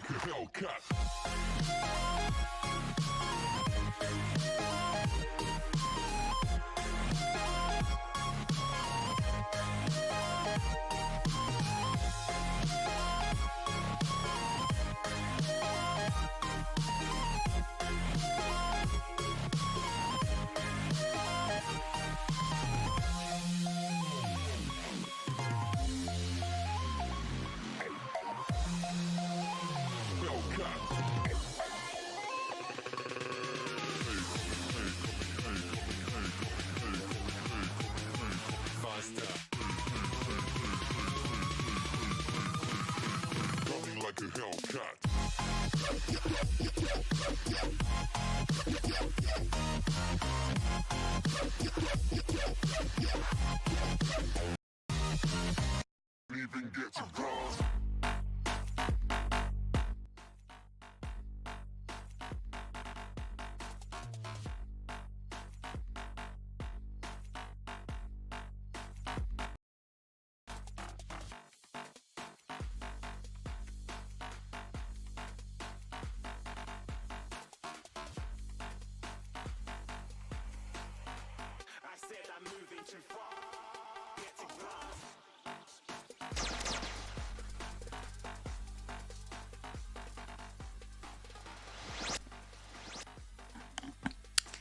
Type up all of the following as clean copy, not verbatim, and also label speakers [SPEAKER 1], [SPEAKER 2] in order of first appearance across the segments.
[SPEAKER 1] like a Hellcat. Running like a Hellcat. Even get to cross.
[SPEAKER 2] I said I'm moving too far. Get to glass.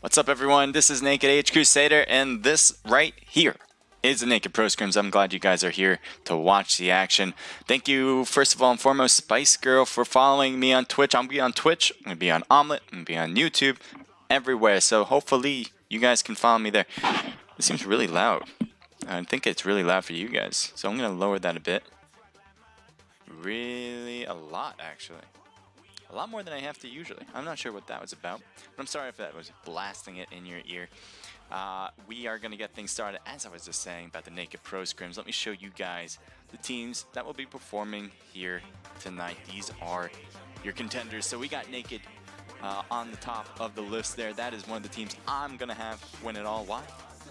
[SPEAKER 3] What's up, everyone? This is Naked H Crusader, and this right here is the Naked Pro Scrims. I'm glad you guys are here to watch the action. Thank you, first of all and foremost, Spice Girl, for following me on Twitch. I'm going to be on Twitch, I'm going to be on Omlet, I'm going to be on YouTube, everywhere. So hopefully you guys can follow me there. It seems really loud. I think it's really loud for you guys. So I'm going to lower that a bit. Really a lot, actually. A lot more than I have to usually. I'm not sure what that was about, but I'm sorry if that was blasting it in your ear. We are going to get things started, as I was just saying, about the Naked Pro Scrims. Let me show you guys the teams that will be performing here tonight. These are your contenders. So we got Naked on the top of the list there. That is one of the teams I'm going to have win it all. Why?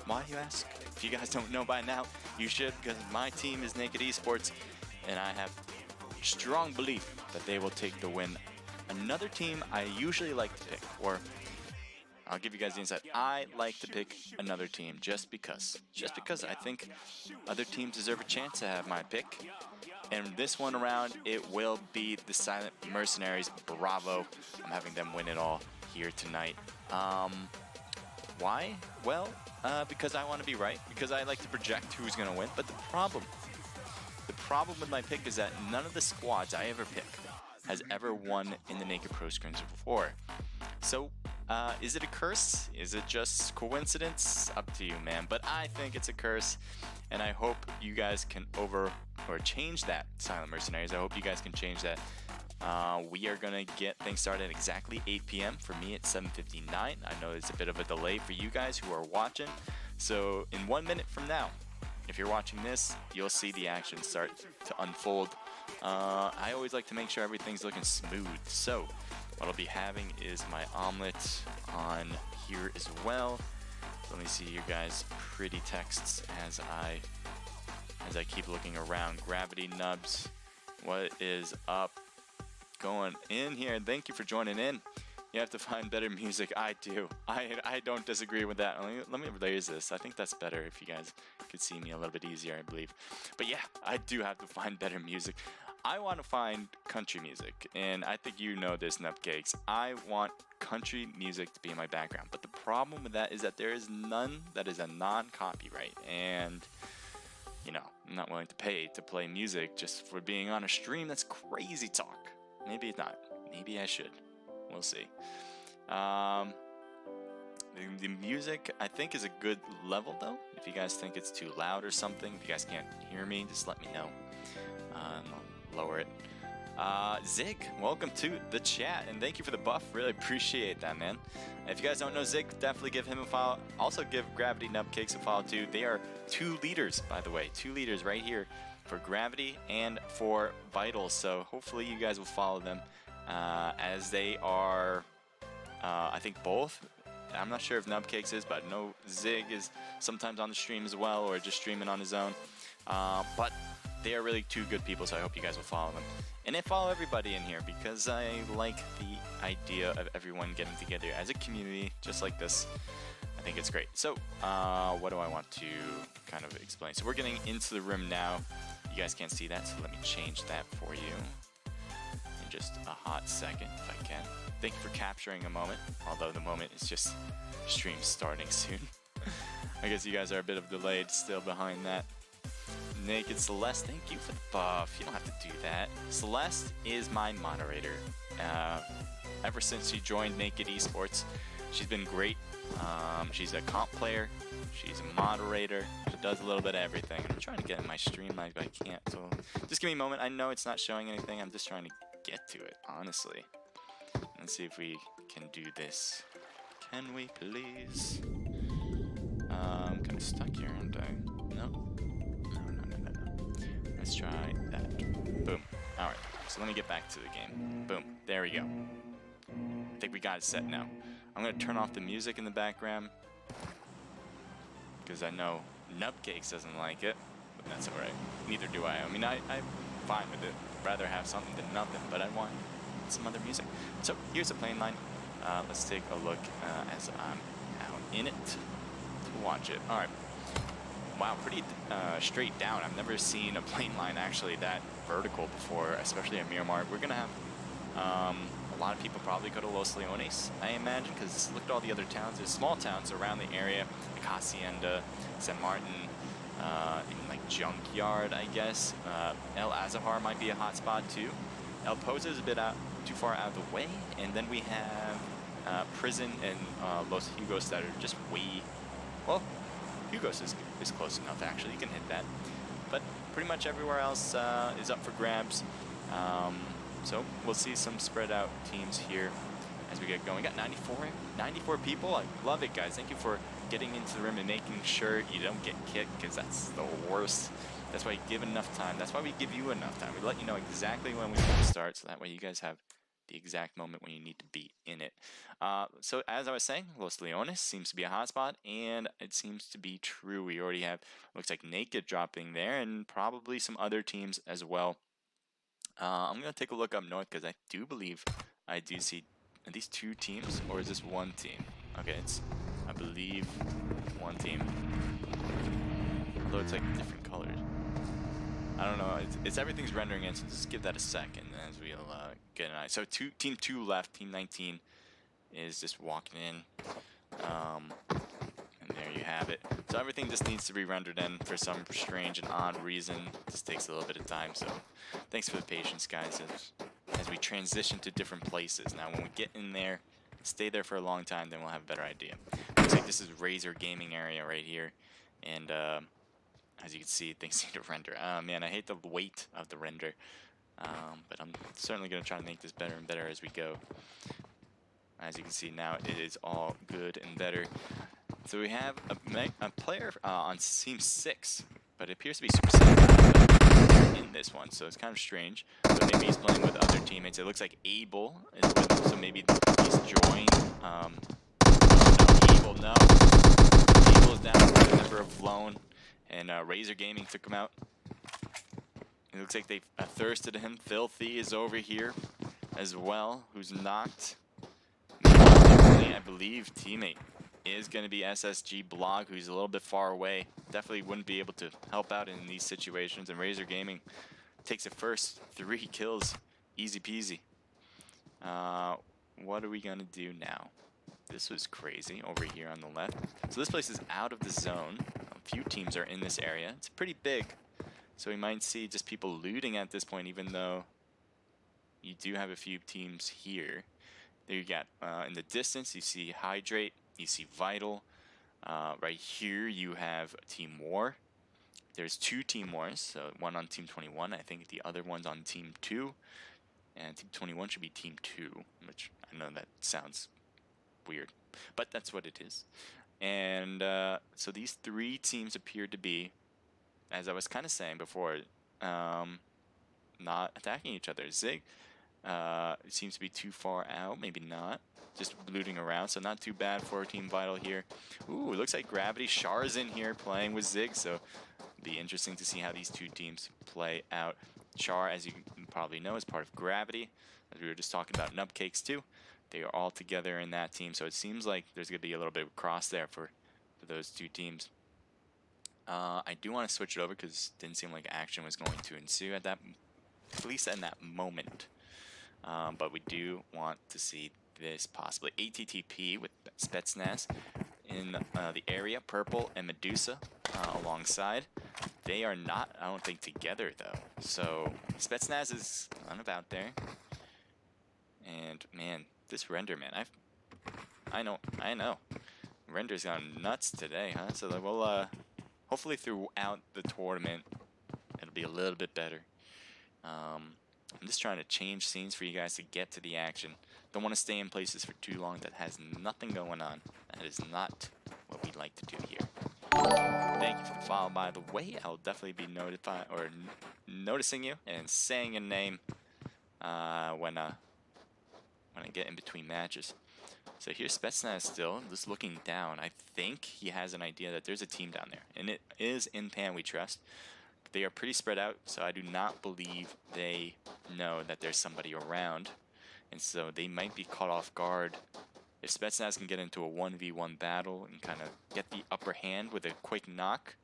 [SPEAKER 3] Why, you ask? If you guys don't know by now, you should, because my team is Naked Esports, and I have strong belief that they will take the win. Another team I usually like to pick, or I'll give you guys the insight. I like to pick another team just because I think other teams deserve a chance to have my pick. And this one around, it will be the Silent Mercenaries. Bravo. I'm having them win it all here tonight. Why? Well, because I want to be right, because I like to project who's going to win. But the problem with my pick is that none of the squads I ever pick has ever won in the Naked Pro Scrims before. So, is it a curse? Is it just coincidence? Up to you, man. But I think it's a curse, and I hope you guys can change that, Silent Mercenaries. I hope you guys can change that. We are gonna get things started at exactly 8 p.m. For me, it's 7:59. I know it's a bit of a delay for you guys who are watching. So, in 1 minute from now, if you're watching this, you'll see the action start to unfold. I always like to make sure everything's looking smooth. So what I'll be having is my Omlet on here as well. So let me see you guys' pretty texts as I keep looking around. Gravity Nubs, what is up? Going in here. Thank you for joining in. You have to find better music. I do. I don't disagree with that. Let me raise this. I think that's better if you guys could see me a little bit easier, I believe. But yeah, I do have to find better music. I want to find country music, and I think you know this, Nupcakes. I want country music to be in my background, but the problem with that is that there is none that is a non-copyright, and you know, I'm not willing to pay to play music just for being on a stream. That's crazy talk. Maybe it's not. Maybe I should. We'll see. The music, I think, is a good level, though. If you guys think it's too loud or something, if you guys can't hear me, just let me know. I'll lower it. Zig, welcome to the chat, and thank you for the buff. Really appreciate that, man. If you guys don't know Zig, definitely give him a follow. Also give Gravity Nubcakes a follow, too. They are 2 leaders, by the way. 2 leaders right here for Gravity and for Vital. So hopefully you guys will follow them. As they are, I think both. I'm not sure if Nubcakes is, but I know Zig is sometimes on the stream as well, or just streaming on his own. But they are really two good people, so I hope you guys will follow them. And I follow everybody in here because I like the idea of everyone getting together as a community, just like this. I think it's great. So, what do I want to kind of explain? So we're getting into the room now. You guys can't see that, so let me change that for you in just a hot second, if I can. Thank you for capturing a moment, although the moment is just stream starting soon. I guess you guys are a bit of delayed still behind that. Naked Celeste, thank you for the buff. You don't have to do that. Celeste is my moderator. Ever since she joined Naked Esports, she's been great. She's a comp player. She's a moderator. She does a little bit of everything. I'm trying to get in my stream live, but I can't. So just give me a moment. I know it's not showing anything. I'm just trying to get to it, honestly. Let's see if we can do this. Can we please? I'm kind of stuck here, aren't I? No. No. Let's try that. Boom. Alright, so let me get back to the game. Boom. There we go. I think we got it set now. I'm going to turn off the music in the background because I know Nupcakes doesn't like it, but that's alright. Neither do I. I mean, I'm fine with it. Rather have something than nothing, but I want some other music. So here's the plane line. Let's take a look as I'm out in it to watch it. Alright. Wow, pretty straight down. I've never seen a plane line actually that vertical before, especially at Miramar. We're gonna have a lot of people probably go to Los Leones, I imagine, because look at all the other towns. There's small towns around the area, like Hacienda, San Martin, even like Junkyard, I guess. El Azahar might be a hot spot too. El Pozo is a bit too far out of the way, and then we have Prison and Los Hugos that are just way, well, Hugos is close enough actually, you can hit that. But pretty much everywhere else is up for grabs. So we'll see some spread out teams here as we get going. We got 94 people. I love it, guys. Thank you for getting into the room and making sure you don't get kicked, because that's the worst. That's why you give enough time. That's why we give you enough time. We let you know exactly when we need to start, so that way you guys have the exact moment when you need to be in it. So as I was saying, Los Leones seems to be a hotspot, and it seems to be true. We already have, looks like Naked dropping there, and probably some other teams as well. I'm going to take a look up north, because I do believe I do see, are these two teams, or is this one team? Okay, it's, I believe, one team. Although it's like different colors. I don't know, it's everything's rendering in, so just give that a second as we'll get an eye. So team 2 left, team 19 is just walking in. And there you have it. So everything just needs to be rendered in for some strange and odd reason. This takes a little bit of time, so thanks for the patience, guys, as we transition to different places. Now, when we get in there, stay there for a long time, then we'll have a better idea. Looks like this is Razer gaming area right here, and as you can see, things seem to render. Man, I hate the weight of the render, but I'm certainly going to try to make this better and better as we go. As you can see now, it is all good and better. So we have a player on Team 6, but it appears to be Super Saiyan in this one, so it's kind of strange. So maybe he's playing with other teammates. It looks like Abel is with him, so maybe he's joined. Oh, no, Abel, no. Abel is down with a member of Lone, and Razer Gaming took him out. It looks like they've thirsted him. Filthy is over here as well, who's knocked. I believe teammate is going to be SSG Blog, who's a little bit far away. Definitely wouldn't be able to help out in these situations. And Razer Gaming takes the first 3 kills, easy peasy. What are we going to do now? This was crazy over here on the left. So this place is out of the zone. A few teams are in this area. It's pretty big. So we might see just people looting at this point, even though you do have a few teams here. There you got, in the distance, you see Hydrate, you see Vital. Right here, you have Team War. There's 2 Team Wars, so one on Team 21. I think the other one's on Team 2. And Team 21 should be Team 2, which I know that sounds weird, but that's what it is. And so these 3 teams appear to be, as I was kind of saying before, not attacking each other. Zig It seems to be too far out, maybe not. Just looting around, so not too bad for Team Vital here. Ooh, it looks like Gravity Char's in here playing with Zig, so it'll be interesting to see how these two teams play out. Char, as you probably know, is part of Gravity, as we were just talking about Nupcakes too. They are all together in that team, so it seems like there's going to be a little bit of cross there for those two teams. I do want to switch it over because it didn't seem like action was going to ensue at least in that moment. But we do want to see this possibly ATTP with Spetsnaz in the area, Purple and Medusa alongside. They are not, I don't think, together though. So Spetsnaz is about there. And man, this Render, man, I know. Render's gone nuts today, huh? So we'll hopefully throughout the tournament it'll be a little bit better. I'm just trying to change scenes for you guys to get to the action. Don't want to stay in places for too long that has nothing going on. That is not what we like to do here. Thank you for the follow, by the way. I'll definitely be noticing you and saying your name when I get in between matches. So here's Spetsnaz still, just looking down. I think he has an idea that there's a team down there, and it is in Pan we trust. They are pretty spread out, so I do not believe they know that there's somebody around, and so they might be caught off guard. If Spetsnaz can get into a 1v1 battle and kind of get the upper hand with a quick knock,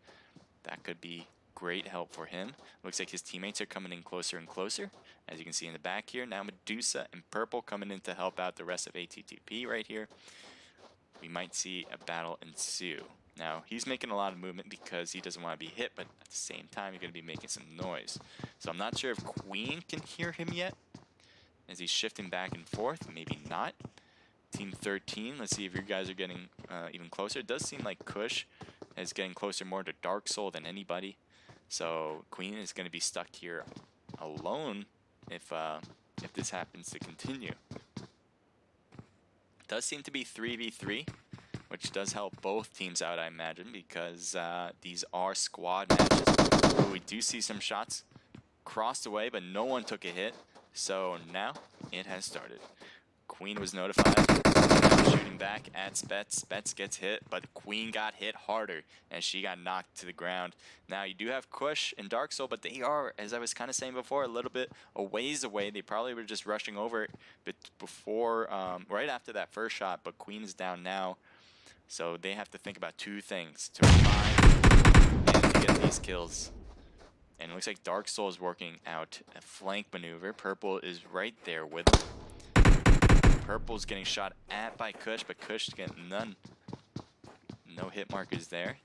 [SPEAKER 3] that could be great help for him. Looks like his teammates are coming in closer and closer, as you can see in the back here. Now Medusa and Purple coming in to help out the rest of ATTP right here. We might see a battle ensue. Now, he's making a lot of movement because he doesn't want to be hit, but at the same time, you're going to be making some noise. So I'm not sure if Queen can hear him yet, as he's shifting back and forth. Maybe not. Team 13, let's see if you guys are getting even closer. It does seem like Kush is getting closer more to Dark Soul than anybody. So Queen is going to be stuck here alone if this happens to continue. It does seem to be 3v3. Which does help both teams out, I imagine, because these are squad matches. Ooh, we do see some shots crossed away, but no one took a hit. So now it has started. Queen was notified. Now shooting back at Spets. Spets gets hit, but Queen got hit harder as she got knocked to the ground. Now you do have Kush and Dark Soul, but they are, as I was kind of saying before, a little bit a ways away. They probably were just rushing over it before, right after that first shot, but Queen is down now. So they have to think about two things, to revive and to get these kills. And it looks like Dark Soul is working out a flank maneuver. Purple is right there with him. Purple's getting shot at by Kush, but Kush getting none. No hit markers there.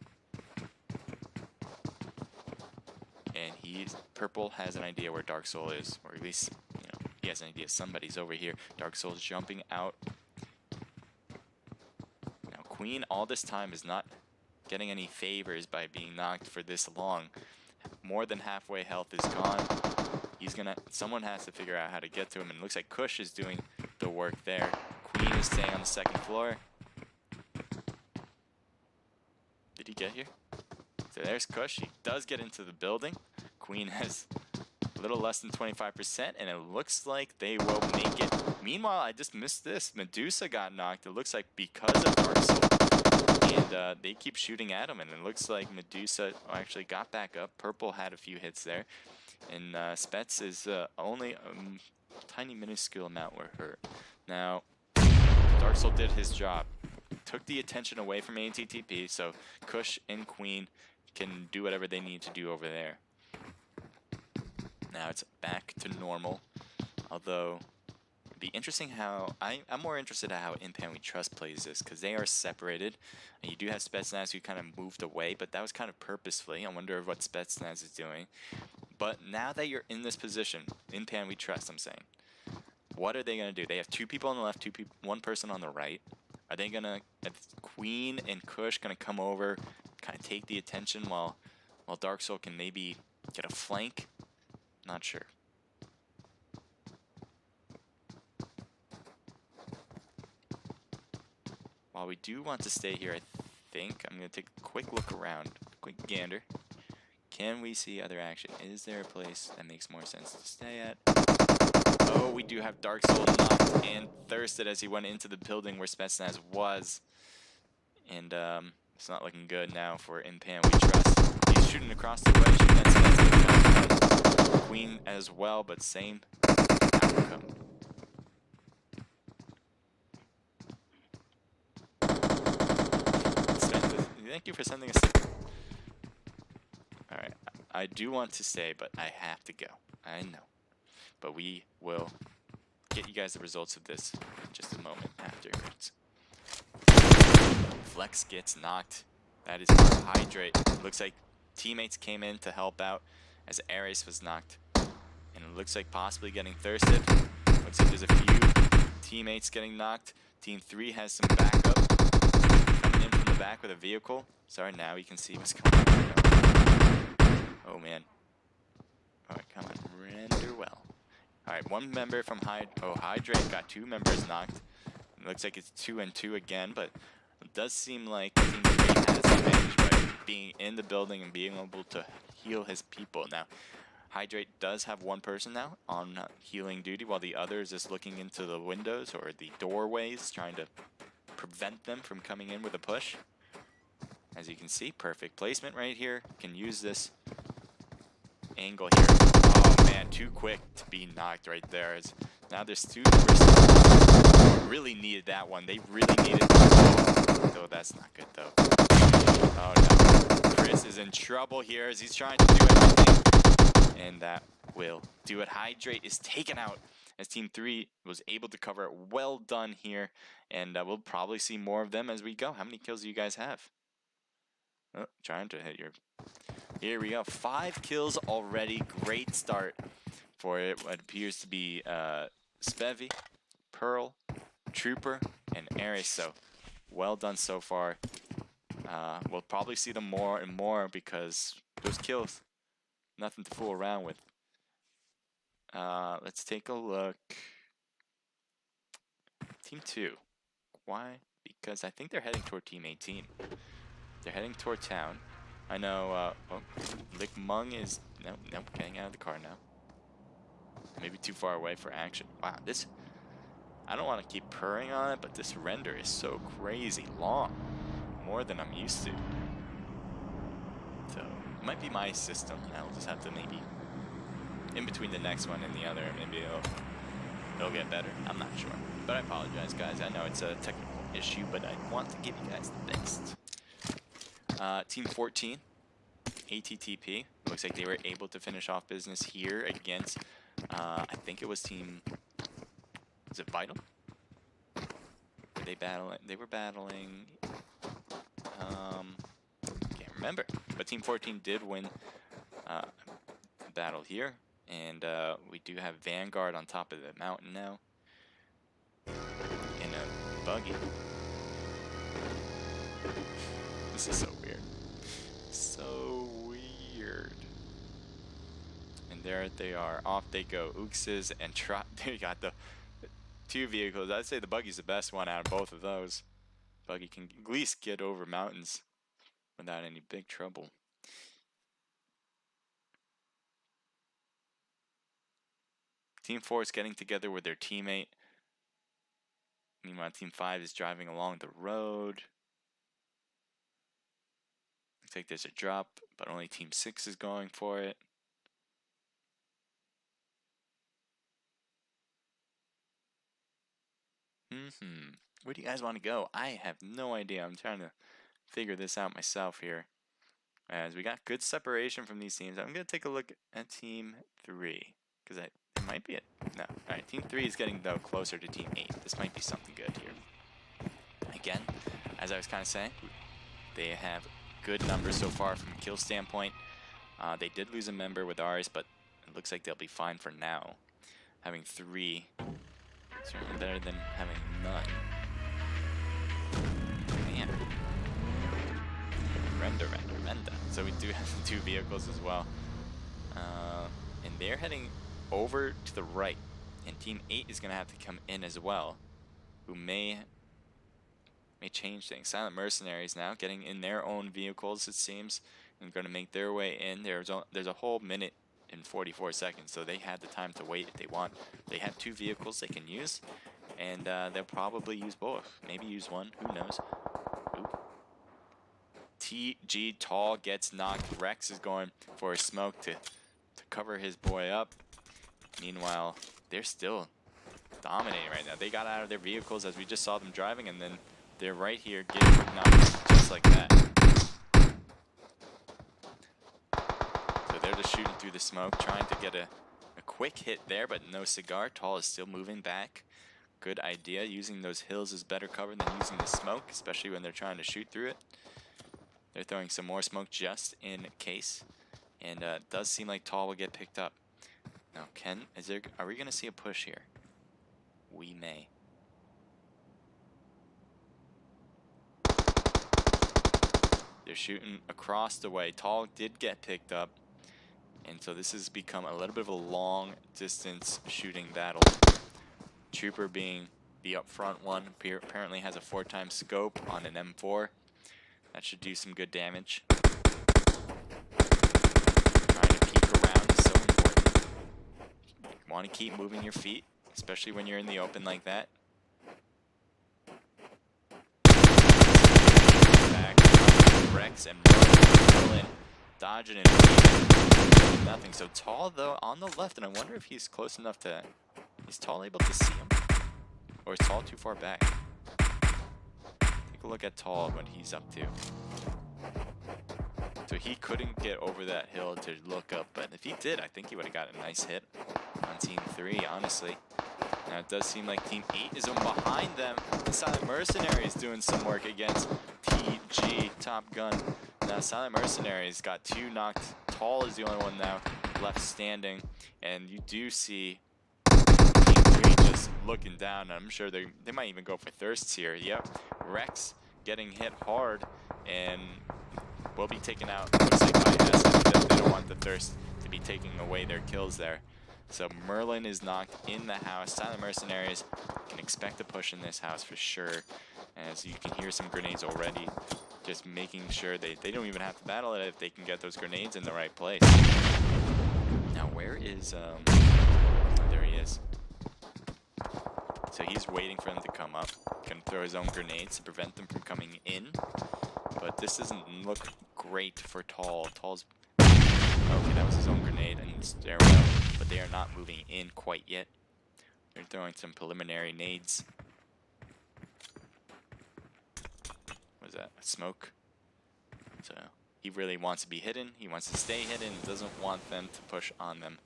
[SPEAKER 3] And Purple has an idea where Dark Soul is, or at least, you know, he has an idea somebody's over here. Dark Soul's jumping out. Queen all this time is not getting any favors by being knocked for this long. More than halfway health is gone. Someone has to figure out how to get to him, and it looks like Kush is doing the work there. Queen is staying on the second floor. Did he get here? So there's Kush. He does get into the building. Queen has a little less than 25%, and it looks like they will make it. Meanwhile, I just missed this. Medusa got knocked. It looks like because of Dark Soul. And they keep shooting at him, and it looks like Medusa actually got back up. Purple had a few hits there. And Spets is only a tiny minuscule amount were hurt. Now, Dark Soul did his job. Took the attention away from ATTP, so Kush and Queen can do whatever they need to do over there. Now it's back to normal, although it'd be interesting how I'm more interested in how In Pan We Trust plays this, because they are separated, and you do have Spetsnaz who kind of moved away, but that was kind of purposefully. I wonder what Spetsnaz is doing. But now that you're in this position, In Pan We Trust, I'm saying, what are they gonna do? They have two people on the left, one person on the right. Are they gonna, Queen and Kush gonna come over, kind of take the attention while Dark Soul can maybe get a flank? Not sure. While we do want to stay here, I think I'm going to take a quick look around, quick gander. Can we see other action? Is there a place that makes more sense to stay at? Oh, we do have Dark Soul knocked and thirsted as he went into the building where Spetsnaz was. And it's not looking good now for Impan. We trust. He's shooting across the way, shooting at Spetsnaz. Queen as well, but same outcome. Thank you for sending us. Alright, I do want to stay, but I have to go. I know. But we will get you guys the results of this in just a moment afterwards. Flex gets knocked. That is Hydrate. Looks like teammates came in to help out as Ares was knocked. And it looks like possibly getting thirsted. Looks like there's a few teammates getting knocked. Team 3 has some backup coming in from the back with a vehicle. Sorry, now you can see what's going on. Oh man. Alright, come on. Render well. Alright, one member from Hydrate got 2 members knocked. It looks like it's 2 and 2 again, but it does seem like Team 3 has the advantage by being in the building and being able to heal his people. Now, Hydrate does have one person now on healing duty, while the other is just looking into the windows or the doorways, trying to prevent them from coming in with a push. As you can see, perfect placement right here. Can use this angle here. Oh man, too quick to be knocked right there. Now there's 2 members. Oh, really needed that one. They really needed. Oh, that's not good though. Oh no, Chris is in trouble here as he's trying to do everything, and that will do it. Hydrate is taken out as Team 3 was able to cover it. Well done here, and we'll probably see more of them as we go. How many kills do you guys have? Oh, trying to hit your. Here we go. 5 kills already. Great start for it. What appears to be Spevy, Pearl, Trooper, and Ares. So well done so far. We'll probably see them more and more because those kills, nothing to fool around with. Let's take a look. Team 2. Why? Because I think they're heading toward Team 18. They're heading toward town. I know, Lick Mung is, nope, getting out of the car now. Maybe too far away for action. Wow, this, I don't want to keep purring on it, but this render is so crazy long. More than I'm used to. So, it might be my system. I'll just have to maybe, in between the next one and the other, maybe it'll get better. I'm not sure. But I apologize, guys. I know it's a technical issue, but I want to give you guys the best. Team 14, ATTP. Looks like they were able to finish off business here against, I think it was Team, is it Vital? Were they battling? They were battling, can't remember. But Team 14 did win battle here. And we do have Vanguard on top of the mountain now. In a buggy. This is so weird. So weird. And there they are. Off they go. Uxes and Trot. They got the 2 vehicles. I'd say the buggy's the best one out of both of those. Buggy can at least get over mountains without any big trouble. Team 4 is getting together with their teammate. Meanwhile, Team 5 is driving along the road. Looks like there's a drop, but only Team 6 is going for it. Where do you guys want to go? I have no idea. I'm trying to figure this out myself here. As we got good separation from these teams. I'm going to take a look at Team 3. Because it might be it. No. Alright, Team 3 is getting, though, closer to Team 8. This might be something good here. Again, as I was kind of saying, they have good numbers so far from a kill standpoint. They did lose a member with ours, but it looks like they'll be fine for now. Having 3 is certainly better than having none. Man. Render. So we do have 2 vehicles as well. And they're heading over to the right. And Team 8 is going to have to come in as well. Who may change things. Silent Mercenaries now getting in their own vehicles, it seems, and going to make their way in. There's a whole minute in 44 seconds, so they had the time to wait if they want. They have 2 vehicles they can use, and they'll probably use both. Maybe use one, who knows. Ooh. TG Tall gets knocked. Rex is going for a smoke to cover his boy up. Meanwhile, they're still dominating right now. They got out of their vehicles as we just saw them driving, and then they're right here getting knocked just like that. So they're just shooting through the smoke, trying to get a quick hit there, but no cigar. Tall is still moving back. Good idea. Using those hills is better cover than using the smoke, especially when they're trying to shoot through it. They're throwing some more smoke just in case, and it does seem like Tall will get picked up. Now, are we going to see a push here? We may. They're shooting across the way. Tall did get picked up, and so this has become a little bit of a long distance shooting battle. Trooper being the up front one apparently has a 4x scope on an M4. That should do some good damage. Trying to peek around is so important. You want to keep moving your feet, especially when you're in the open like that. Back, Rex and Merlin dodging and weaving. Nothing. So Tall though on the left, and I wonder if he's close enough to. Is Tall able to see him, or is Tall too far back? Take a look at Tall, what he's up to. So he couldn't get over that hill to look up, but if he did, I think he would have got a nice hit on Team 3, honestly. Now it does seem like Team 8 is behind them. The Silent Mercenaries doing some work against TG Top Gun. Now Silent Mercenaries got 2 knocked. Tall is the only one now left standing, and you do see Team 3 just looking down. I'm sure they might even go for thirsts here. Yep, Rex getting hit hard and will be taken out. Looks like IS, because they don't want the thirst to be taking away their kills there. So Merlin is knocked in the house. Silent Mercenaries can expect a push in this house for sure, as you can hear some grenades already. Just making sure they don't even have to battle it if they can get those grenades in the right place. Now where is there he is. So he's waiting for them to come up. Gonna throw his own grenades to prevent them from coming in. But this doesn't look great for Tall. Tall's okay, that was his own grenade and stairwell, but they are not moving in quite yet. They're throwing some preliminary nades. What is that? A smoke? So he really wants to be hidden. He wants to stay hidden. Doesn't want them to push on them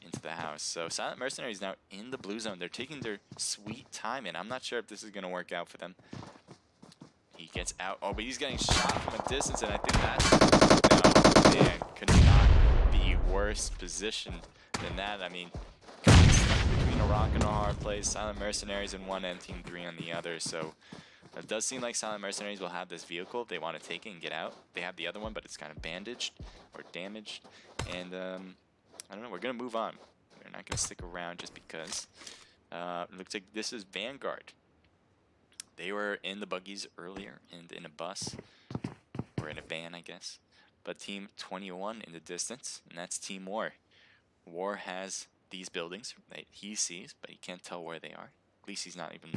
[SPEAKER 3] into the house. So Silent Mercenaries now in the blue zone. They're taking their sweet time, and I'm not sure if this is going to work out for them. He gets out. Oh, but he's getting shot from a distance, and I think that's... No, man, could not be worse positioned than that. I mean, between a rock and a hard place, Silent Mercenaries in one end, Team 3 on the other. So it does seem like Silent Mercenaries will have this vehicle if they want to take it and get out. They have the other one, but it's kind of bandaged or damaged. And I don't know, we're going to move on. We're not going to stick around just because. It looks like this is Vanguard. They were in the buggies earlier and in a bus, or in a van, I guess. But Team 21 in the distance, and that's Team War. War has these buildings that he sees, but he can't tell where they are. At least he's not even,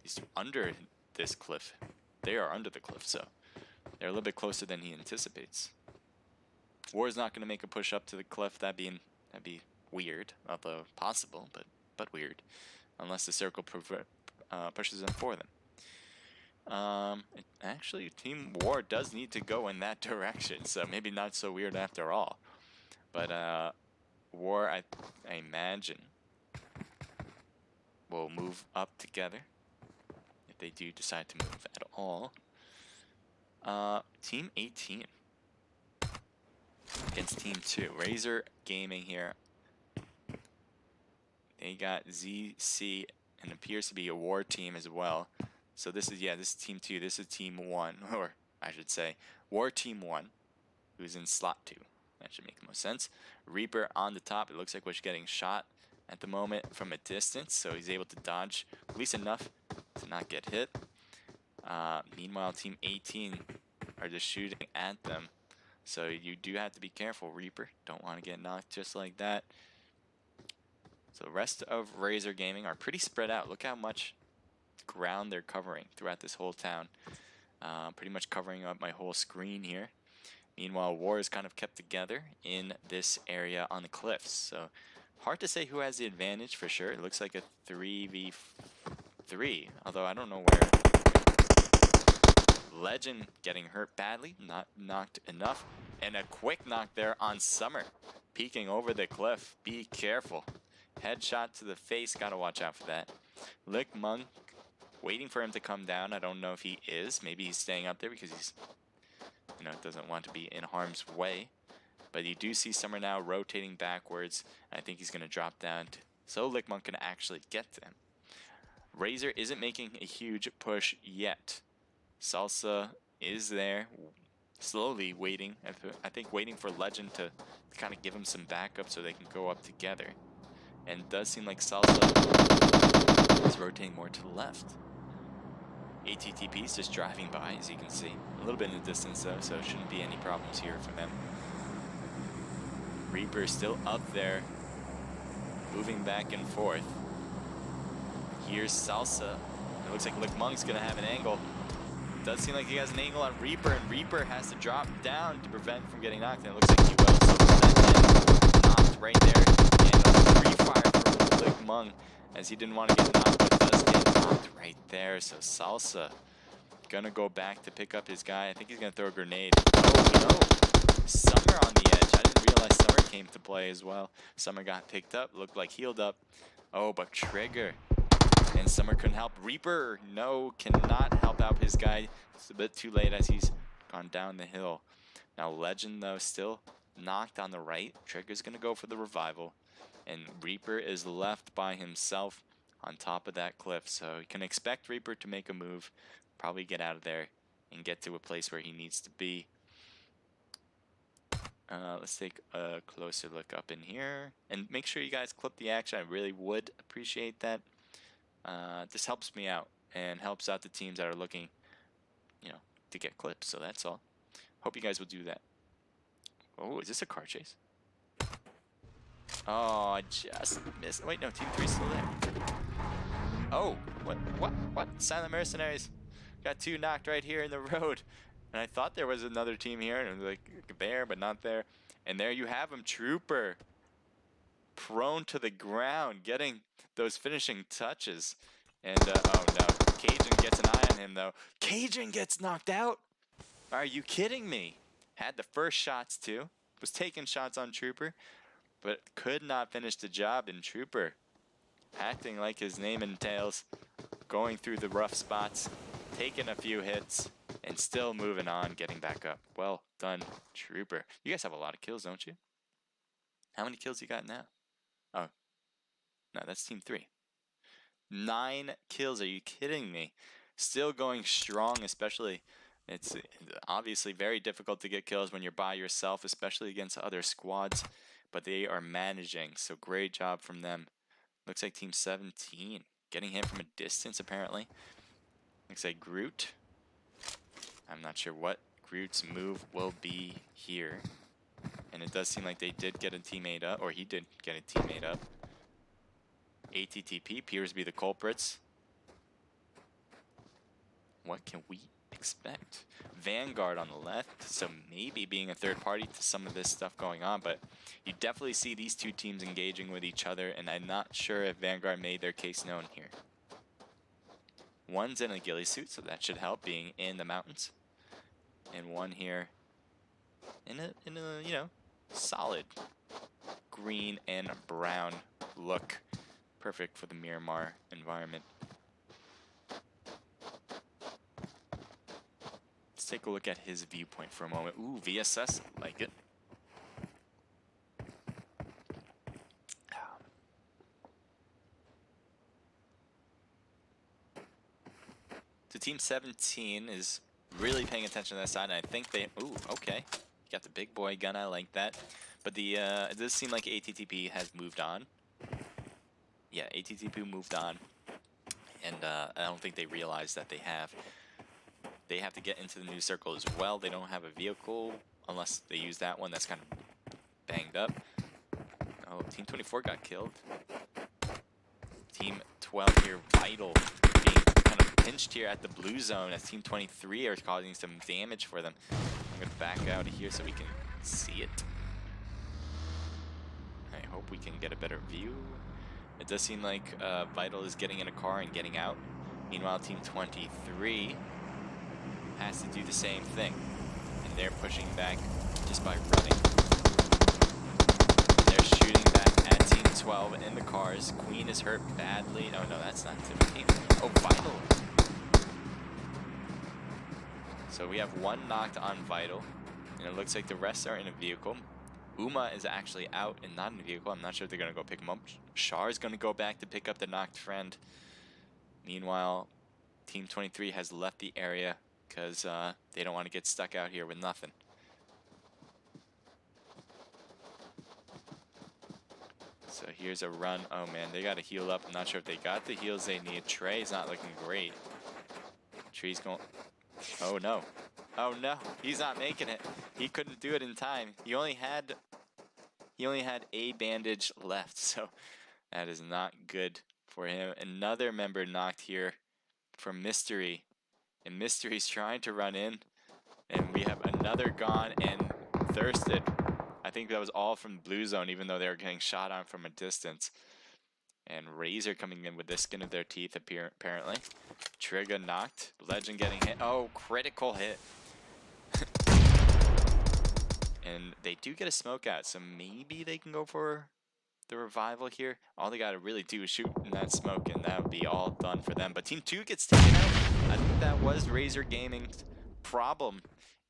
[SPEAKER 3] he's under this cliff. They are under the cliff, so they're a little bit closer than he anticipates. War is not going to make a push up to the cliff. That'd be weird, although possible, but weird, unless the circle pushes them for them. Actually, Team War does need to go in that direction, so maybe not so weird after all. But War, I imagine, will move up together if they do decide to move at all. Team 18 against Team 2. Razor Gaming here. They got ZC and appears to be a War team as well. So this is, yeah, this is Team 2. This is Team 1, or I should say War Team 1, who's in slot 2. That should make the most sense. Reaper on the top. It looks like we're getting shot at the moment from a distance, so he's able to dodge at least enough to not get hit. Meanwhile, Team 18 are just shooting at them. So you do have to be careful, Reaper. Don't want to get knocked just like that. So the rest of Razor Gaming are pretty spread out. Look how much ground they're covering throughout this whole town. Pretty much covering up my whole screen here. Meanwhile, War is kind of kept together in this area on the cliffs. So hard to say who has the advantage for sure. It looks like a 3v3, although I don't know where. Legend getting hurt badly, not knocked enough. And a quick knock there on Summer, peeking over the cliff. Be careful. Headshot to the face, gotta watch out for that. Lick Monk, waiting for him to come down. I don't know if he is. Maybe he's staying up there because he's, doesn't want to be in harm's way. But you do see Summer now rotating backwards. I think he's gonna drop down so Lick Monk can actually get to him. Razor isn't making a huge push yet. Salsa is there, slowly waiting. I think waiting for Legend to kind of give him some backup so they can go up together. And it does seem like Salsa is rotating more to the left. ATTP is just driving by, as you can see. A little bit in the distance though, so it shouldn't be any problems here for them. Reaper is still up there, moving back and forth. Here's Salsa. It looks like Lick Monk's gonna have an angle. Does seem like he has an angle on Reaper, and Reaper has to drop down to prevent from getting knocked, and it looks like he will. So that knocked right there, and a free fire from Lick Monk, as he didn't want to get knocked, but does get knocked right there. So Salsa gonna go back to pick up his guy. I think he's gonna throw a grenade. Oh no! Summer on the edge. I didn't realize Summer came to play as well. Summer got picked up, looked like healed up. Oh, but Trigger. And Summer couldn't help. Reaper, no, cannot help out his guy. It's a bit too late as he's gone down the hill. Now Legend, though, still knocked on the right. Trigger's going to go for the revival. And Reaper is left by himself on top of that cliff. So you can expect Reaper to make a move, probably get out of there and get to a place where he needs to be. Let's take a closer look up in here. And make sure you guys clip the action. I really would appreciate that. This helps me out and helps out the teams that are looking, to get clips. So that's all. Hope you guys will do that. Oh, is this a car chase? Oh, I just missed. Wait, no, Team 3's still there. Oh, what? Silent Mercenaries. Got two knocked right here in the road. And I thought there was another team here, and it was like there, but not there. And there you have him, Trooper. Prone to the ground, getting those finishing touches. And, oh no, Cajun gets an eye on him though. Cajun gets knocked out? Are you kidding me? Had the first shots too. Was taking shots on Trooper, but could not finish the job. And Trooper, acting like his name entails, going through the rough spots, taking a few hits, and still moving on, getting back up. Well done, Trooper. You guys have a lot of kills, don't you? How many kills you got now? Oh, no, that's Team 3. 9 kills, are you kidding me? Still going strong, especially, it's obviously very difficult to get kills when you're by yourself, especially against other squads, but they are managing, so great job from them. Looks like Team 17, getting hit from a distance apparently. Looks like Groot. I'm not sure what Groot's move will be here. And it does seem like they did get a teammate up, or he did get a teammate up. ATTP appears to be the culprits. What can we expect? Vanguard on the left, so maybe being a third party to some of this stuff going on, but you definitely see these two teams engaging with each other, and I'm not sure if Vanguard made their case known here. One's in a ghillie suit, so that should help being in the mountains. And one here in a solid green and brown look. Perfect for the Miramar environment. Let's take a look at his viewpoint for a moment. Ooh, VSS, like it. So Team 17 is really paying attention to that side, and I think they... Ooh, okay. Got the big boy gun, I like that. But it does seem like ATTP has moved on. Yeah, ATTP moved on. And I don't think they realize that they have to get into the new circle as well. They don't have a vehicle unless they use that one that's kind of banged up. Oh, Team 24 got killed. Team 12 here, Vital, being kind of pinched here at the blue zone as Team 23 are causing some damage for them. I'm going to back out of here so we can see it. I hope we can get a better view. It does seem like Vital is getting in a car and getting out. Meanwhile, Team 23 has to do the same thing. And they're pushing back just by running. They're shooting back at Team 12 in the cars. Queen is hurt badly. Oh no, that's not Team 15. Oh, Vital. So we have one knocked on Vital. And it looks like the rest are in a vehicle. Uma is actually out and not in a vehicle. I'm not sure if they're going to go pick him up. Shar is going to go back to pick up the knocked friend. Meanwhile, Team 23 has left the area because they don't want to get stuck out here with nothing. So here's a run. Oh man, they got to heal up. I'm not sure if they got the heals they need. Trey's not looking great. Tree's going... Oh no. Oh no, he's not making it. He couldn't do it in time. He only had a bandage left, so that is not good for him. Another member knocked here from Mystery, and Mystery's trying to run in, and we have another gone and thirsted. I think that was all from blue zone, even though they were getting shot on from a distance. And Razor coming in with the skin of their teeth apparently. Trigger knocked. Legend getting hit. Oh, critical hit. And they do get a smoke out, so maybe they can go for the revival here. All they gotta really do is shoot in that smoke, and that would be all done for them. But Team 2 gets taken out. I think that was Razor Gaming's problem,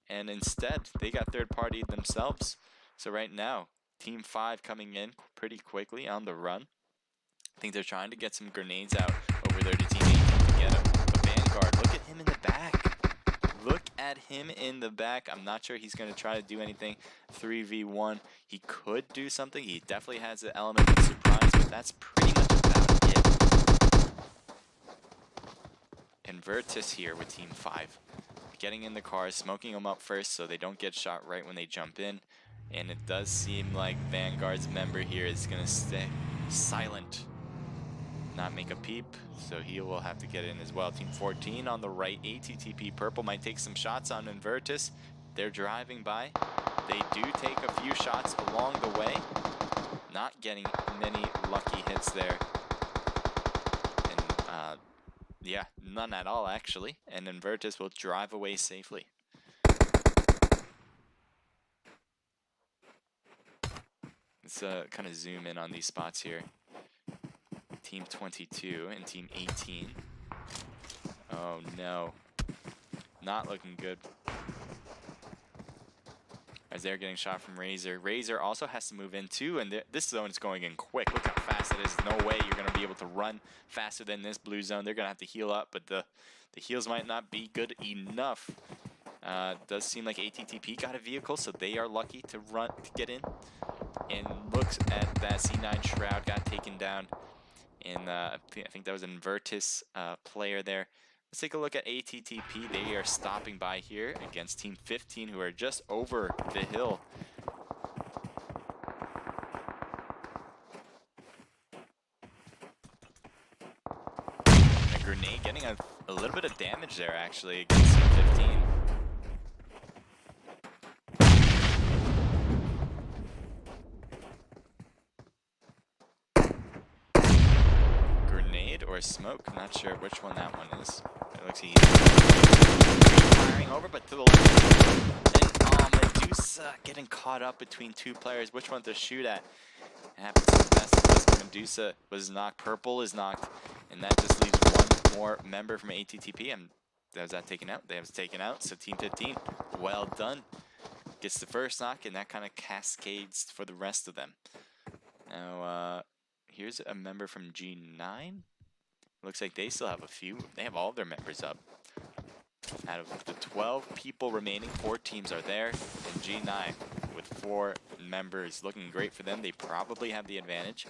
[SPEAKER 3] and instead they got third party themselves. So right now, Team 5 coming in pretty quickly on the run. I think they're trying to get some grenades out over there to Team 8 to get him. But Vanguard, look at him in the back. Look at him in the back. I'm not sure he's going to try to do anything 3v1. He could do something. He definitely has the element of surprise, but that's pretty much about it. Invertus here with Team 5. Getting in the car, smoking them up first so they don't get shot right when they jump in. And it does seem like Vanguard's member here is going to stay silent. Not make a peep, so he will have to get in as well. Team 14 on the right, ATTP Purple might take some shots on Invertus. They're driving by. They do take a few shots along the way. Not getting many lucky hits there. And yeah, none at all actually. And Invertus will drive away safely. Let's kind of zoom in on these spots here. Team 22 and Team 18. Oh no. Not looking good. As they're getting shot from Razor. Razor also has to move in too, and this zone is going in quick. Look how fast it is. No way you're going to be able to run faster than this blue zone. They're going to have to heal up, but the heals might not be good enough. Does seem like ATTP got a vehicle, so they are lucky to get in. And looks at that C9 Shroud got taken down. And I think that was an Invertus player there. Let's take a look at ATTP. They are stopping by here against Team 15, who are just over the hill. A grenade getting a little bit of damage there, actually, against Team 15. Or smoke, I'm not sure which one that one is. It looks like he's firing over, but to the left. And Medusa getting caught up between two players. Which one to shoot at? It happens to the best of us. Medusa was knocked. Purple is knocked. And that just leaves one more member from ATTP. And was that taken out? That was taken out. So Team 15, well done. Gets the first knock, and that kind of cascades for the rest of them. Now, here's a member from G9. Looks like they still have a few. They have all of their members up. Out of the 12 people remaining, 4 teams are there. And G9 with 4 members, looking great for them. They probably have the advantage.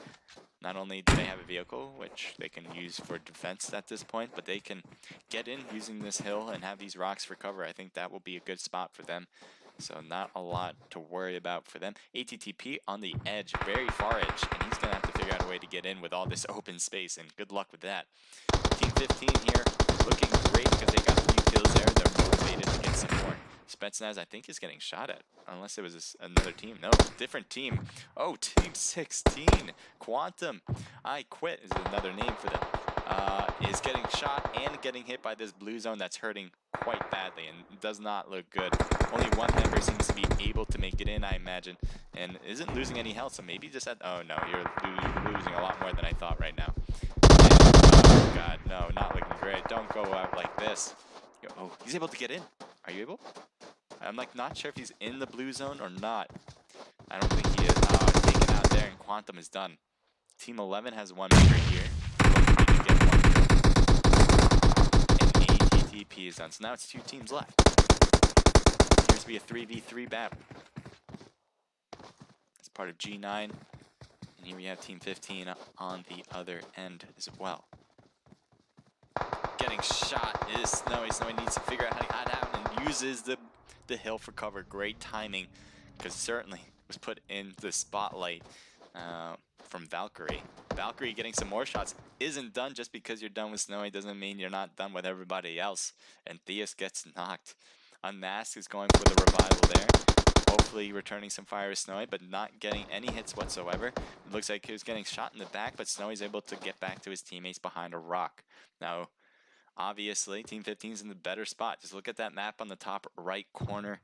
[SPEAKER 3] Not only do they have a vehicle, which they can use for defense at this point, but they can get in using this hill and have these rocks for cover. I think that will be a good spot for them. So not a lot to worry about for them. ATTP on the edge, very far edge, and he's going to have to figure out a way to get in with all this open space, and good luck with that. Team 15 here looking great because they got a few kills there. They're motivated to get some more. Spetsnaz, I think, is getting shot at, unless it was another team. No, different team. Oh, Team 16. Quantum. I Quit is another name for them. Is getting shot and getting hit by this blue zone that's hurting quite badly and does not look good. Only one member seems to be able to make it in, I imagine, and isn't losing any health, so maybe just at... Oh, no, you're losing a lot more than I thought right now. Oh, God, no, not looking great. Don't go out like this. Oh, he's able to get in. Are you able? I'm, like, not sure if he's in the blue zone or not. I don't think he is. Taken out there, and Quantum is done. Team 11 has one member here. Looking to get one kill. And ATTP is done. So now it's 2 teams left. Appears to be a 3v3 battle. It's part of G9. And here we have Team 15 on the other end as well. Getting shot is Snowy. Snowy needs to figure out how to hide out and uses the hill for cover. Great timing, because certainly was put in the spotlight from Valkyrie. Valkyrie getting some more shots. Isn't done. Just because you're done with Snowy doesn't mean you're not done with everybody else. And Theus gets knocked. Unmasked is going for the revival there. Hopefully returning some fire with Snowy, but not getting any hits whatsoever. It looks like he was getting shot in the back, but Snowy's able to get back to his teammates behind a rock. Now, obviously, Team 15 is in the better spot. Just look at that map on the top right corner.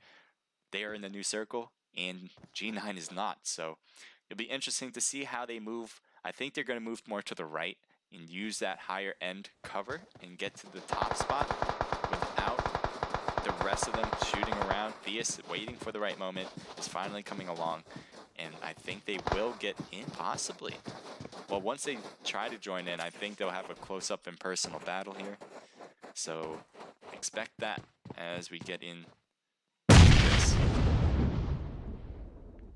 [SPEAKER 3] They are in the new circle, and G9 is not. So it'll be interesting to see how they move. I think they're going to move more to the right and use that higher end cover and get to the top spot without the rest of them shooting around. Theus, waiting for the right moment, is finally coming along, and I think they will get in, possibly. Well, once they try to join in, I think they'll have a close-up and personal battle here. So expect that as we get in this.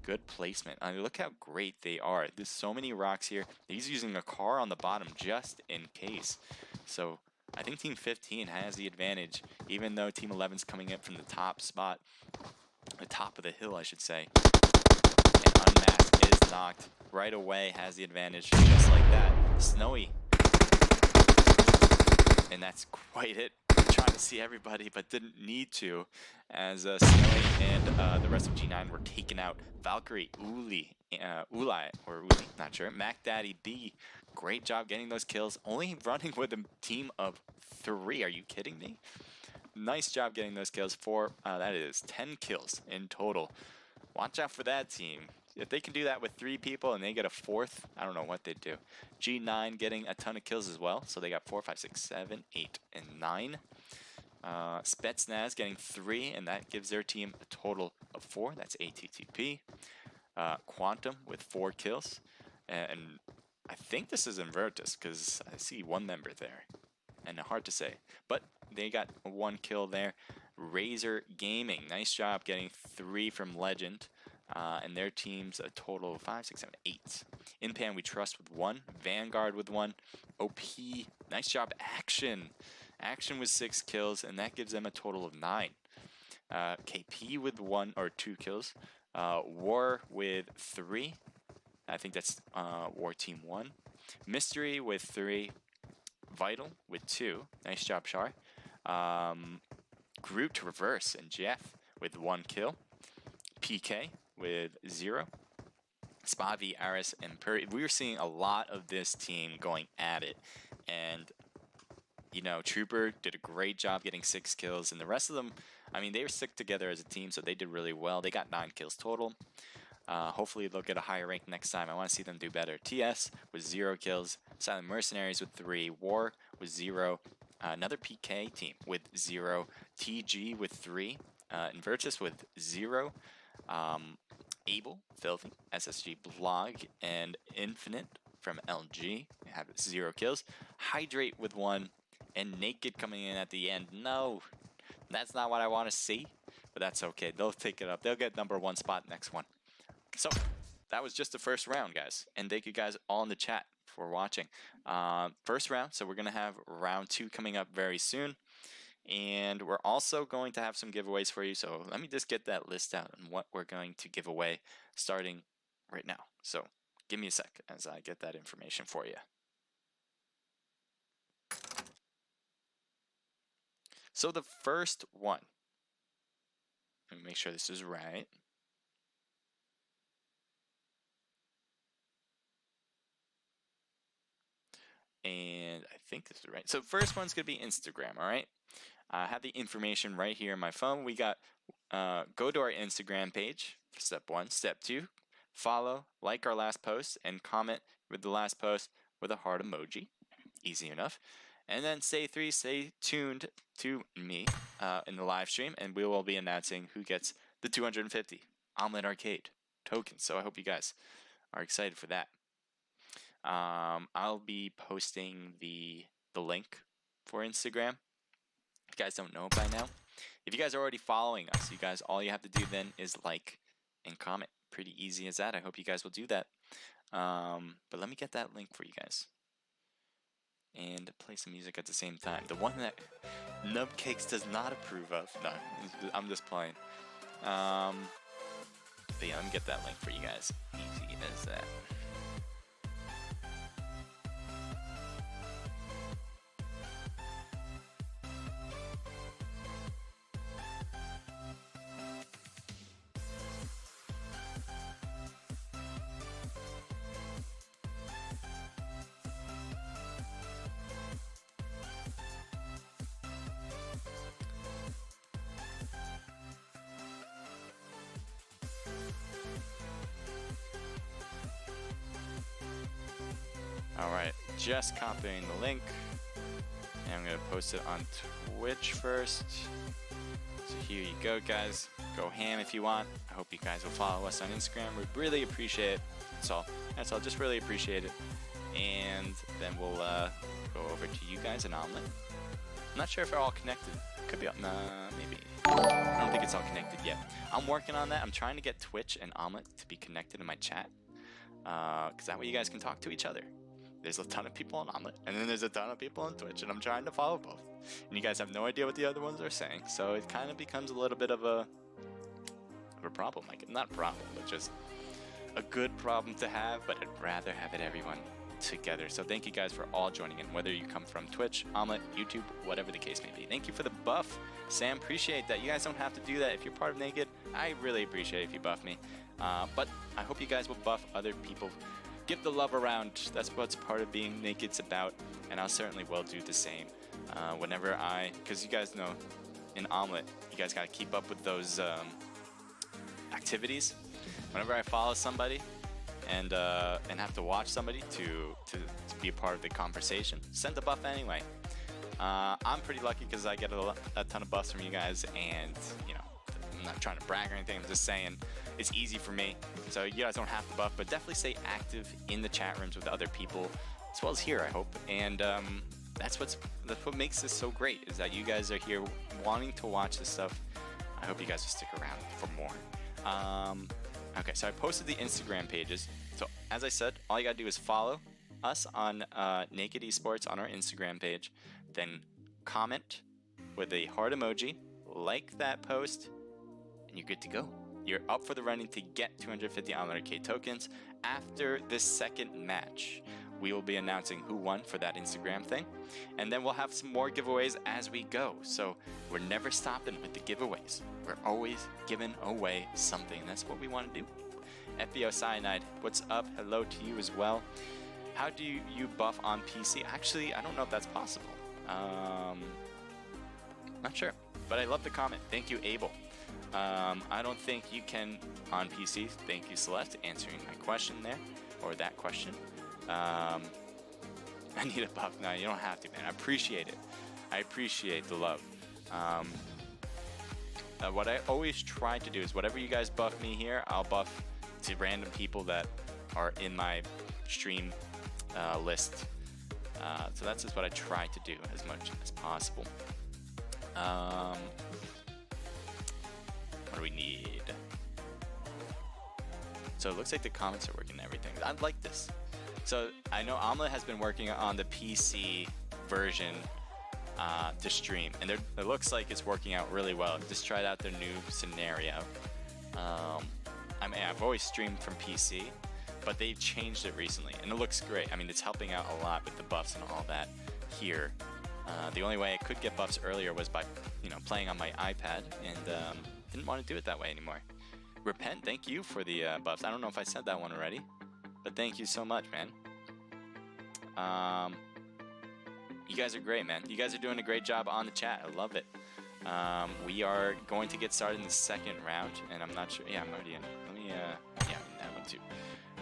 [SPEAKER 3] Good placement. I mean, look how great they are. There's so many rocks here. He's using a car on the bottom just in case. So I think Team 15 has the advantage, even though Team 11's coming in from the top spot, the top of the hill, I should say. And Unmasked is knocked right away, has the advantage, just like that. Snowy. And that's quite it. Trying to see everybody, but didn't need to, as Snowy and the rest of G9 were taken out. Valkyrie, Ulai, not sure. Mac Daddy B, great job getting those kills. Only running with a team of 3. Are you kidding me? Nice job getting those kills. That is 10 kills in total. Watch out for that team. If they can do that with 3 people and they get a 4th, I don't know what they'd do. G9 getting a ton of kills as well. So they got 4, 5, 6, 7, 8, and 9. Spetsnaz getting 3, and that gives their team a total of 4. That's ATTP. Quantum with 4 kills. And I think this is Invertus, because I see 1 member there. And hard to say. But they got 1 kill there. Razor Gaming, nice job getting 3 from Legend. And their team's a total of 5, 6, 7, 8. Inpan We Trust with 1. Vanguard with 1. OP, nice job. Action. Action with 6 kills, and that gives them a total of 9. KP with 1 or 2 kills. War with 3. I think that's War Team 1. Mystery with 3. Vital with 2. Nice job, Char. Groot Reverse and Jeff with 1 kill. PK with 0. Spavi, Aris, and Puri. We were seeing a lot of this team going at it. And, you know, Trooper did a great job getting 6 kills. And the rest of them, I mean, they were stuck together as a team, so they did really well. They got 9 kills total. Hopefully they'll get a higher rank next time. I want to see them do better. TS with 0 kills. Silent Mercenaries with 3. War with 0. Another PK team with 0. TG with 3. Invertus with 0. Able, Filthy, SSG Blog, and Infinite from LG have 0 kills. Hydrate with 1, and Naked coming in at the end. No, that's not what I want to see, but that's okay. They'll take it up. They'll get number 1 spot next one. So that was just the first round, guys, and thank you guys all in the chat for watching. First round, so we're going to have round 2 coming up very soon. And we're also going to have some giveaways for you. So let me just get that list out on what we're going to give away starting right now. So give me a sec as I get that information for you. So the first one, let me make sure this is right. And I think this is right. So first one's gonna be Instagram, all right? I have the information right here in my phone. We got, go to our Instagram page, step 1. Step 2, follow, like our last post, and comment with the last post with a heart emoji. Easy enough. And then stay tuned to me in the live stream, and we will be announcing who gets the 250 Omelet Arcade tokens. So I hope you guys are excited for that. I'll be posting the link for Instagram. If you guys don't know by now, if you guys are already following us, you guys, all you have to do then is like and comment. Pretty easy as that. I hope you guys will do that. But let me get that link for you guys and play some music at the same time. The one that Nubcakes does not approve of. No, I'm just playing. But yeah, let me get that link for you guys. Easy as that. Alright, just copying the link, and I'm going to post it on Twitch first. So here you go, guys. Go ham if you want. I hope you guys will follow us on Instagram. We'd really appreciate it. That's all. Just really appreciate it. And then we'll go over to you guys in Omlet. I'm not sure if they're all connected. Could be, nah, maybe. I don't think it's all connected yet. I'm working on that. I'm trying to get Twitch and Omlet to be connected in my chat. Because that way you guys can talk to each other. There's a ton of people on Omlet, and then there's a ton of people on Twitch, and I'm trying to follow both. And you guys have no idea what the other ones are saying, so it kind of becomes a little bit of a problem. Like, not a problem, but just a good problem to have, but I'd rather have it everyone together. So thank you guys for all joining in, whether you come from Twitch, Omlet, YouTube, whatever the case may be. Thank you for the buff, Sam. Appreciate that. You guys don't have to do that. If you're part of Naked, I really appreciate it if you buff me. But I hope you guys will buff other people. Give the love around. That's what's part of being Naked's about, and I certainly will do the same. Whenever because you guys know, in Omlet, you guys gotta keep up with those activities. Whenever I follow somebody and have to watch somebody to be a part of the conversation, send a buff anyway. I'm pretty lucky because I get a ton of buffs from you guys, and you know, I'm not trying to brag or anything. I'm just saying it's easy for me. So you guys don't have to buff, but definitely stay active in the chat rooms with other people, as well as here, I hope. And that's what makes this so great, is that you guys are here wanting to watch this stuff. I hope you guys will stick around for more. Okay, so I posted the Instagram pages. So as I said, all you gotta do is follow us on Naked Esports on our Instagram page, then comment with a heart emoji, like that post, and you're good to go. You're up for the running to get 250 Omelet Arcade tokens. After this second match, we will be announcing who won for that Instagram thing, and then we'll have some more giveaways as we go. So we're never stopping with the giveaways. We're always giving away something. That's what we want to do. FBO Cyanide, what's up? Hello to you as well. How do you buff on PC? Actually, I don't know if that's possible. Not sure, but I love the comment. Thank you, Abel. I don't think you can on PC. Thank you, Celeste, answering my question there, or that question. I need a buff. No, you don't have to, man. I appreciate it. I appreciate the love. What I always try to do is whatever you guys buff me here, I'll buff to random people that are in my stream list. So that's just what I try to do as much as possible. What do we need? So it looks like the comments are working and everything. I like this. So I know Omlet has been working on the PC version to stream, and it looks like it's working out really well. Just tried out their new scenario. I mean, I've always streamed from PC, but they've changed it recently, and it looks great. I mean, it's helping out a lot with the buffs and all that here. The only way I could get buffs earlier was by, playing on my iPad, and didn't want to do it that way anymore. Repent, thank you for the buffs. I don't know if I said that one already, but thank you so much, man. You guys are great, man. You guys are doing a great job on the chat. I love it. We are going to get started in the second round, and I'm not sure. Yeah, I'm already in. Let me, yeah, I'm in that one too.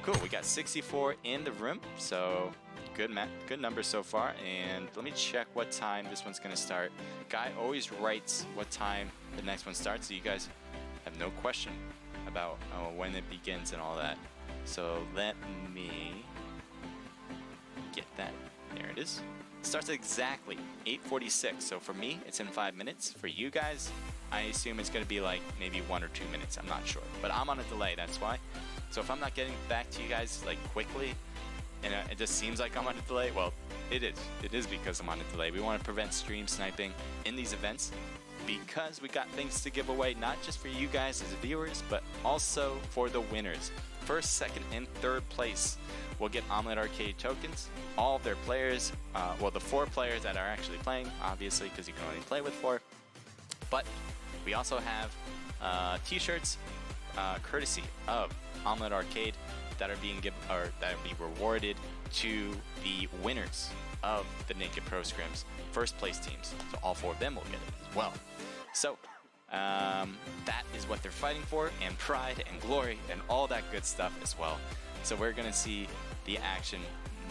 [SPEAKER 3] Cool, we got 64 in the room, so good number so far. And let me check what time this one's gonna start. Guy always writes what time the next one starts, so you guys have no question about when it begins and all that. So let me get that. There it is. It starts at exactly 8:46. So for me, it's in 5 minutes. For you guys, I assume it's gonna be like maybe 1 or 2 minutes. I'm not sure, but I'm on a delay. That's why. So if I'm not getting back to you guys like quickly, and it just seems like I'm on a delay, well, it is. It is because I'm on a delay. We want to prevent stream sniping in these events because we got things to give away, not just for you guys as viewers, but also for the winners. First, second, and third place will get Omlet Arcade tokens. All of their players, well, the 4 players that are actually playing, obviously, because you can only play with 4. But we also have t-shirts courtesy of Omlet Arcade that are being given, or that will be rewarded to the winners of the Naked Pro Scrims first place teams. So all 4 of them will get it as well. So that is what they're fighting for, and pride and glory and all that good stuff as well. So we're gonna see the action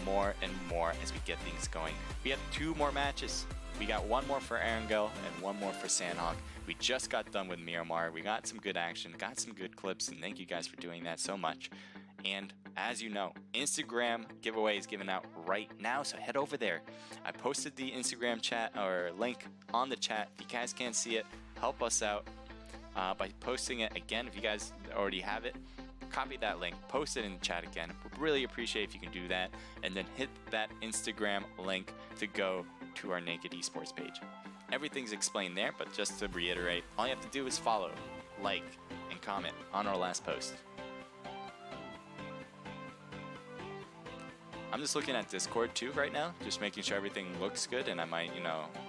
[SPEAKER 3] more and more as we get things going. We have 2 more matches. We got 1 more for Erangel and 1 more for Sandhawk. We just got done with Miramar. We got some good action, got some good clips, and thank you guys for doing that so much. And as you know, Instagram giveaway is given out right now, so head over there. I posted the Instagram chat or link on the chat. If you guys can't see it, help us out by posting it again. If you guys already have it, copy that link, post it in the chat again. Would really appreciate if you can do that, and then hit that Instagram link to go to our Naked Esports page. Everything's explained there, but just to reiterate, all you have to do is follow, like, and comment on our last post. I'm just looking at Discord too right now, just making sure everything looks good, and I might,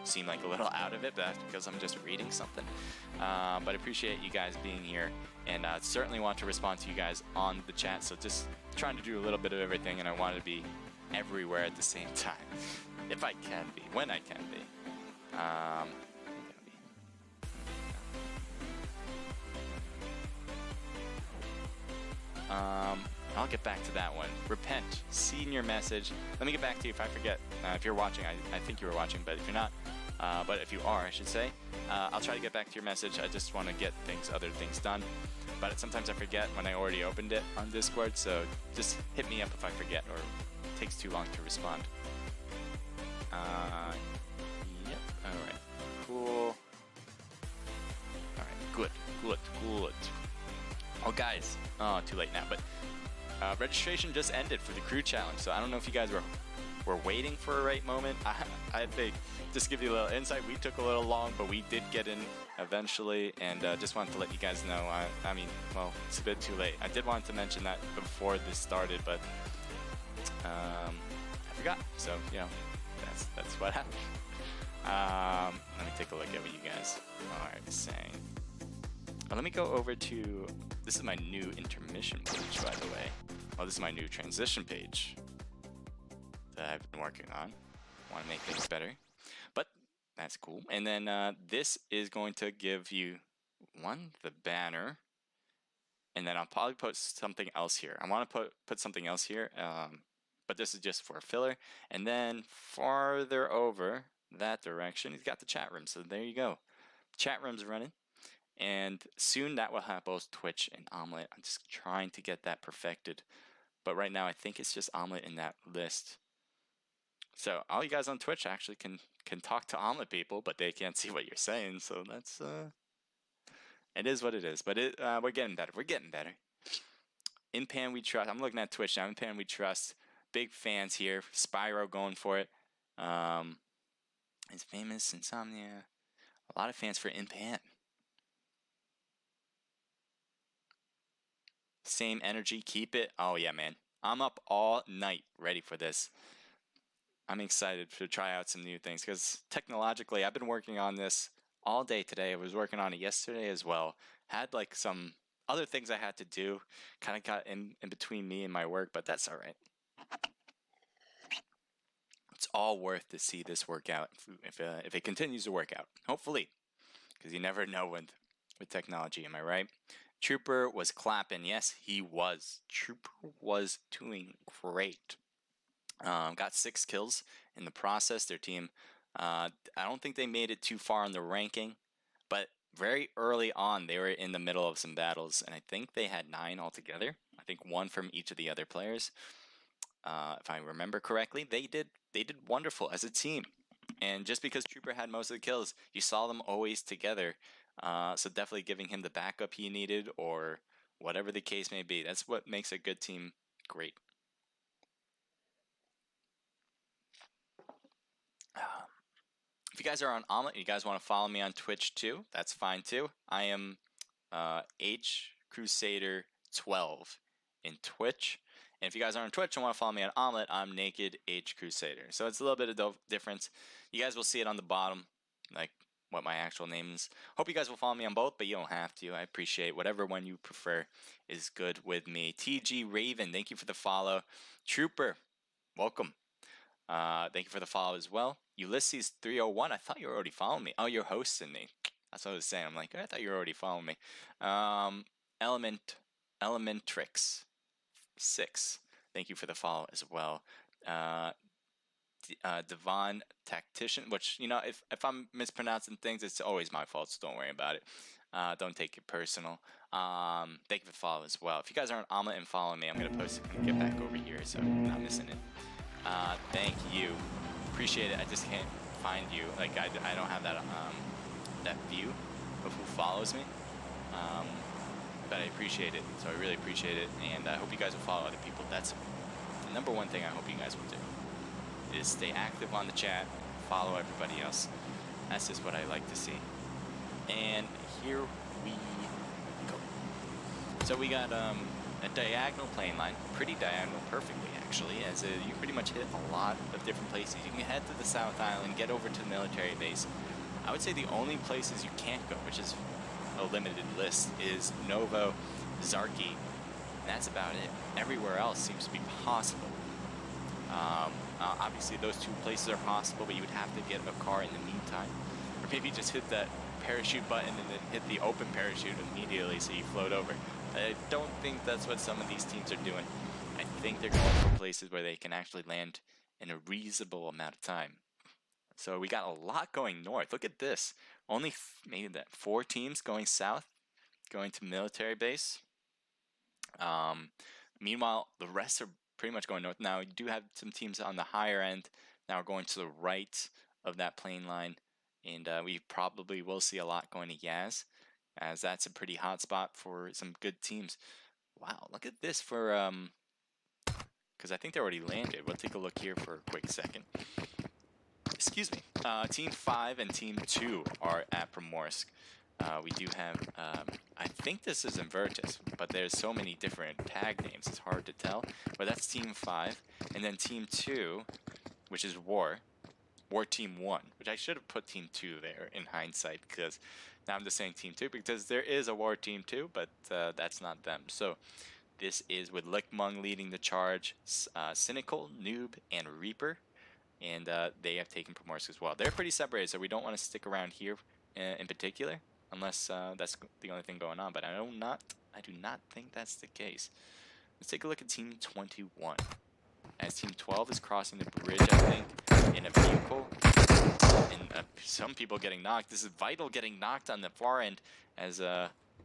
[SPEAKER 3] seem like a little out of it, but that's because I'm just reading something. But I appreciate you guys being here, and certainly want to respond to you guys on the chat, so just trying to do a little bit of everything, and I want to be everywhere at the same time. If I can be, when I can be. I'll get back to that one. Repent, seen your message. Let me get back to you if I forget. If you're watching, I think you were watching, but if you're not, but if you are, I should say, I'll try to get back to your message. I just want to get other things done. But sometimes I forget when I already opened it on Discord, so just hit me up if I forget or it takes too long to respond. Yep, alright, cool. Alright, good. Oh guys, too late now, but registration just ended for the crew challenge, so I don't know if you guys were waiting for a right moment. I think, just give you a little insight, we took a little long, but we did get in eventually, and just wanted to let you guys know. I mean, well, it's a bit too late. I did want to mention that before this started, but I forgot, so, that's what happened. Let me take a look at what you guys are saying. Let me go over to, this is my new intermission page, by the way. Well, this is my new transition page that I've been working on. Want to make things better, but that's cool. And then this is going to give you the banner, and then I'll probably put something else here. I want to put something else here, but this is just for a filler. And then farther over that direction, he's got the chat room. So there you go. Chat room's running. And soon that will have both Twitch and Omlet. I'm just trying to get that perfected. But right now I think it's just Omlet in that list. So all you guys on Twitch actually can talk to Omlet people, but they can't see what you're saying. So that's it is what it is. But we're getting better. We're getting better. In Pan We Trust. I'm looking at Twitch now. In Pan We Trust. Big fans here. Spyro going for it. is famous. Insomnia. A lot of fans for Impan. Same energy, keep it. Oh yeah, man. I'm up all night ready for this. I'm excited to try out some new things because technologically I've been working on this all day today. I was working on it yesterday as well. Had like some other things I had to do. Kind of got in between me and my work, but that's all right. It's all worth to see this work out if it continues to work out. Hopefully, because you never know with technology. Am I right? Trooper was clapping. Yes, he was. Trooper was doing great. Got 6 kills in the process. Their team, I don't think they made it too far in the ranking, but very early on they were in the middle of some battles, and I think they had 9 altogether. I think 1 from each of the other players. If I remember correctly, they did wonderful as a team. And just because Trooper had most of the kills, you saw them always together. So definitely giving him the backup he needed, or whatever the case may be. That's what makes a good team great. If you guys are on Omlet and you guys want to follow me on Twitch too, that's fine too. I am H Crusader 12 in Twitch. And if you guys are on Twitch and want to follow me on Omlet, I'm Naked H Crusader. So it's a little bit of difference. You guys will see it on the bottom, like what my actual name is. Hope you guys will follow me on both, but you don't have to. I appreciate whatever one you prefer is good with me. TG Raven, thank you for the follow. Trooper, welcome. Thank you for the follow as well. Ulysses 301, I thought you were already following me. Oh, you're hosting me. That's what I was saying. I'm like, I thought you were already following me. Elementrix 6, thank you for the follow as well. Devon Tactician, which, you know, if I'm mispronouncing things, it's always my fault, so don't worry about it. Don't take it personal. Thank you for the follow as well. If you guys aren't Omlet and follow me, I'm going to post it and get back over here, so I'm not missing it. Thank you. Appreciate it. I just can't find you. Like, I don't have that that view of who follows me. But I appreciate it. So I really appreciate it. And I hope you guys will follow other people. That's the number one thing I hope you guys will do. Is stay active on the chat. Follow everybody else. That's just what I like to see. And here we go. So we got a diagonal plane line. Pretty diagonal perfectly, actually, as you pretty much hit a lot of different places. You can head to the South Island, get over to the military base. I would say the only places you can't go, which is a limited list, is Novo, Zarki, and that's about it. Everywhere else seems to be possible. Obviously those 2 places are possible, but you would have to get a car in the meantime. Or maybe just hit that parachute button and then hit the open parachute immediately so you float over. I don't think that's what some of these teams are doing. I think they're going for places where they can actually land in a reasonable amount of time. So we got a lot going north. Look at this. Only maybe 4 teams going south, going to military base. Meanwhile, the rest are pretty much going north. Now, you do have some teams on the higher end now going to the right of that plane line. And we probably will see a lot going to Yaz, as that's a pretty hot spot for some good teams. Wow, look at this for... because I think they already landed. We'll take a look here for a quick second. Excuse me. Team 5 and Team 2 are at Primorsk. We do have, I think this is Invertus, but there's so many different tag names, it's hard to tell. But that's Team 5. And then Team 2, which is War Team 1, which I should have put Team 2 there in hindsight, because now I'm just saying Team 2, because there is a War Team 2, but that's not them. So this is with Lickmung leading the charge, Cynical, Noob, and Reaper. And they have taken Primorsk as well. They're pretty separated, so we don't want to stick around here in particular, unless that's the only thing going on. But I do not think that's the case. Let's take a look at Team 21. As Team 12 is crossing the bridge, I think, in a vehicle. And some people getting knocked. This is Vital getting knocked on the far end, as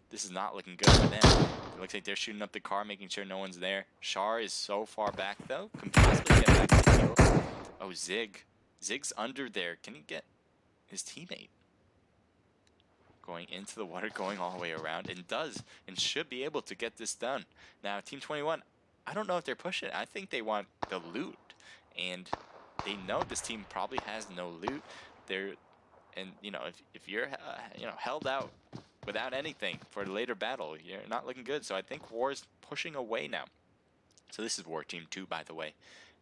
[SPEAKER 3] this is not looking good for them. It looks like they're shooting up the car, making sure no one's there. Char is so far back, though. Can possibly get back to the field. Oh, Zig. Zig's under there. Can he get his teammate? Going into the water, going all the way around, and does, and should be able to get this done. Now, Team 21, I don't know if they're pushing. I think they want the loot, and they know this team probably has no loot. they're, and you know, if you're you know, held out without anything for the later battle, you're not looking good. So I think War's pushing away now. So this is War Team 2, by the way,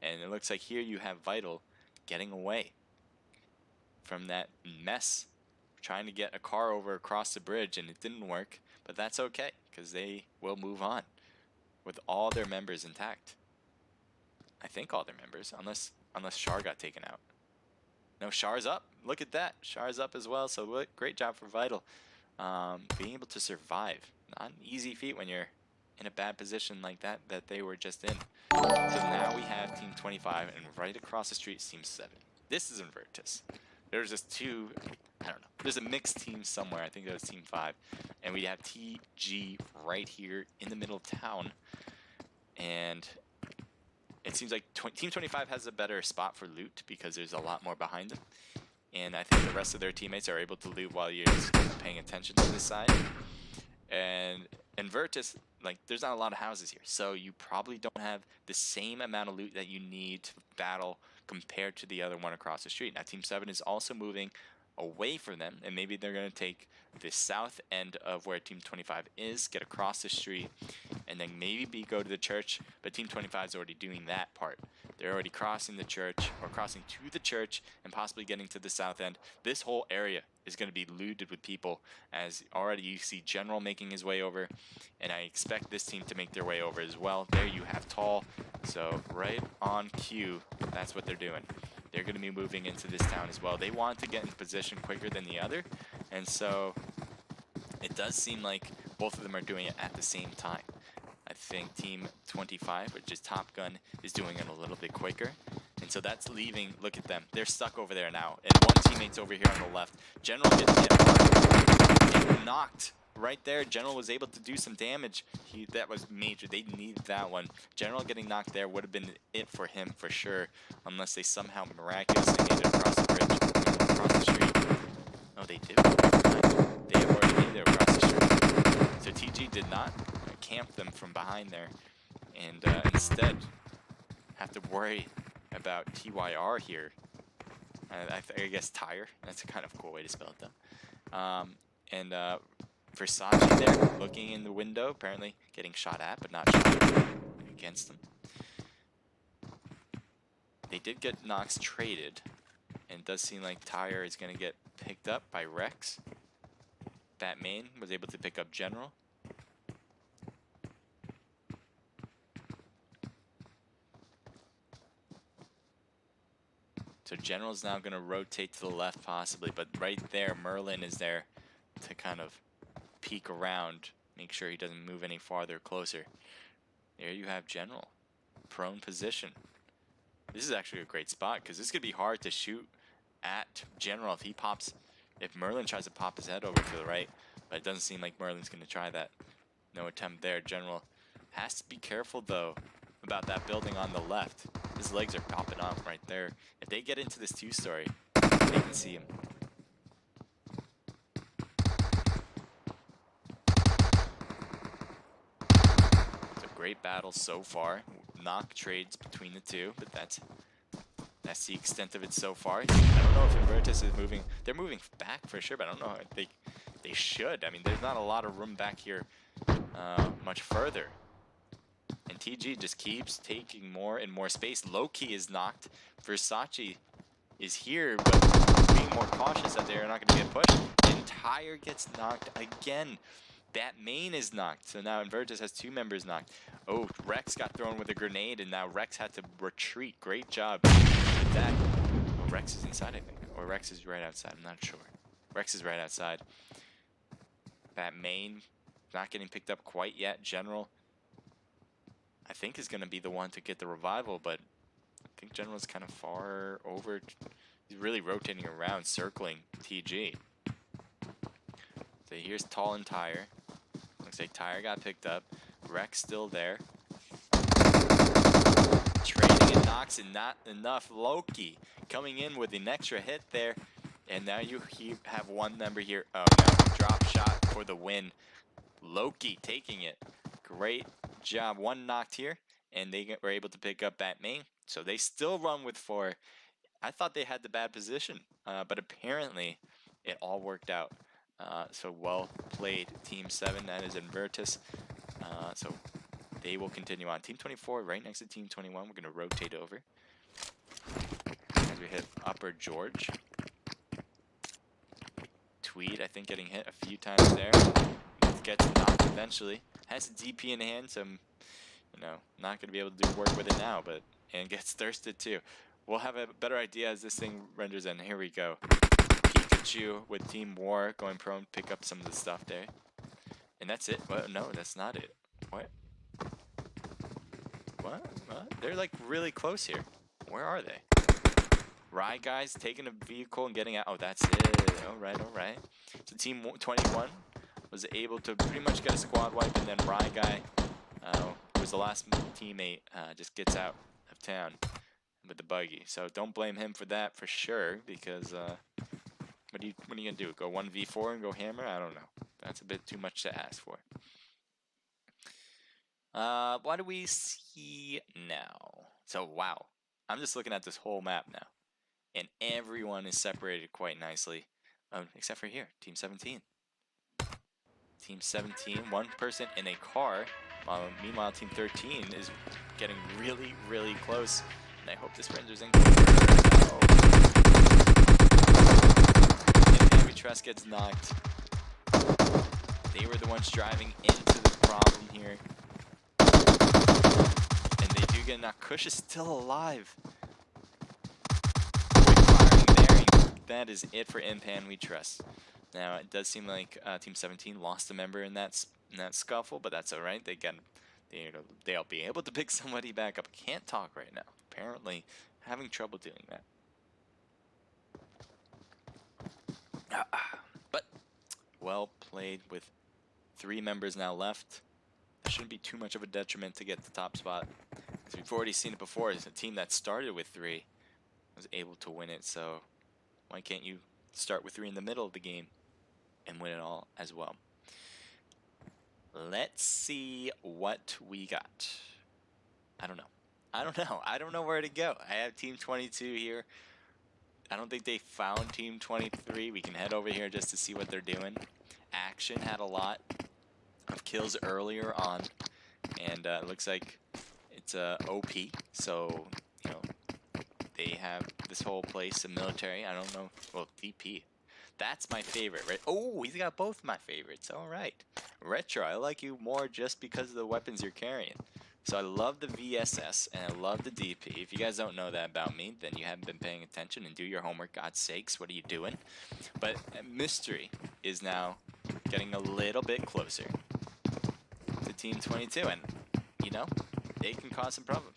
[SPEAKER 3] and it looks like here you have Vital getting away from that mess, trying to get a car over across the bridge, and it didn't work, but that's okay because they will move on with all their members intact. I think all their members, unless Char got taken out. No, Char's up. Look at that. Char's up as well. So great job for Vital. Being able to survive. Not an easy feat when you're in a bad position like that they were just in. So now we have Team 25, and right across the street is Team 7. This is Invertus. There's just two, I don't know. There's a mixed team somewhere. I think that was Team 5. And we have TG right here in the middle of town. And it seems like Team 25 has a better spot for loot because there's a lot more behind them. And I think the rest of their teammates are able to loot while you're just paying attention to this side. And Invertus, like, there's not a lot of houses here, so you probably don't have the same amount of loot that you need to battle compared to the other one across the street. Now, Team 7 is also moving away from them, and maybe they're going to take the south end of where Team 25 is, get across the street, and then maybe go to the church, but Team 25 is already doing that part. They're already crossing the church, or crossing to the church, and possibly getting to the south end. This whole area is going to be looted with people, as already you see General making his way over, and I expect this team to make their way over as well. There you have Tall, so right on cue, that's what they're doing. They're going to be moving into this town as well. They want to get in position quicker than the other, and so it does seem like both of them are doing it at the same time. I think Team 25, which is Top Gun, is doing it a little bit quicker. And so that's leaving, look at them, they're stuck over there now. And one teammate's over here on the left. General gets hit hard, getting knocked right there. General was able to do some damage. That was major, they needed that one. General getting knocked there would have been it for him for sure, unless they somehow miraculously made it across the bridge, across the street. Oh, they do. They have already made it across the street. So TG did not camp them from behind there, and instead have to worry about TYR here. I guess Tire. That's a kind of cool way to spell it though. And Versace there, looking in the window, apparently getting shot at, but not shot against them. They did get Nox traded, and it does seem like Tire is going to get picked up by Rex. Batman was able to pick up General. So General's now going to rotate to the left possibly, but right there, Merlin is there to kind of peek around, make sure he doesn't move any farther or closer. There you have General, prone position. This is actually a great spot because this could be hard to shoot at General if he pops, if Merlin tries to pop his head over to the right, but it doesn't seem like Merlin's going to try that. No attempt there. General has to be careful though about that building on the left. His legs are popping off right there. If they get into this two-story, they can see him. It's a great battle so far. Knock trades between the two, but that's the extent of it so far. I don't know if Invertus is moving. They're moving back for sure, but I don't know if they should. I mean, there's not a lot of room back here much further. And TG just keeps taking more and more space. Loki is knocked. Versace is here, but being more cautious that they're not going to get pushed. And Tire gets knocked again. Batman is knocked. So now Invertus has two members knocked. Oh, Rex got thrown with a grenade, and now Rex had to retreat. Great job with that. Oh, Rex is inside, I think. Or Rex is right outside. I'm not sure. Rex is right outside. Batman not getting picked up quite yet. General, I think, is going to be the one to get the revival, but I think General's kind of far over. He's really rotating around, circling TG. So here's Tall and Tire. Looks like Tire got picked up. Rex still there. Trading and knocks and not enough. Loki coming in with an extra hit there. And now you have one member here. Oh no, drop shot for the win. Loki taking it. Great job. One knocked here, and they were able to pick up Batman. So they still run with 4. I thought they had the bad position, but apparently it all worked out. So well played, Team 7. That is Invertus. So they will continue on. Team 24 right next to Team 21. We're going to rotate over as we hit Upper George. Tweed, I think, getting hit a few times there. Gets knocked eventually. Has a DP in hand, so you know, not going to be able to do work with it now, but and gets thirsted too. We'll have a better idea as this thing renders in. Here we go. Pikachu with Team War going prone, pick up some of the stuff there. And that's it? Well, no, that's not it. What? What? They're like really close here. Where are they? Rye guys taking a vehicle and getting out. Oh, that's it. Alright, alright. So Team 21 was able to pretty much get a squad wipe, and then Rye guy, who was the last teammate, just gets out of town with the buggy. So don't blame him for that for sure, because what are you gonna do? Go 1v4 and go hammer? I don't know. That's a bit too much to ask for. What do we see now? So wow, I'm just looking at this whole map now, and everyone is separated quite nicely, except for here, Team 17. Team 17, one person in a car. Meanwhile, Team 13 is getting really, really close, and I hope this renders in. Oh. And Henry Tress gets knocked. They were the ones driving into the problem here. And they do get knocked. Kush is still alive. Quick firing there. That is it for Impan, we trust. Now, it does seem like Team 17 lost a member in that scuffle, but that's alright. They'll be able to pick somebody back up. Can't talk right now. Apparently having trouble doing that. But well played with 3 members now left. That shouldn't be too much of a detriment to get the top spot. As we've already seen it before, it's a team that started with 3 was able to win it, so why can't you start with 3 in the middle of the game and win it all as well? Let's see what we got. I don't know. I don't know where to go. I have Team 22 here. I don't think they found Team 23. We can head over here just to see what they're doing. Action had a lot of kills earlier on, and it looks like it's OP, so you know they have this whole place, a military. I don't know. Well, DP. That's my favorite, right? Oh, he's got both my favorites. All right. Retro, I like you more just because of the weapons you're carrying. So I love the VSS and I love the DP. If you guys don't know that about me, then you haven't been paying attention, and do your homework, God's sakes. What are you doing? But Mystery is now getting a little bit closer to Team 22, and you know, they can cause some problems.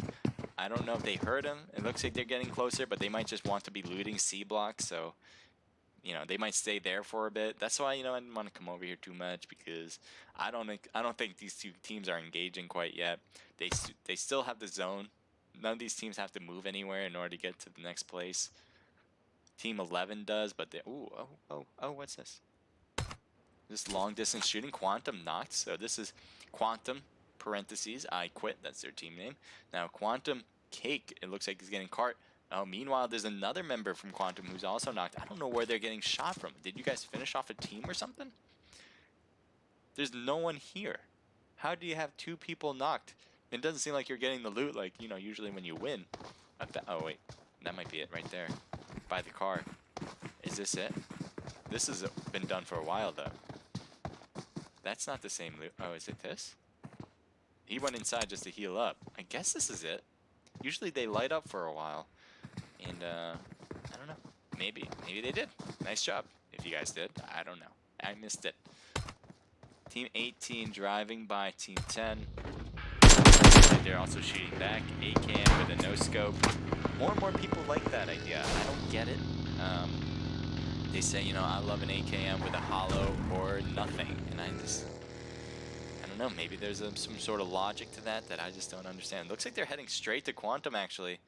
[SPEAKER 3] I don't know if they heard him. It looks like they're getting closer, but they might just want to be looting C blocks, so you know, they might stay there for a bit. That's why, you know, I didn't want to come over here too much, because I don't think these two teams are engaging quite yet. They still have the zone. None of these teams have to move anywhere in order to get to the next place. Team 11 does, but they oh, what's this? This long distance shooting. Quantum knocked. So this is Quantum parentheses I quit. That's their team name. Now Quantum Cake. It looks like he's getting cart. Oh, meanwhile, there's another member from Quantum who's also knocked. I don't know where they're getting shot from. Did you guys finish off a team or something? There's no one here. How do you have 2 people knocked? It doesn't seem like you're getting the loot like, you know, usually when you win. Oh, wait. That might be it right there. By the car. Is this it? This has been done for a while, though. That's not the same loot. Oh, is it this? He went inside just to heal up. I guess this is it. Usually they light up for a while. And, I don't know. Maybe they did. Nice job. If you guys did, I don't know. I missed it. Team 18 driving by Team 10. They're also shooting back. AKM with a no-scope. More and more people like that idea. I don't get it. They say, you know, I love an AKM with a hollow or nothing. And I don't know. Maybe there's some sort of logic to that I just don't understand. Looks like they're heading straight to Quantum, actually.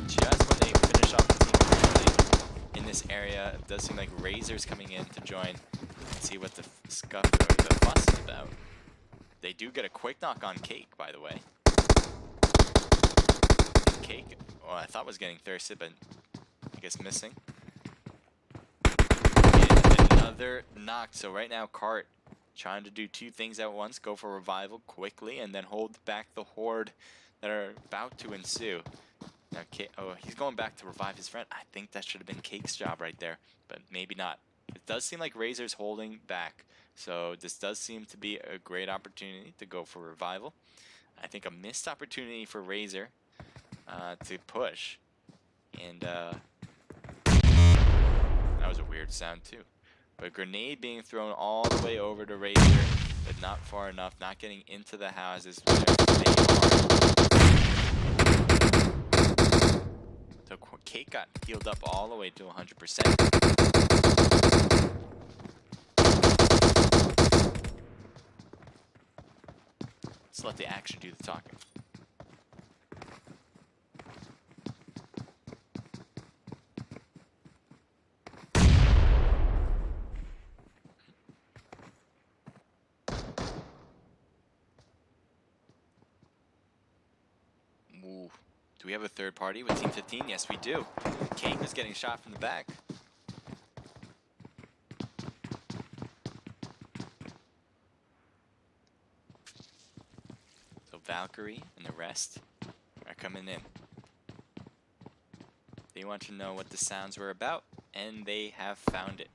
[SPEAKER 3] Just when they finish off the team in this area, it does seem like Razor's coming in to join and see what the scuff or the fuss is about. They do get a quick knock on Cake, by the way. Cake, Oh, I thought was getting thirsty, but I guess missing. And another knock. So right now, Cart trying to do two things at once: go for revival quickly, and then hold back the horde that are about to ensue. Now, oh, he's going back to revive his friend. I think that should have been Cake's job right there, but maybe not. It does seem like Razor's holding back, so this does seem to be a great opportunity to go for revival. I think a missed opportunity for Razor to push, and that was a weird sound too. But grenade being thrown all the way over to Razor, but not far enough, not getting into the houses where they are. So Cake got healed up all the way to 100%. Let's let the action do the talking. Ooh. Do we have a third party with Team 15? Yes, we do. Cake is getting shot from the back. So Valkyrie and the rest are coming in. They want to know what the sounds were about, and they have found it.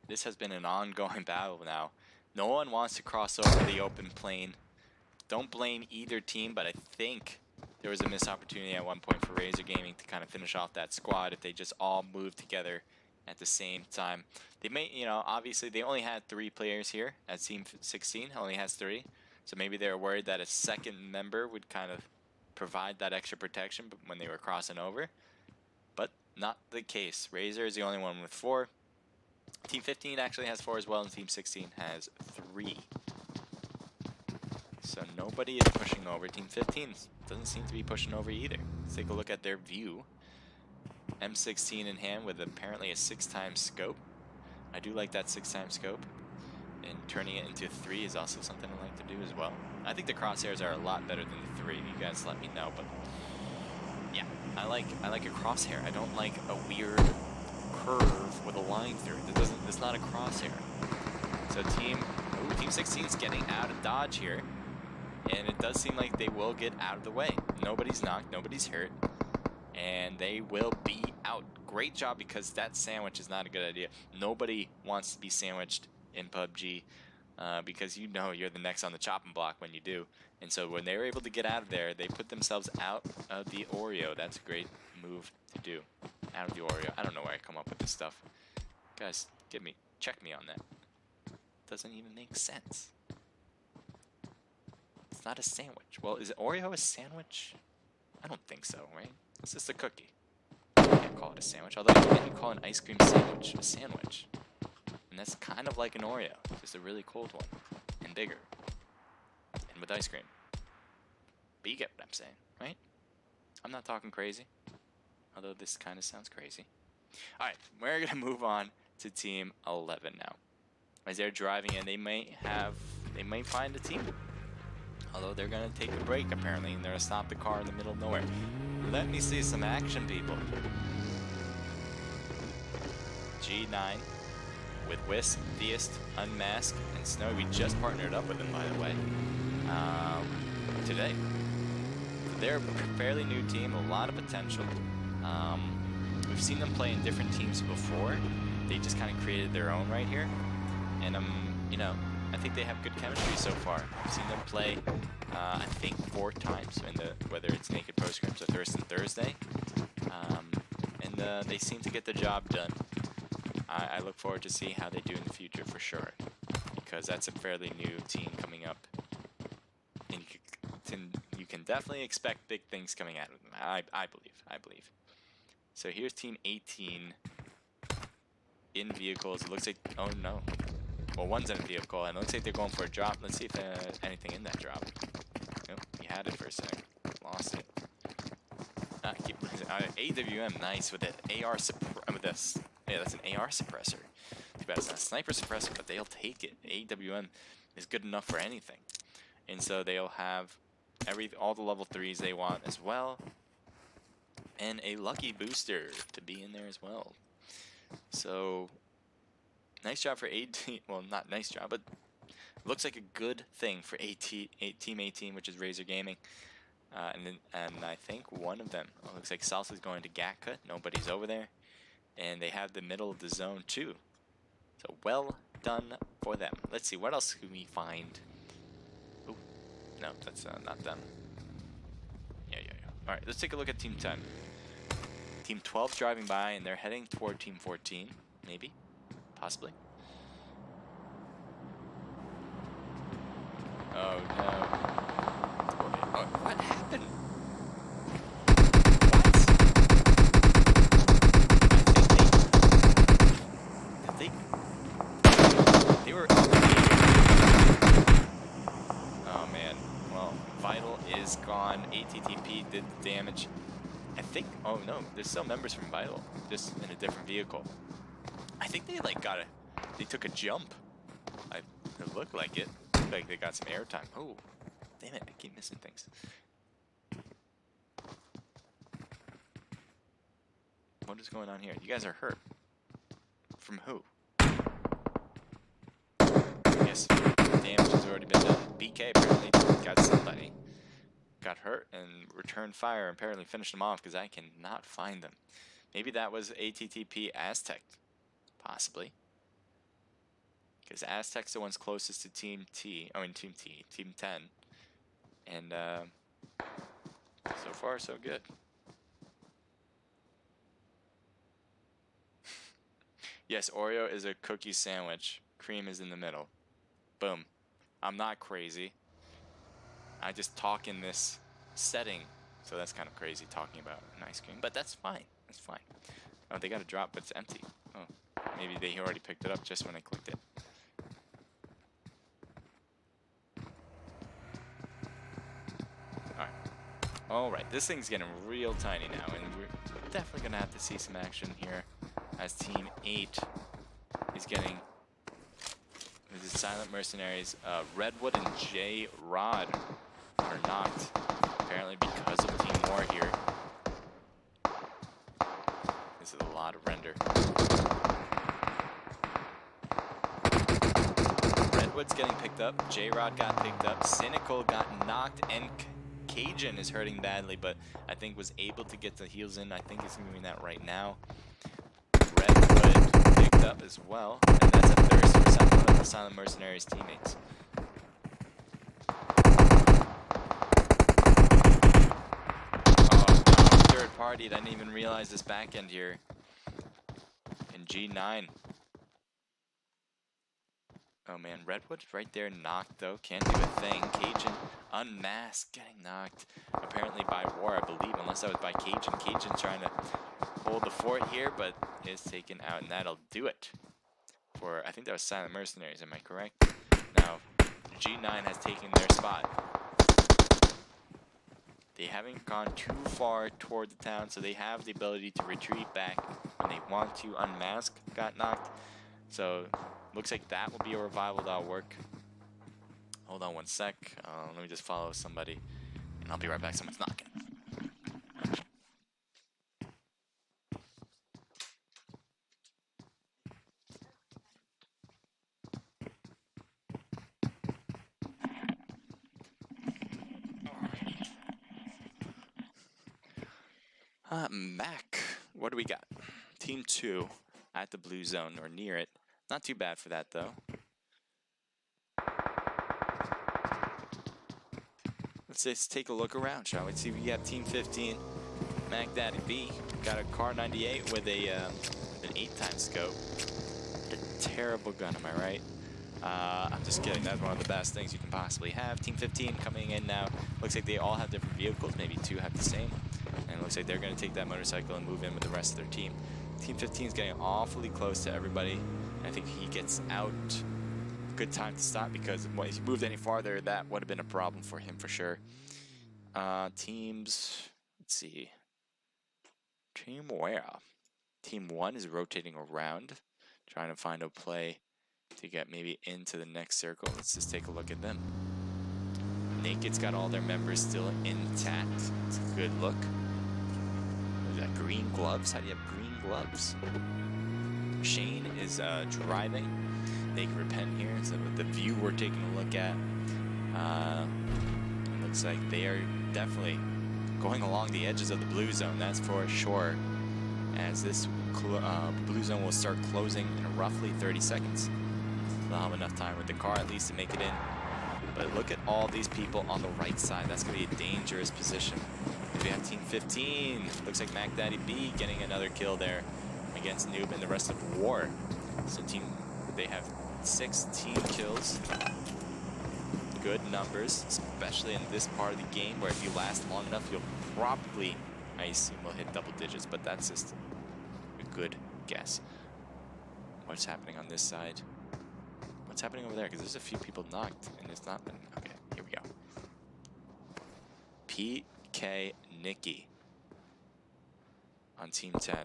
[SPEAKER 3] This has been an ongoing battle now. No one wants to cross over the open plane. Don't blame either team, but I think there was a missed opportunity at one point for Razor Gaming to kind of finish off that squad if they just all moved together at the same time. They may, you know, obviously they only had 3 players here at Team 16, only has 3. So maybe they were worried that a second member would kind of provide that extra protection when they were crossing over. But not the case. Razor is the only one with 4. Team 15 actually has 4 as well, and Team 16 has 3. So nobody is pushing over. Team 15 doesn't seem to be pushing over either. Let's take a look at their view. M16 in hand with apparently a 6x scope. I do like that 6x scope. And turning it into 3 is also something I like to do as well. I think the crosshairs are a lot better than the 3. You guys let me know, but yeah, I like a crosshair. I don't like a weird curve with a line through it. It's not a crosshair. So Team 16 is getting out of dodge here. And it does seem like they will get out of the way. Nobody's knocked, nobody's hurt, and they will be out. Great job, because that sandwich is not a good idea. Nobody wants to be sandwiched in PUBG because you know you're the next on the chopping block when you do. And so when they were able to get out of there, they put themselves out of the Oreo. That's a great move to do. Out of the Oreo. I don't know where I come up with this stuff. Guys, check me on that. Doesn't even make sense. It's not a sandwich. Well, is Oreo a sandwich? I don't think so, right? It's just a cookie. You can't call it a sandwich. Although you can call an ice cream sandwich a sandwich. And that's kind of like an Oreo. Just a really cold one. And bigger. And with ice cream. But you get what I'm saying, right? I'm not talking crazy. Although this kind of sounds crazy. Alright, we're going to move on to Team 11 now. As they're driving in, they might find a team. Although they're going to take a break, apparently, and they're going to stop the car in the middle of nowhere. Let me see some action, people. G9 with Wisp, Theist, Unmasked, and Snowy. We just partnered up with them, by the way, today. They're a fairly new team, a lot of potential. We've seen them play in different teams before. They just kind of created their own right here. And, you know, I think they have good chemistry so far. I've seen them play, I think 4 times, whether it's Naked Pro Scrims or Thursday. And they seem to get the job done. I look forward to see how they do in the future for sure, because that's a fairly new team coming up. And you can definitely expect big things coming out of them. I believe. So here's Team 18 in vehicles. It looks like, oh no. Well, one's in a vehicle, and it looks like they're going for a drop. Let's see if there's anything in that drop. Nope, we had it for a sec. Lost it. Keep losing. AWM, nice with the AR suppressor. Yeah, that's an AR suppressor. Too bad it's not a sniper suppressor, but they'll take it. AWM is good enough for anything. And so they'll have all the level 3s they want as well. And a lucky booster to be in there as well. So, nice job for AT. Well, not nice job, but looks like a good thing for Team 18, which is Razor Gaming. And I think one of them, looks like Salsa's going to Gatka. Nobody's over there. And they have the middle of the zone too. So well done for them. Let's see, what else can we find? Oh, no, that's not them. Yeah. All right, let's take a look at Team 10. Team 12 driving by, and they're heading toward Team 14, maybe, possibly. Oh no. Oh, what happened? They were. Oh man. Well, Vital is gone. ATTP did the damage. I think. Oh no, there's still members from Vital, just in a different vehicle. I think they like they took a jump. It looked like it. Looked like they got some airtime. Oh, damn it! I keep missing things. What is going on here? You guys are hurt. From who? Yes, damage has already been done. BK apparently got somebody. Got hurt and returned fire. Apparently finished them off because I cannot find them. Maybe that was ATTP Aztec. Possibly. Because Aztec's the one's closest to Team 10. And so far, so good. Yes, Oreo is a cookie sandwich. Cream is in the middle. Boom. I'm not crazy. I just talk in this setting. So that's kind of crazy talking about an ice cream. But that's fine. That's fine. Oh, they got a drop, but it's empty. Oh, maybe they already picked it up just when I clicked it. Alright, this thing's getting real tiny now, and we're definitely going to have to see some action here as Team 8 is getting the Silent Mercenaries. Redwood and J Rod are knocked, apparently because of Team War here. This is a lot of render. Redwood's getting picked up, J Rod got picked up, Cynical got knocked, and Cajun is hurting badly, but I think was able to get the heals in. I think he's doing that right now. Redwood picked up as well, and that's a thirst for one of the Silent Mercenaries teammates. Oh no, third party. I didn't even realize this back end here. In G9. Oh man, Redwood right there knocked though, can't do a thing. Cajun unmasked, getting knocked apparently by War, I believe, unless that was by Cajun. Cajun's trying to hold the fort here, but is taken out, and that'll do it for, I think that was Silent Mercenaries, am I correct? Now, G9 has taken their spot. They haven't gone too far toward the town, so they have the ability to retreat back when they want to. Unmask got knocked, so looks like that will be a revival that'll work. Hold on one sec. Let me just follow somebody, and I'll be right back. Someone's knocking. Mac, what do we got? Team 2 at the blue zone, or near it. Not too bad for that, though. Let's just take a look around, shall we? See, we have Team 15, Mac Daddy B. Got a Car 98 with a an 8x scope. A terrible gun, am I right? I'm just kidding. That's one of the best things you can possibly have. Team 15 coming in now. Looks like they all have different vehicles. Maybe 2 have the same. And it looks like they're going to take that motorcycle and move in with the rest of their team. Team 15 is getting awfully close to everybody. I think if he gets out, good time to stop, because if he moved any farther, that would have been a problem for him for sure. Teams, let's see. Team where? Team 1 is rotating around, trying to find a play to get maybe into the next circle. Let's just take a look at them. Naked's got all their members still intact. It's a good look. Is that green gloves? How do you have green gloves? Shane is driving. They can repent here. So the view we're taking a look at, looks like they are definitely going along the edges of the blue zone. That's for sure. As this blue zone will start closing in roughly 30 seconds. They'll have enough time with the car at least to make it in. But look at all these people on the right side. That's going to be a dangerous position. We have Team 15. Looks like Mac Daddy B getting another kill there against Noob and the rest of War. So they have 6 team kills. Good numbers, especially in this part of the game where if you last long enough, you'll probably, I assume, will hit double digits, but that's just a good guess. What's happening on this side? What's happening over there? Because there's a few people knocked, and it's not been. Okay, here we go. PK Nikki on Team 10.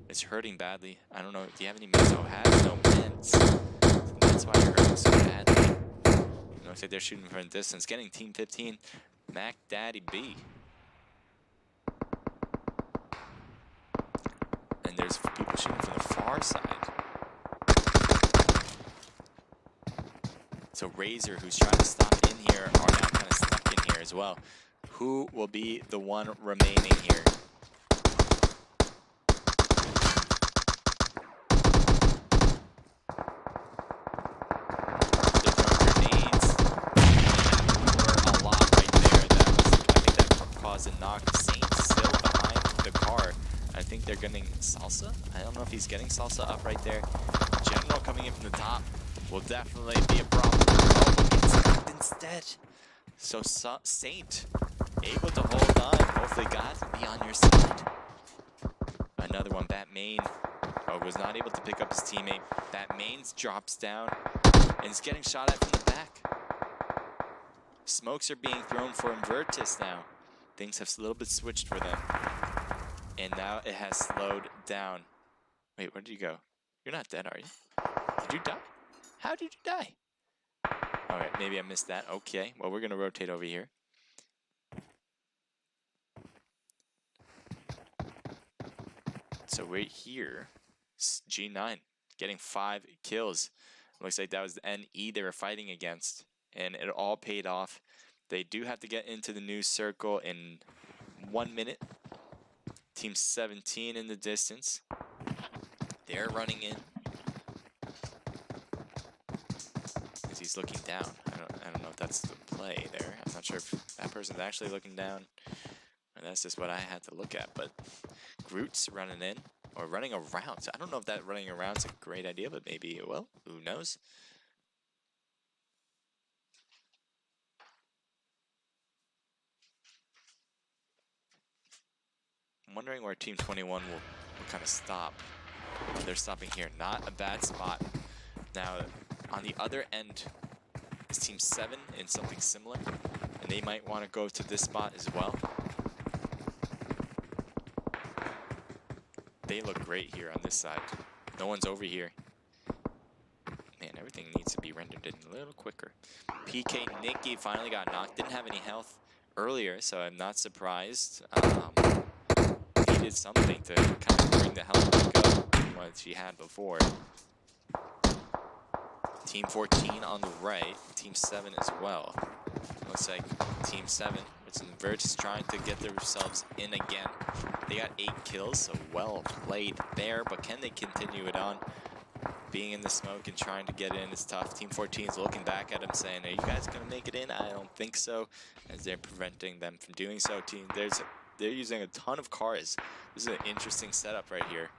[SPEAKER 3] It's hurting badly. I don't know. Do you have any meds? Oh, has no meds. That's why you're hurting so badly. It looks like they're shooting from a distance. Getting Team 15, Mac Daddy B. And there's people shooting from the far side. So Razor, who's trying to stop in here, are now kind of stuck in here as well. Who will be the one remaining here? They're throwing grenades. There were a lot right there. I think that caused a knock. Saint's still behind the car. I think they're getting Salsa. I don't know if he's getting Salsa up right there. General coming in from the top will definitely be a problem. Oh, but gets knocked instead. So Saint able to hold on. Hopefully God will be on your side. Another one, Batmain. Oh, was not able to pick up his teammate. Batmain drops down and is getting shot at from the back. Smokes are being thrown for Invertus now. Things have a little bit switched for them. And now it has slowed down. Wait, where did you go? You're not dead, are you? Did you die? How did you die? Alright, maybe I missed that. Okay, well, we're going to rotate over here. So we're here. G9 getting 5 kills. Looks like that was the NE they were fighting against. And it all paid off. They do have to get into the new circle in 1 minute. Team 17 in the distance. They're running in. As he's looking down. I don't know if that's the play there. I'm not sure if that person's actually looking down. And that's just what I had to look at. But Groot's running in. Or running around. So I don't know if that running around's a great idea, but maybe it will. Who knows? I'm wondering where Team 21 will kind of stop. They're stopping here. Not a bad spot. Now, on the other end is Team 7 in something similar. And they might want to go to this spot as well. They look great here on this side. No one's over here. Man, everything needs to be rendered in a little quicker. PK Nikki finally got knocked. Didn't have any health earlier, so I'm not surprised. He did something to kind of bring the health back up from what she had before. Team 14 on the right. Team 7 as well. Looks like Team 7, which is Virtus, trying to get themselves in again. They got 8 kills, so well played there, but can they continue it on? Being in the smoke and trying to get in is tough. Team 14 is looking back at them saying, are you guys going to make it in? I don't think so, as they're preventing them from doing so. They're using a ton of cars. This is an interesting setup right here.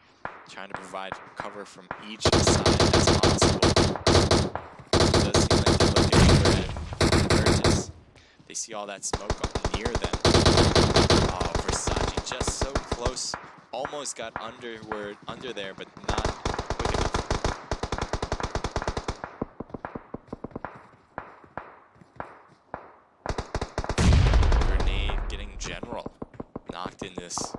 [SPEAKER 3] Trying to provide cover from each side as possible. It does seem like they're looking over at Virtus. They see all that smoke near them. Oh, Versace just so close. Almost got under there, but not quick enough. Grenade getting General. Knocked in this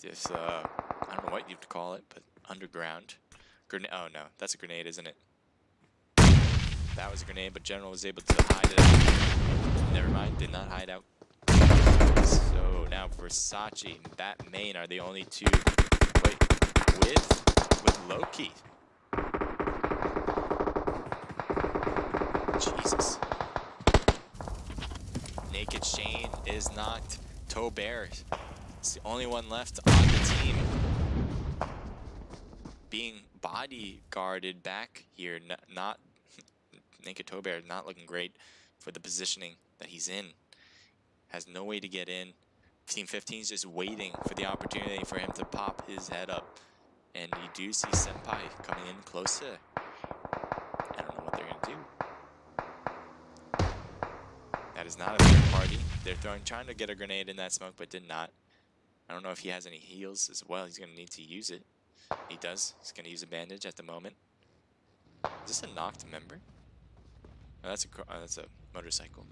[SPEAKER 3] I don't know what you'd call it, but underground. Oh no, that's a grenade, isn't it? That was a grenade, but General was able to hide it out. Never mind, did not hide out. So now Versace and Bat Main are the only two. Wait, with Loki. Jesus. Naked Shane is knocked. Toe Bear is the only one left on the team. Being bodyguarded back here, not Naked Toe Bear not looking great for the positioning that he's in. Has no way to get in. Team 15 is just waiting for the opportunity for him to pop his head up. And you do see Senpai coming in closer. I don't know what they're going to do. That is not a third party. They're trying to get a grenade in that smoke, but did not. I don't know if he has any heals as well. He's going to need to use it. He does. He's going to use a bandage at the moment. Is this a knocked member? Oh, that's a motorcycle.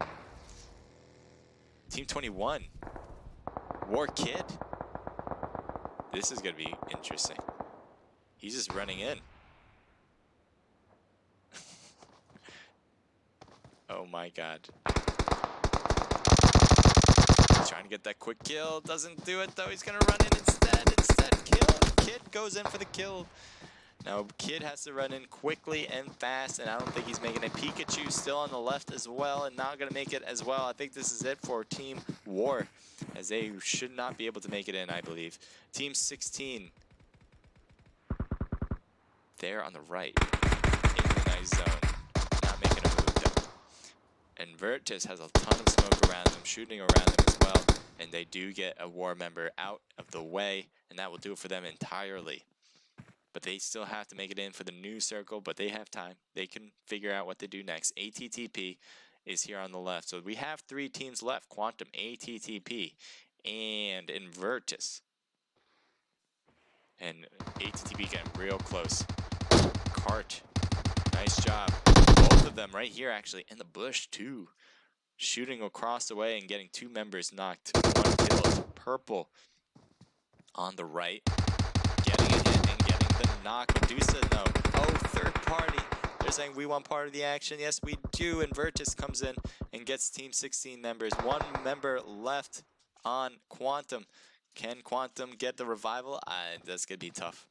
[SPEAKER 3] Team 21. War Kid. This is going to be interesting. He's just running in. Oh my god. He's trying to get that quick kill. Doesn't do it though. He's going to run in instead. Kill. Kid goes in for the kill. Now Kid has to run in quickly and fast, and I don't think he's making it. Pikachu still on the left as well, and not going to make it as well. I think this is it for Team War, as they should not be able to make it in, I believe. Team 16. There on the right, in the nice zone. Not making a move though. And Virtus has a ton of smoke around them, shooting around them as well. And they do get a war member out of the way, and that will do it for them entirely. But they still have to make it in for the new circle, but they have time. They can figure out what to do next. ATTP is here on the left. So we have 3 teams left. Quantum, ATTP, and Invertus. And ATTP getting real close. Cart, nice job. Both of them right here actually in the bush too. Shooting across the way and getting 2 members knocked. 1 killed. Purple on the right. Getting it in and getting the knock. Medusa, no. Oh, third party. They're saying we want part of the action. Yes, we do. And Virtus comes in and gets Team 16 members. 1 member left on Quantum. Can Quantum get the revival? That's going to be tough.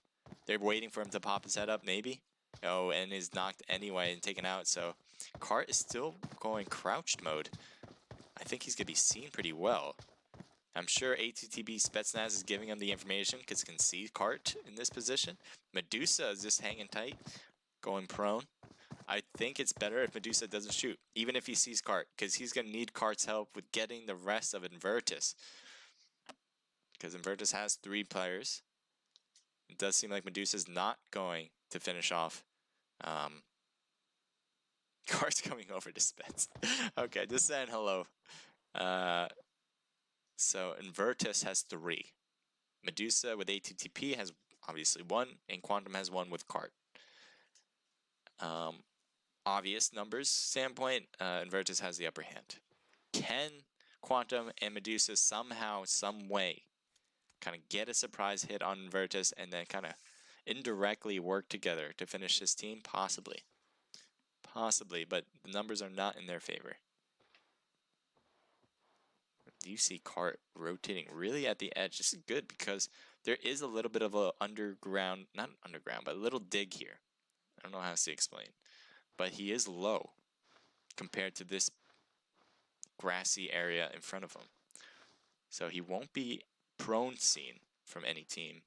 [SPEAKER 3] They're waiting for him to pop his head up, maybe. Oh, and is knocked anyway and taken out. So Cart is still going crouched mode. I think he's going to be seen pretty well. I'm sure ATTB Spetsnaz is giving him the information because he can see Cart in this position. Medusa is just hanging tight, going prone. I think it's better if Medusa doesn't shoot, even if he sees Cart, because he's going to need Cart's help with getting the rest of Invertus. Because Invertus has 3 players. It does seem like Medusa's not going to finish off. Cart's coming over to Spets. Okay, just saying hello. So Invertus has 3. Medusa with ATTP has obviously 1, and Quantum has 1 with Cart. Obvious numbers standpoint, Invertus has the upper hand. Can Quantum and Medusa somehow, some way, kind of get a surprise hit on Invertus and then kind of indirectly work together to finish this team? Possibly. Possibly, but the numbers are not in their favor. You see Cart rotating really at the edge. This is good because there is a little bit of a underground, not underground, but a little dig here. I don't know how to explain. But he is low compared to this grassy area in front of him. So he won't be prone seen from any team.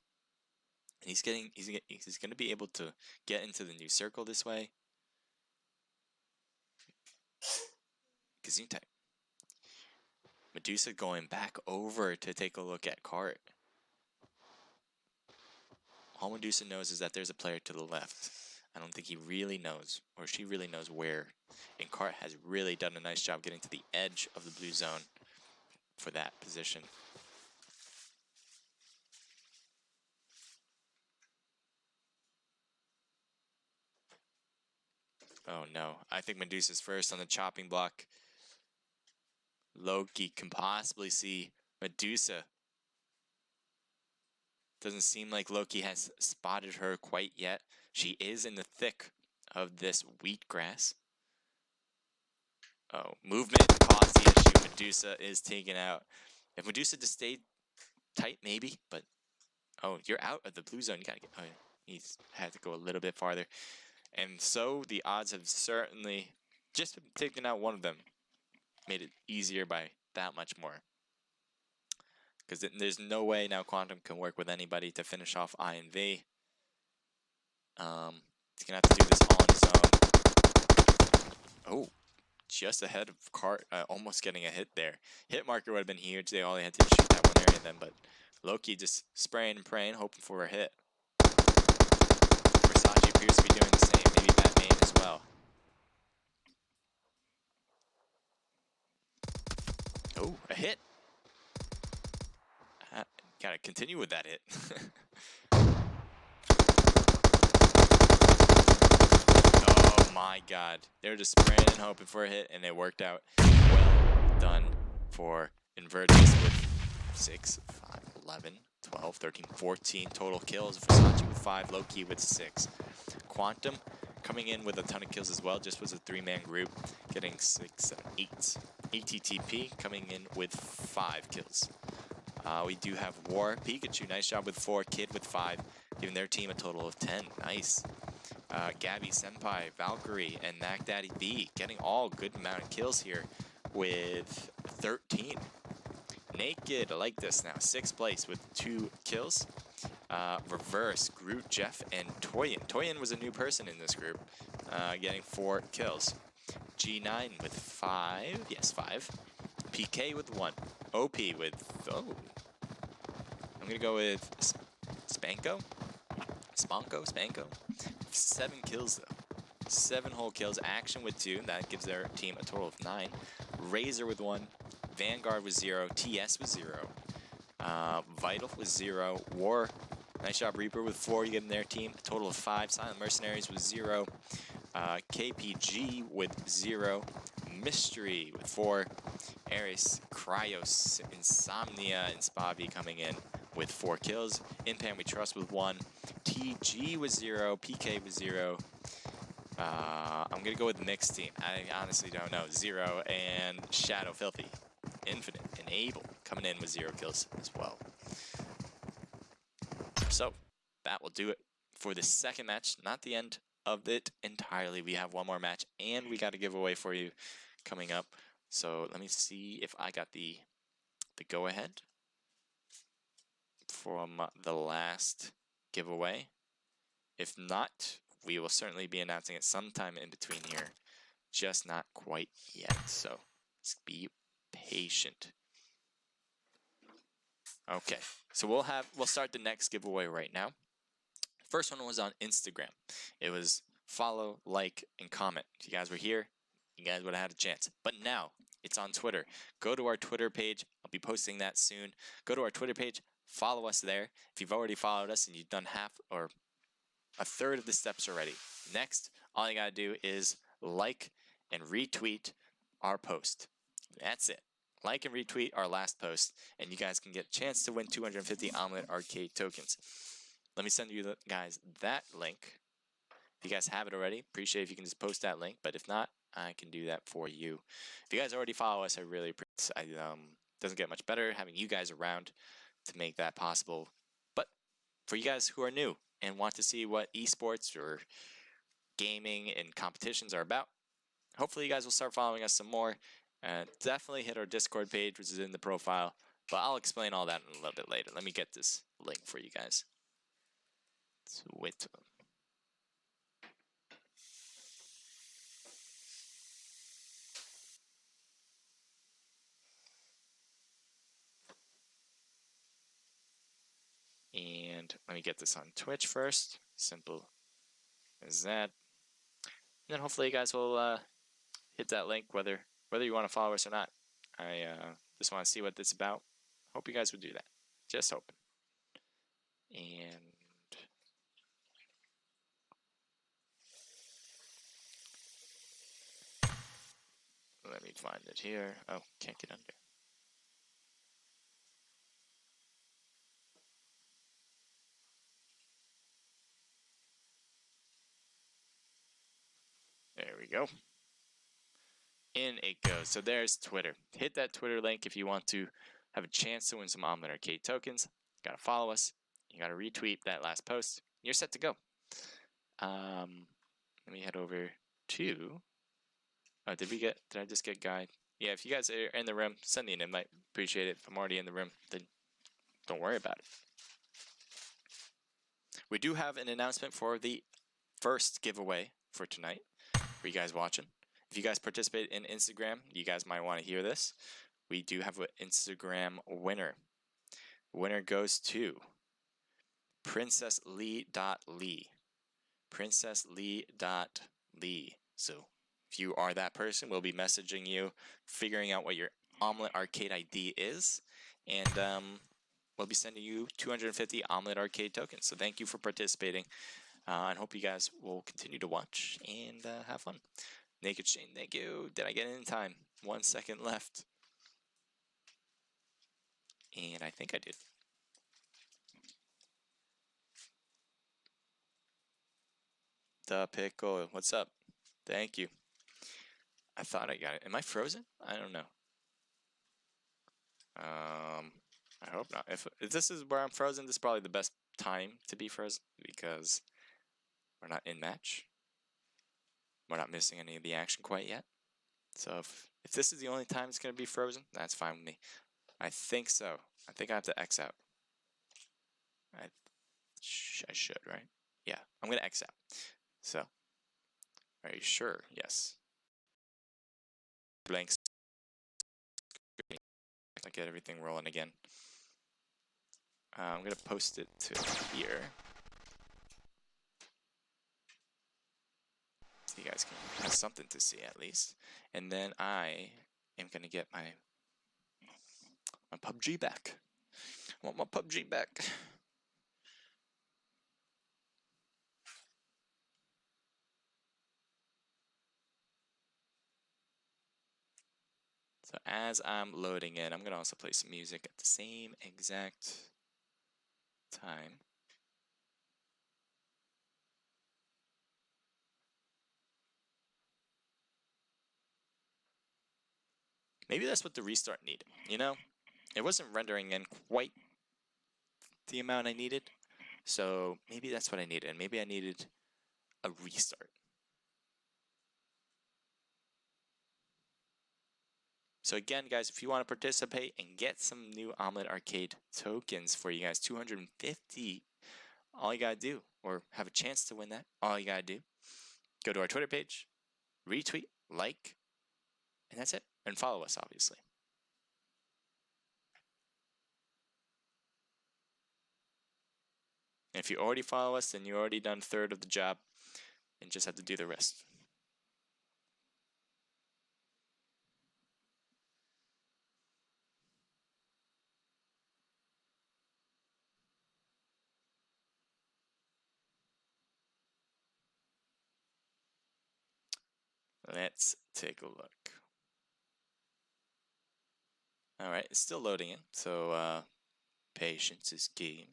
[SPEAKER 3] And he's going to be able to get into the new circle this way. Gesundheit. Medusa going back over to take a look at Cart. All Medusa knows is that there's a player to the left. I don't think he really knows, or she really knows where. And Cart has really done a nice job getting to the edge of the blue zone for that position. Oh no, I think Medusa's first on the chopping block. Loki can possibly see Medusa. Doesn't seem like Loki has spotted her quite yet. She is in the thick of this wheatgrass. Oh, movement caused the issue. Medusa is taken out. If Medusa just stayed tight, maybe, but oh, you're out of the blue zone. You gotta get. Oh, yeah. He's had to go a little bit farther, and so the odds have certainly just taken out one of them. Made it easier by that much more. Because there's no way now Quantum can work with anybody to finish off I and V. He's gonna have to do this all on his own. Oh, just ahead of Cart, almost getting a hit there. Hit marker would have been huge. They only had to shoot that one area then, but Loki just spraying and praying, hoping for a hit. Versace appears to be doing the same. Maybe Batman as well. Oh, a hit. Gotta continue with that hit. Oh my god. They were just spraying and hoping for a hit, and it worked out. Well done for Invertus with 6, 5, 11, 12, 13, 14 total kills. Versace with 5, Loki with 6. Quantum coming in with a ton of kills as well. Just was a 3-man group, getting 6, 7, 8. ATTP coming in with 5 kills. We do have War, Pikachu, nice job with 4, Kid with 5, giving their team a total of 10. Nice. Gabby, Senpai, Valkyrie, and Mac Daddy B getting all good amount of kills here with 13. Naked, I like this now, 6th place with 2 kills. Reverse, Groot, Jeff, and Toyin. Toyin was a new person in this group, getting 4 kills. G9 with 5, yes, 5. PK with 1. OP with, oh, I'm gonna go with Spanko? 7 kills though. 7 whole kills. Action with 2, that gives their team a total of 9. Razor with 1. Vanguard with 0. TS with 0. Vital with 0. War, nice job. Reaper with 4, you give them their team a total of 5. Silent Mercenaries with 0. KPG with 0. Mystery with 4. Ares, Cryos, Insomnia, and Spobby coming in with 4 kills. Inpan we trust with 1. TG with 0. PK with 0. I'm gonna go with the mixed team. I honestly don't know. 0 and Shadow Filthy, Infinite, and Able coming in with 0 kills as well. So that will do it for the second match. Not the end of it entirely. We have one more match, and we got a giveaway for you coming up. So let me see if I got the go ahead from the last giveaway. If not, we will certainly be announcing it sometime in between here, just not quite yet. So let's be patient. Okay, so we'll start the next giveaway right now. First one was on Instagram. It was follow, like, and comment. If you guys were here, you guys would have had a chance. But now it's on Twitter. Go to our Twitter page. I'll be posting that soon. Go to our Twitter page. Follow us there. If you've already followed us and you've done half or a third of the steps already, next, all you gotta do is like and retweet our post. That's it. Like and retweet our last post, and you guys can get a chance to win 250 Omlet Arcade tokens. Let me send you guys that link. If you guys have it already, appreciate if you can just post that link, but if not, I can do that for you. If you guys already follow us, I really appreciate it. Doesn't get much better having you guys around to make that possible. But for you guys who are new and want to see what esports or gaming and competitions are about, hopefully you guys will start following us some more. Definitely hit our Discord page, which is in the profile, but I'll explain all that in a little bit later. Let me get this link for you guys. Sweet. And let me get this on Twitch first. Simple as that. And then hopefully you guys will hit that link, whether you want to follow us or not. I just want to see what it's about. Hope you guys would do that. Just hoping. And let me find it here. Oh, can't get under. There we go. In it goes. So there's Twitter. Hit that Twitter link if you want to have a chance to win some Omelet Arcade tokens. You gotta follow us. You gotta retweet that last post. You're set to go. Let me head over to. Oh, did I just get guide? Yeah, if you guys are in the room, send me an invite. Appreciate it. If I'm already in the room, then don't worry about it. We do have an announcement for the first giveaway for tonight. For you guys watching. If you guys participate in Instagram, you guys might want to hear this. We do have an Instagram winner. Winner goes to princesslee.lee. Princesslee.lee. So if you are that person, we'll be messaging you, figuring out what your Omelet Arcade ID is, and we'll be sending you 250 Omelet Arcade tokens. So thank you for participating, and hope you guys will continue to watch and have fun. Naked Shane, thank you. Did I get in time? 1 second left. And I think I did. The Pickle, what's up? Thank you. I thought I got it. Am I frozen? I don't know. I hope not. If this is where I'm frozen, this is probably the best time to be frozen because we're not in match. We're not missing any of the action quite yet. So if this is the only time it's going to be frozen, that's fine with me. I think so. I think I have to X out. I should, right? Yeah, I'm going to X out. So, are you sure? Yes. Blank screen. I get everything rolling again. I'm going to post it to here. So you guys can have something to see at least. And then I am going to get my PUBG back. I want my PUBG back. So as I'm loading in, I'm going to also play some music at the same exact time. Maybe that's what the restart needed, you know? It wasn't rendering in quite the amount I needed, so maybe that's what I needed, and maybe I needed a restart. So again, guys, if you want to participate and get some new Omelet Arcade tokens for you guys, 250, all you gotta do, or have a chance to win that, all you gotta do, go to our Twitter page, retweet, like, and that's it, and follow us, obviously. And if you already follow us, then you already done a third of the job, and just have to do the rest. Let's take a look. All right, it's still loading in, so patience is key.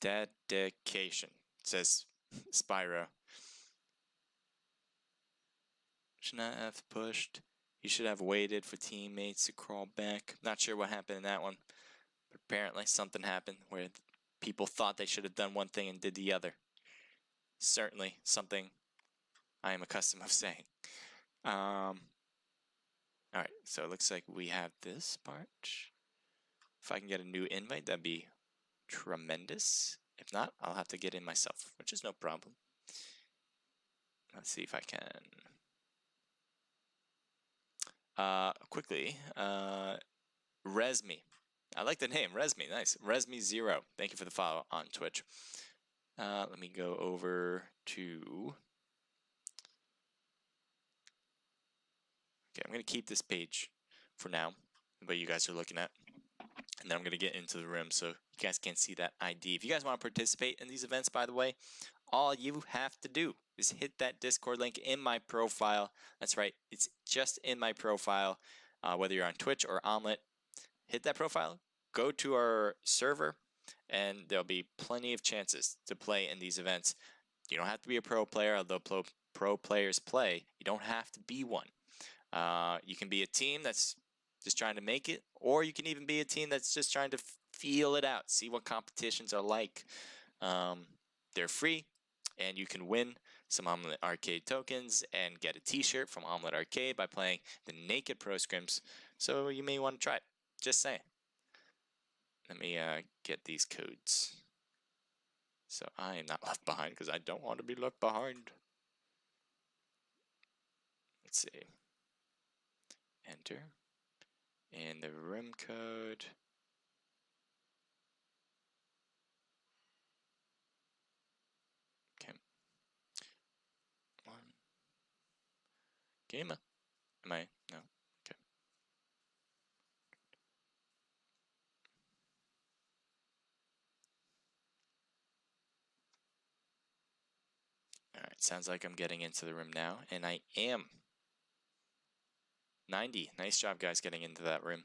[SPEAKER 3] Dedication, says Spyro. Should not have pushed. You should have waited for teammates to crawl back. Not sure what happened in that one, but apparently something happened where people thought they should have done one thing and did the other. Certainly something I am accustomed of saying. Alright, so it looks like we have this part. If I can get a new invite, that'd be tremendous. If not, I'll have to get in myself, which is no problem. Let's see if I can. Quickly, Resme. I like the name, Resme, nice. Resme0, thank you for the follow on Twitch. Let me go over to... Okay, I'm going to keep this page for now, what you guys are looking at. And then I'm going to get into the room so you guys can see that ID. If you guys want to participate in these events, by the way, all you have to do is hit that Discord link in my profile. That's right, it's just in my profile, whether you're on Twitch or Omlet. Hit that profile, go to our server, and there'll be plenty of chances to play in these events. You don't have to be a pro player, although pro players play. You don't have to be one. You can be a team that's just trying to make it, or you can even be a team that's just trying to feel it out, see what competitions are like. They're free, and you can win some Omlet Arcade tokens and get a t-shirt from Omlet Arcade by playing the Naked Pro Scrims. So you may want to try it. Just saying. Let me get these codes. So I am not left behind because I don't want to be left behind. Let's see. Enter. And the room code. Okay. One. Gamer. Am I? No. Okay. Alright, sounds like I'm getting into the room now, and I am. 90. Nice job, guys, getting into that room.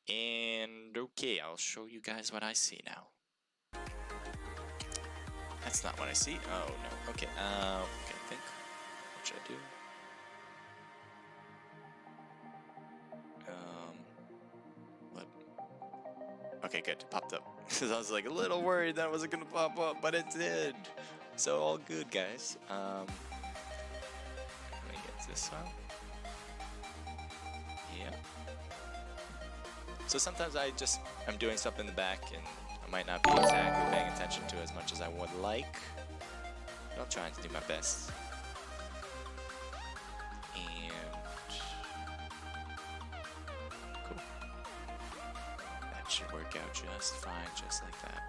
[SPEAKER 3] And okay, I'll show you guys what I see now. That's not what I see. Oh no. Okay. Okay. I think. What should I do? What? Okay, good. It popped up. Because I was like a little worried that it wasn't gonna pop up, but it did. So all good, guys. Let me get this one. Yeah. So sometimes I'm doing something in the back and I might not be exactly paying attention to as much as I would like. But I'm trying to do my best. And cool. That should work out just fine, just like that.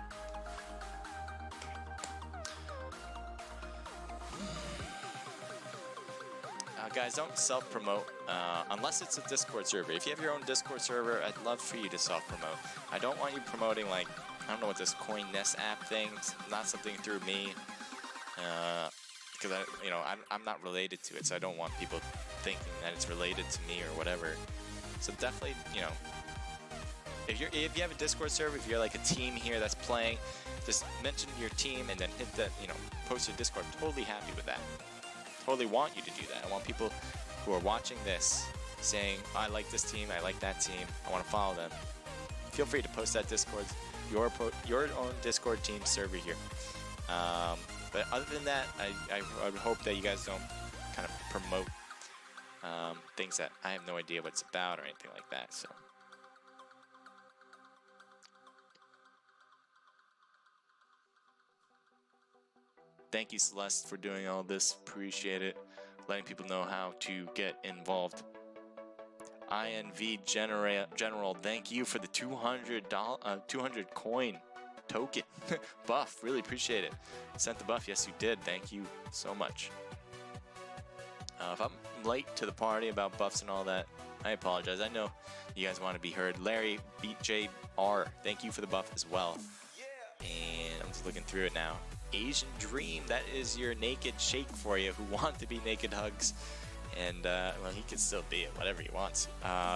[SPEAKER 3] Guys, don't self-promote unless it's a Discord server. If you have your own Discord server, I'd love for you to self-promote. I don't want you promoting, like, I don't know what this Coin Nest app thing, it's not something through me, because I'm not related to it, so I don't want people thinking that it's related to me or whatever. So definitely, if you have a Discord server, if you're like a team here that's playing, just mention your team and then hit that, post your Discord. I'm totally happy with that. Totally want you to do that. I want people who are watching this saying, I like this team, I like that team, I want to follow them. Feel free to post that Discord, your own Discord team server here. But other than that, I would hope that you guys don't kind of promote things that I have no idea what it's about or anything like that. So. Thank you, Celeste, for doing all this. Appreciate it. Letting people know how to get involved. INV General, thank you for the $200 coin token buff. Really appreciate it. Sent the buff. Yes, you did. Thank you so much. If I'm late to the party about buffs and all that, I apologize. I know you guys want to be heard. Larry BJR, thank you for the buff as well. And I'm just looking through it now. Asian Dream, that is your naked shake for you who want to be naked hugs. And, well, he can still be it, whatever he wants.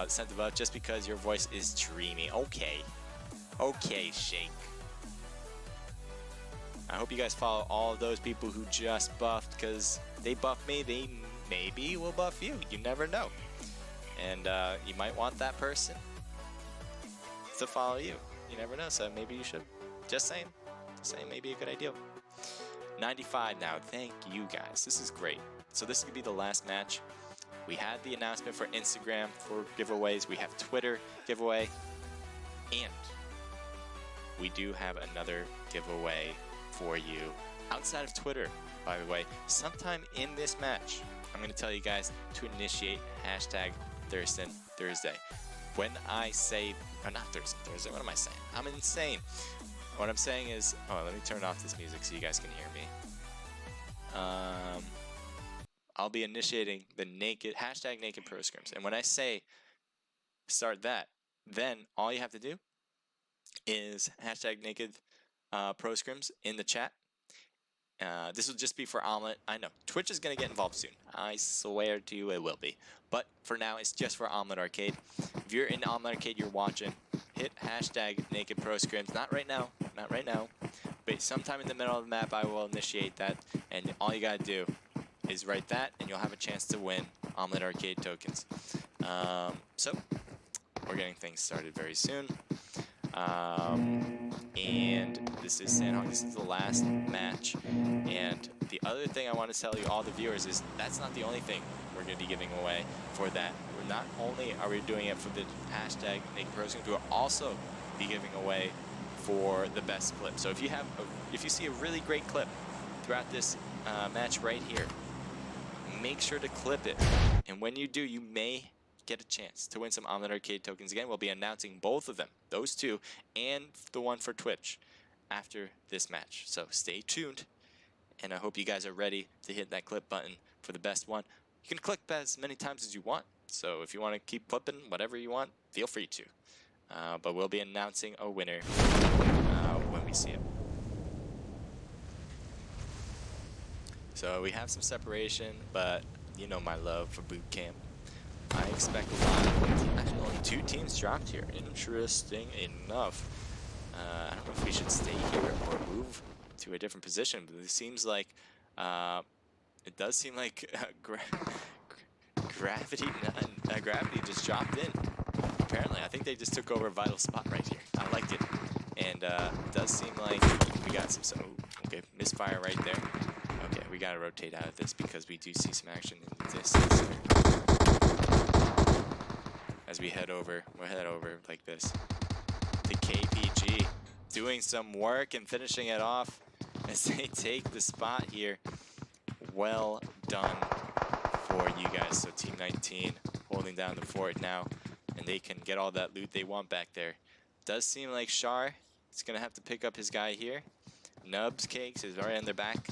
[SPEAKER 3] Sent the buff just because your voice is dreamy. Okay. Okay, Shake. I hope you guys follow all of those people who just buffed, because they buffed me, they maybe will buff you. You never know. And you might want that person to follow you. You never know, so maybe you should. Just saying. Just saying, maybe a good idea. 95 now. Thank you guys. This is great. So this is going to be the last match. We had the announcement for Instagram for giveaways. We have Twitter giveaway. And we do have another giveaway for you outside of Twitter, by the way. Sometime in this match, I'm going to tell you guys to initiate hashtag Thursday. When I say, or not Thursday, what am I saying? I'm insane. What I'm saying is, oh, let me turn off this music so you guys can hear me. I'll be initiating the hashtag naked pro scrims. And when I say start that, then all you have to do is hashtag naked pro scrims in the chat. This will just be for Omelette. I know Twitch is gonna get involved soon. I swear to you, it will be. But for now, it's just for Omelette Arcade. If you're in Omelette Arcade, you're watching, hit hashtag Naked Pro Scrims. Not right now, not right now. But sometime in the middle of the map, I will initiate that, and all you gotta do is write that, and you'll have a chance to win Omelette Arcade tokens. So we're getting things started very soon. And this is Sandhawk. This is the last match. And the other thing I want to tell you, all the viewers, is that's not the only thing we're going to be giving away for that. We're not only are we doing it for the hashtag Naked Pro Scrims, we'll also be giving away for the best clip. So if you have, if you see a really great clip throughout this match right here, make sure to clip it. And when you do, you may get a chance to win some Omelette Arcade tokens. Again, we'll be announcing both of them, those two, and the one for Twitch after this match. So stay tuned, and I hope you guys are ready to hit that clip button for the best one. You can click as many times as you want, so if you want to keep clipping whatever you want, feel free to. But we'll be announcing a winner when we see it. So we have some separation, but you know my love for boot camp. I expect a lot. Actually, only 2 teams dropped here. Interesting enough. I don't know if we should stay here or move to a different position, but it seems like it does seem like gravity just dropped in. Apparently, I think they just took over a vital spot right here. I liked it, and it does seem like we got some. Okay, misfire right there. Okay, we gotta rotate out of this because we do see some action in the distance here. As we head over, we'll head over like this to KPG, doing some work and finishing it off as they take the spot here. Well done for you guys. So Team 19 holding down the fort now, and they can get all that loot they want back there. Does seem like Shar is gonna have to pick up his guy here. Nubs Cakes is right on their back.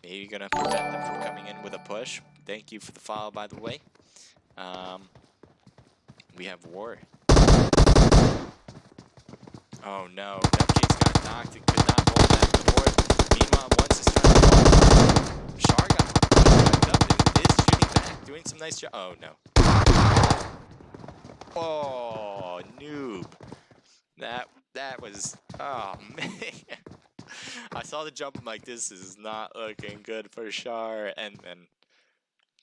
[SPEAKER 3] Maybe gonna prevent them from coming in with a push. Thank you for the follow, by the way. We have War. Oh no, Nubcakes got knocked and could not hold that fort. Meanwhile, once his turn was Shar got picked up and is shooting back, doing some nice job. Oh no. Oh, noob. That was, oh man. I saw the jump, I'm like, this is not looking good for Shar, and then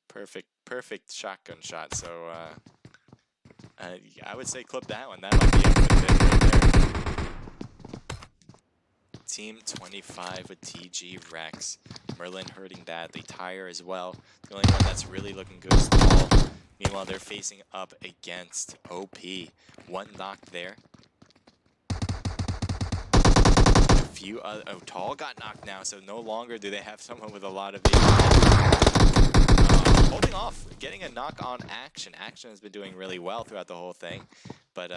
[SPEAKER 3] perfect shotgun shot. So I would say clip that one. That might be a good bit right there. Team 25 with TG Rex. Merlin hurting badly. Tyre as well. The only one that's really looking good is Tall. Meanwhile, they're facing up against OP. One knock there. Few other, oh, Tall got knocked now, so no longer do they have someone with a lot of holding off, getting a knock on Action. Action has been doing really well throughout the whole thing, but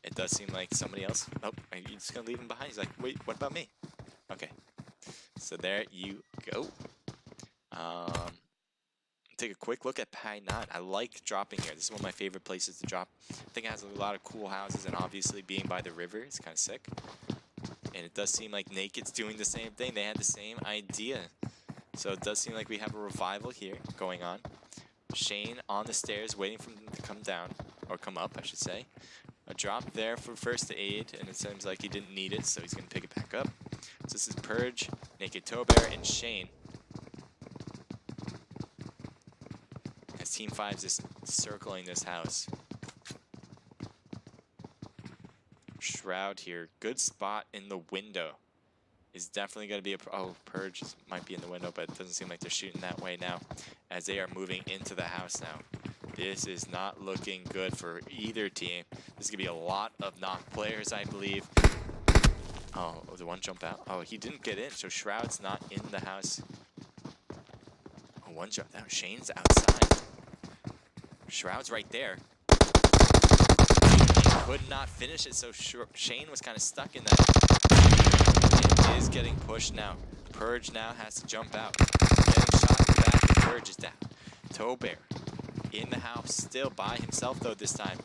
[SPEAKER 3] it does seem like somebody else. Oh, are you just gonna leave him behind? He's like, wait, what about me? Okay, so there you go. Take a quick look at Pi 9. I like dropping here. This is one of my favorite places to drop. I think it has a lot of cool houses, and obviously being by the river is kind of sick. And it does seem like Naked's doing the same thing. They had the same idea. So it does seem like we have a revival here going on. Shane on the stairs waiting for him to come down. Or come up, I should say. A drop there for first aid. And it seems like he didn't need it, so he's going to pick it back up. So this is Purge, Naked Tobear, and Shane. As Team 5's just circling this house. Shroud here. Good spot in the window. Is definitely going to be a... Oh, Purge might be in the window, but it doesn't seem like they're shooting that way now. As they are moving into the house now. This is not looking good for either team. This is going to be a lot of knock players, I believe. Oh, the one jump out? Oh, he didn't get in, so Shroud's not in the house. Oh, one jump out. Shane's outside. Shroud's right there. Could not finish it, so Shane was kind of stuck in that. It is getting pushed now. Purge now has to jump out. Getting shot in the back, and Purge is down. Tobear in the house, still by himself though this time.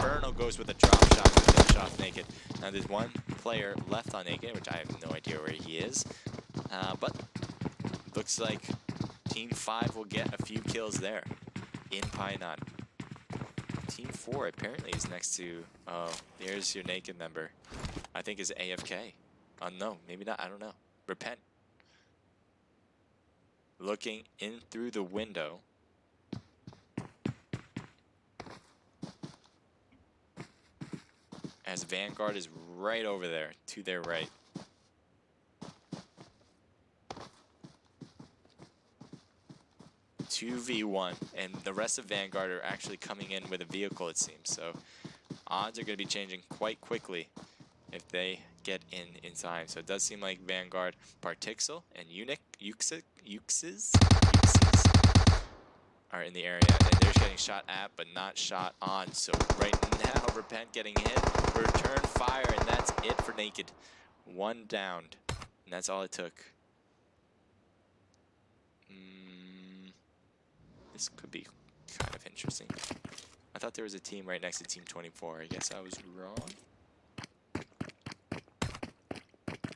[SPEAKER 3] Inferno goes with a drop shot to finish off Naked. Now there's one player left on Naked, which I have no idea where he is. But looks like Team 5 will get a few kills there in Pioneer. Team 4 apparently is next to, oh, there's your Naked member. I think is AFK. No, maybe not, I don't know. Repent. Looking in through the window. As Vanguard is right over there, to their right. Two v1, and the rest of Vanguard are actually coming in with a vehicle, it seems. So odds are going to be changing quite quickly if they get in time. So it does seem like Vanguard, Partixel, and Uxes are in the area, and they're getting shot at, but not shot on. So right now, Repent getting hit, return fire, and that's it for Naked. One downed, and that's all it took. This could be kind of interesting. I thought there was a team right next to Team 24. I guess I was wrong.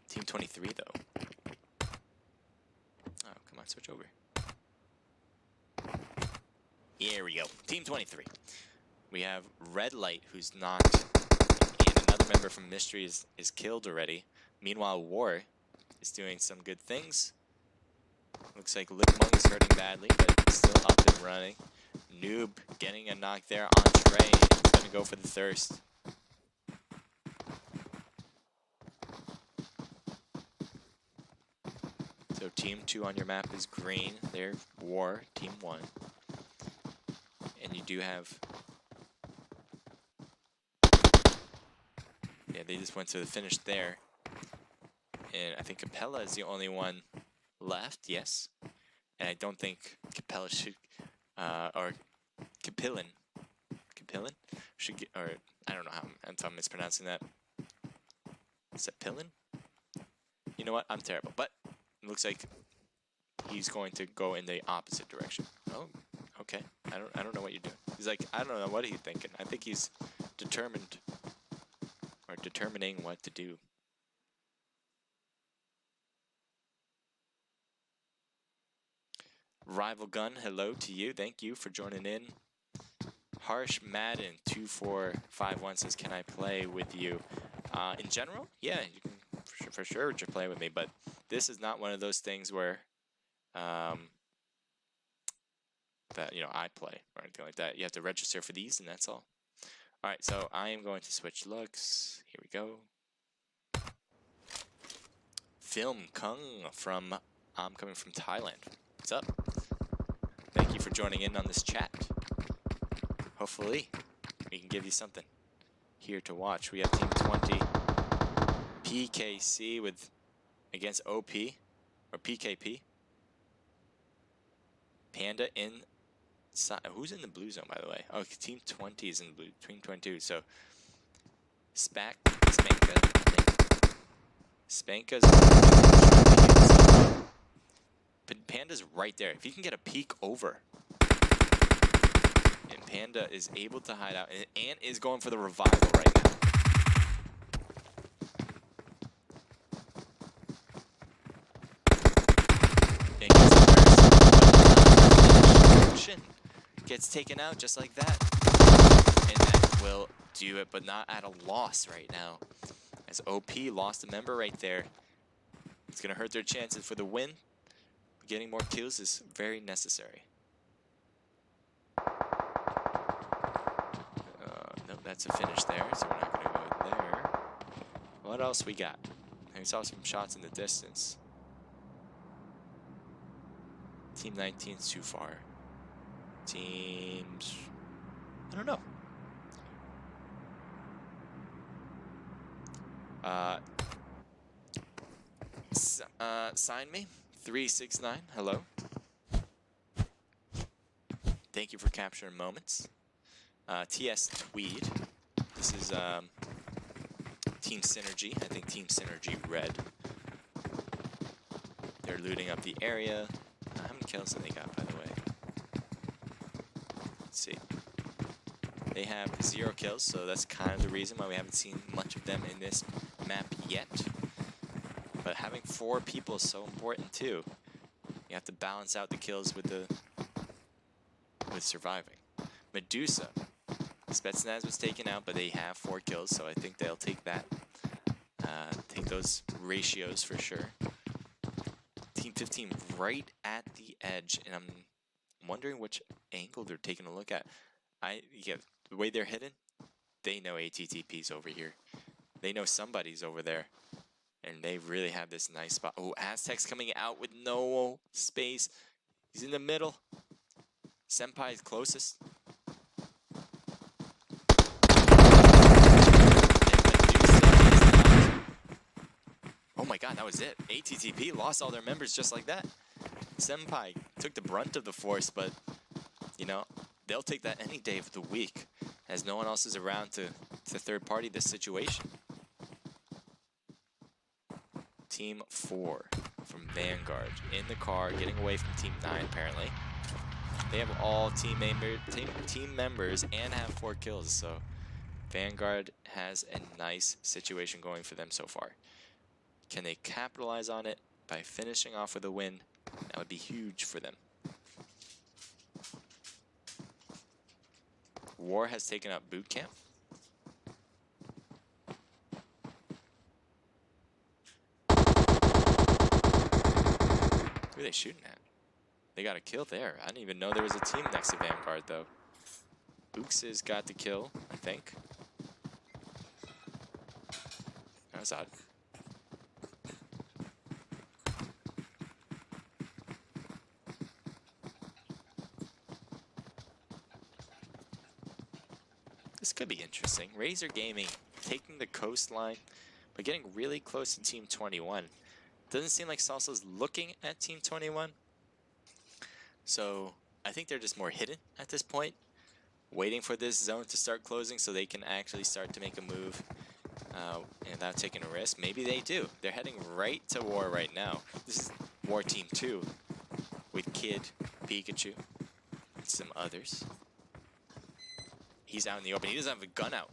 [SPEAKER 3] Team 23, though. Oh, come on, switch over. Here we go. Team 23. We have Red Light, who's knocked, and another member from Mystery is killed already. Meanwhile, War is doing some good things. Looks like Lipmung is hurting badly, but still up and running. Noob getting a knock there on Trey. He's going to go for the thirst. So Team 2 on your map is green. They're War, Team 1. And you do have... Yeah, they just went to the finish there. And I think Capella is the only one left, yes. And I don't think Capella should, or Capillan should get, or I don't know how I'm mispronouncing that. Is that Pillin? You know what? I'm terrible, but it looks like he's going to go in the opposite direction. Oh, okay. I don't know what you're doing. He's like, I don't know what he's thinking. I think he's determined, or determining what to do. Rival Gun, hello to you. Thank you for joining in. Harsh Madden 2451 says, "Can I play with you?" In general, yeah, you can for sure just play with me. But this is not one of those things where that I play or anything like that. You have to register for these, and that's all. All right, so I am going to switch looks. Here we go. Film Kung from I'm coming from Thailand. What's up? Thank you for joining in on this chat. Hopefully, we can give you something here to watch. We have Team 20 PKC against OP or PKP. Panda in. Who's in the blue zone, by the way? Oh, Team 20 is in the blue. Team 22. So Spanka's. But Panda's right there. If he can get a peek over, and Panda is able to hide out, and is going for the revival right now. And gets taken out just like that, and that will do it, but not at a loss right now. As OP lost a member right there, it's gonna hurt their chances for the win. Getting more kills is very necessary. No, that's a finish there, so we're not going to go there. What else we got? I saw some shots in the distance. Team 19's too far. Teams... I don't know. Sign me. 369, hello. Thank you for capturing moments. TS Tweed. This is Team Synergy. I think Team Synergy Red. They're looting up the area. How many kills did they got, by the way? Let's see. They have 0 kills, so that's kind of the reason why we haven't seen much of them in this map yet. But having 4 people is so important too. You have to balance out the kills with surviving. Medusa. Spetsnaz was taken out, but they have 4 kills, so I think they'll take that. Take those ratios for sure. Team 15 right at the edge, and I'm wondering which angle they're taking a look at. The way they're hidden, they know ATTP's over here. They know somebody's over there, and they really have this nice spot. Oh, Aztec's coming out with no space. He's in the middle. Senpai is closest. Oh my god, that was it. ATTP lost all their members just like that. Senpai took the brunt of the force, but, you know, they'll take that any day of the week, as no one else is around to third party this situation. Team 4 from Vanguard in the car, getting away from Team 9 apparently. They have all team members and have 4 kills, so Vanguard has a nice situation going for them so far. Can they capitalize on it by finishing off with a win? That would be huge for them. War has taken up boot camp. Who are they shooting at? They got a kill there. I didn't even know there was a team next to Vanguard, though. Ooks got the kill, I think. That was odd. This could be interesting. Razor Gaming taking the coastline, but getting really close to Team 21. Doesn't seem like Salsa's looking at Team 21. So I think they're just more hidden at this point, waiting for this zone to start closing so they can actually start to make a move without taking a risk. Maybe they do. They're heading right to War right now. This is War Team 2 with Kid, Pikachu, and some others. He's out in the open. He doesn't have a gun out.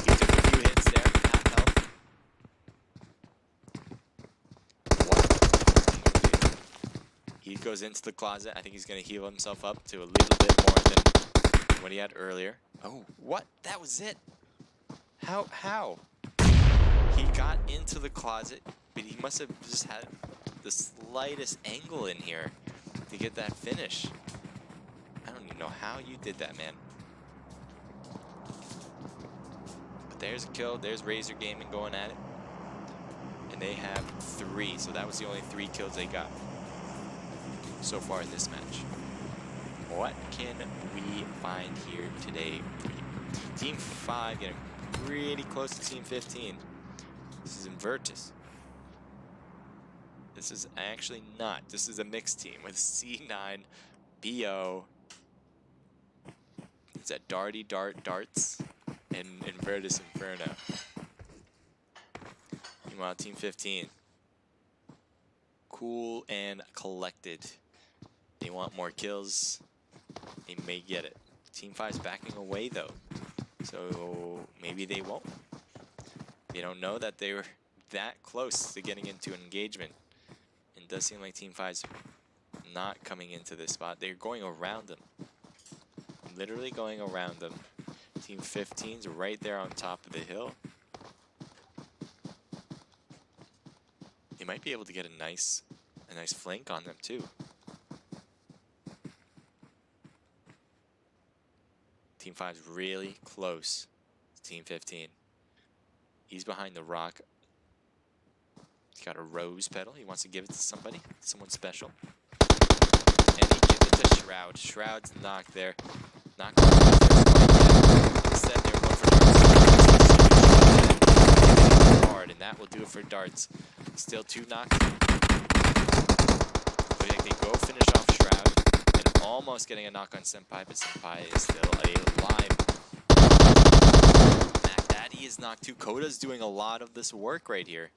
[SPEAKER 3] He took a few hits there, half health. What? He goes into the closet. I think he's going to heal himself up to a little bit more than what he had earlier. Oh, what? That was it? How? He got into the closet, but he must have just had the slightest angle in here to get that finish. I don't even know how you did that, man. But there's a kill. There's Razor Gaming going at it. And they have 3, so that was the only 3 kills they got so far in this match. What can we find here today for you? Team 5 getting really close to Team 15. This is Invertus. This is actually not. This is a mixed team with C9, BO. It's at Darts, and Invertus Inferno. Meanwhile, Team 15. Cool and collected. They want more kills. They may get it. Team 5's backing away though. So maybe they won't. They don't know that they were that close to getting into an engagement. It does seem like Team 5's not coming into this spot. They're going around them. Literally going around them. Team 15's right there on top of the hill. They might be able to get a nice flank on them too. Team 5's really close to Team 15. He's behind the rock. He's got a rose petal. He wants to give it to somebody, someone special. And he gives it to Shroud. Shroud's knocked there. Not quite yet. Instead, they're going for Darts. Hard, and that will do it for Darts. Still 2 knocks. But they go finish off Shroud. And almost getting a knock on Senpai, but Senpai is still alive. Mac Daddy is knocked too. Koda's doing a lot of this work right here.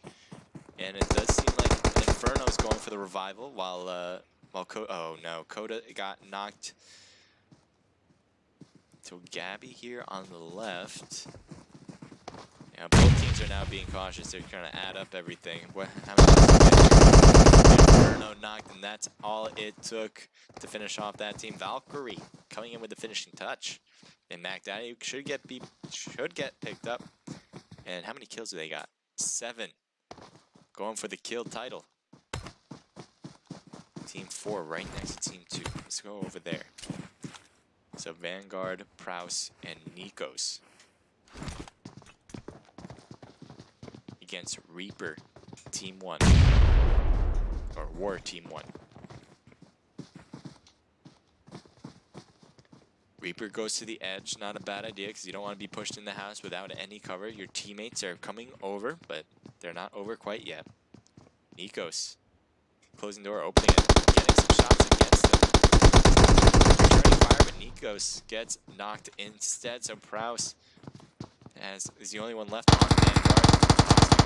[SPEAKER 3] And it does seem like Inferno's going for the revival while oh no, Koda got knocked. So Gabby here on the left. Yeah, both teams are now being cautious. They're trying to add up everything. How many Inferno knocked, and that's all it took to finish off that team. Valkyrie coming in with the finishing touch. And Mac Daddy should get picked up. And how many kills do they got? 7. Going for the kill title. Team 4 right next to Team 2. Let's go over there. So Vanguard, Prouse, and Nikos against Reaper, Team 1. Or War Team 1. Reaper goes to the edge, not a bad idea because you don't want to be pushed in the house without any cover. Your teammates are coming over, but they're not over quite yet. Nikos, closing door, opening it, getting some shots against him. Returning fire, but Nikos gets knocked instead, so Prouse is the only one left on Vanguard.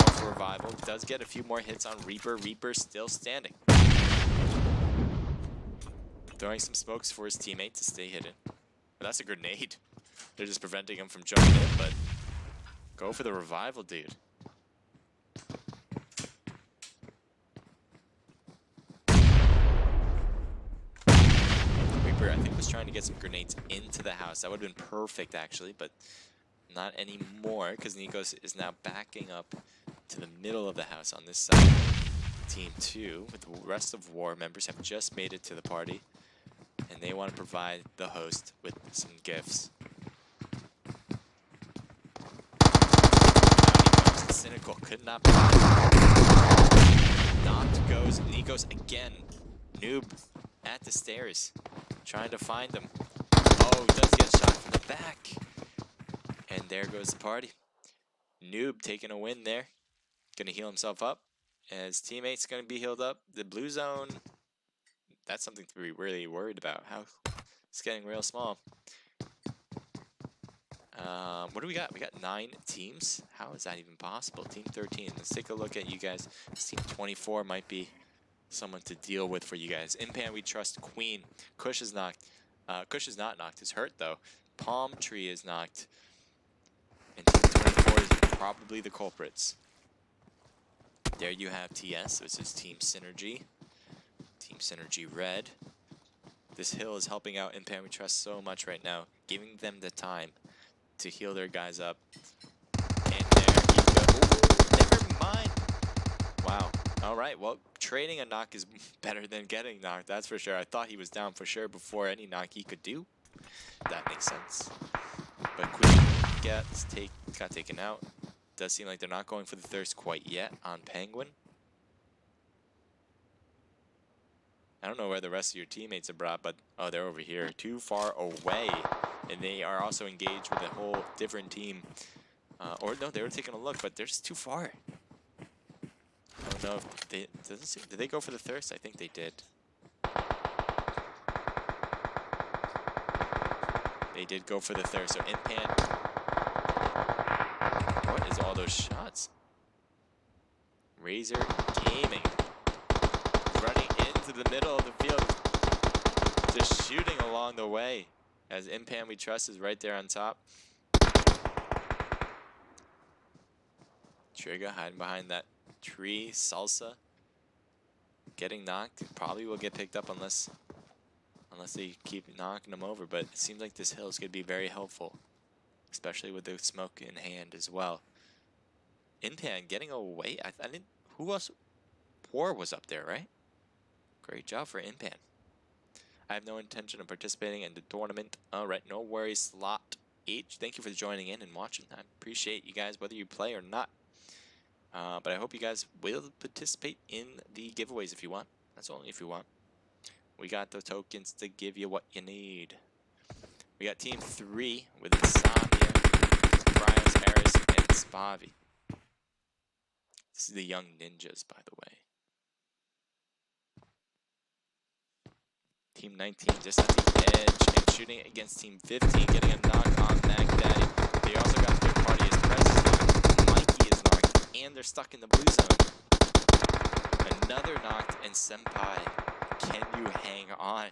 [SPEAKER 3] Going for revival, does get a few more hits on Reaper. Reaper still standing. Throwing some smokes for his teammate to stay hidden. But that's a grenade. They're just preventing him from jumping in, but go for the revival, dude. Reaper, I think, was trying to get some grenades into the house. That would have been perfect, actually, but not anymore, because Nikos is now backing up to the middle of the house on this side. Team 2, with the rest of War members, have just made it to the party. And they want to provide the host with some gifts. Now Nikos, cynical, could not be. Knocked goes Nikos again. Noob at the stairs, trying to find them. Oh, does get shot from the back. And there goes the party. Noob taking a win there. Gonna heal himself up. And his teammate's gonna be healed up. The blue zone, that's something to be really worried about. How it's getting real small. What do we got? We got 9 teams. How is that even possible? Team 13. Let's take a look at you guys. Team 24 might be someone to deal with for you guys. In Pan, we trust Queen. Kush is knocked. Kush is not knocked. He's hurt though. Palm Tree is knocked. And Team 24 is probably the culprits. There you have TS. This is Team Synergy. Team Synergy Red. This hill is helping out In Pan We Trust so much right now, giving them the time to heal their guys up. And there he goes. Ooh, never mind. Wow. All right. Well, trading a knock is better than getting knocked. That's for sure. I thought he was down for sure before any knock he could do. That makes sense. But Queen got taken out. Does seem like they're not going for the thirst quite yet on Penguin. I don't know where the rest of your teammates are brought, but oh, they're over here, too far away, and they are also engaged with a whole different team. Or no, they were taking a look, but they're just too far. I don't know if they did they go for the thirst? I think they did. They did go for the thirst. So In Pan, what is all those shots? Razor Gaming running into the middle of the field, just shooting along the way as In Pan We Trust is right there on top. Trigger hiding behind that tree. Salsa getting knocked. Probably will get picked up unless they keep knocking them over, but it seems like this hill is going to be very helpful, especially with the smoke in hand as well. In Pan getting away. I didn't. Who else? War was up there, right? Great job for In Pan. I have no intention of participating in the tournament. Alright, no worries. Slot H, thank you for joining in and watching. I appreciate you guys, whether you play or not. But I hope you guys will participate in the giveaways if you want. That's only if you want. We got the tokens to give you what you need. We got Team 3 with Insomnia, Bryce, Harris, and Spavi. This is the Young Ninjas, by the way. Team 19 just at the edge and shooting against Team 15, getting a knock on Mac Daddy. They also got their party as Prez, Mikey is knocked, and they're stuck in the blue zone. Another knocked, and Senpai, can you hang on?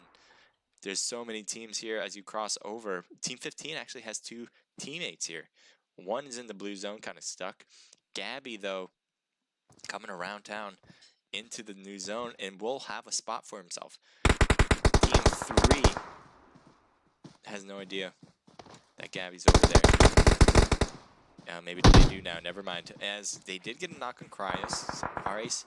[SPEAKER 3] There's so many teams here as you cross over. Team 15 actually has 2 teammates here. One is in the blue zone, kind of stuck. Gabby, though, coming around town into the new zone and will have a spot for himself. Team 3 has no idea that Gabby's over there. Maybe they do now. Never mind. As they did get a knock on Cryos. Ares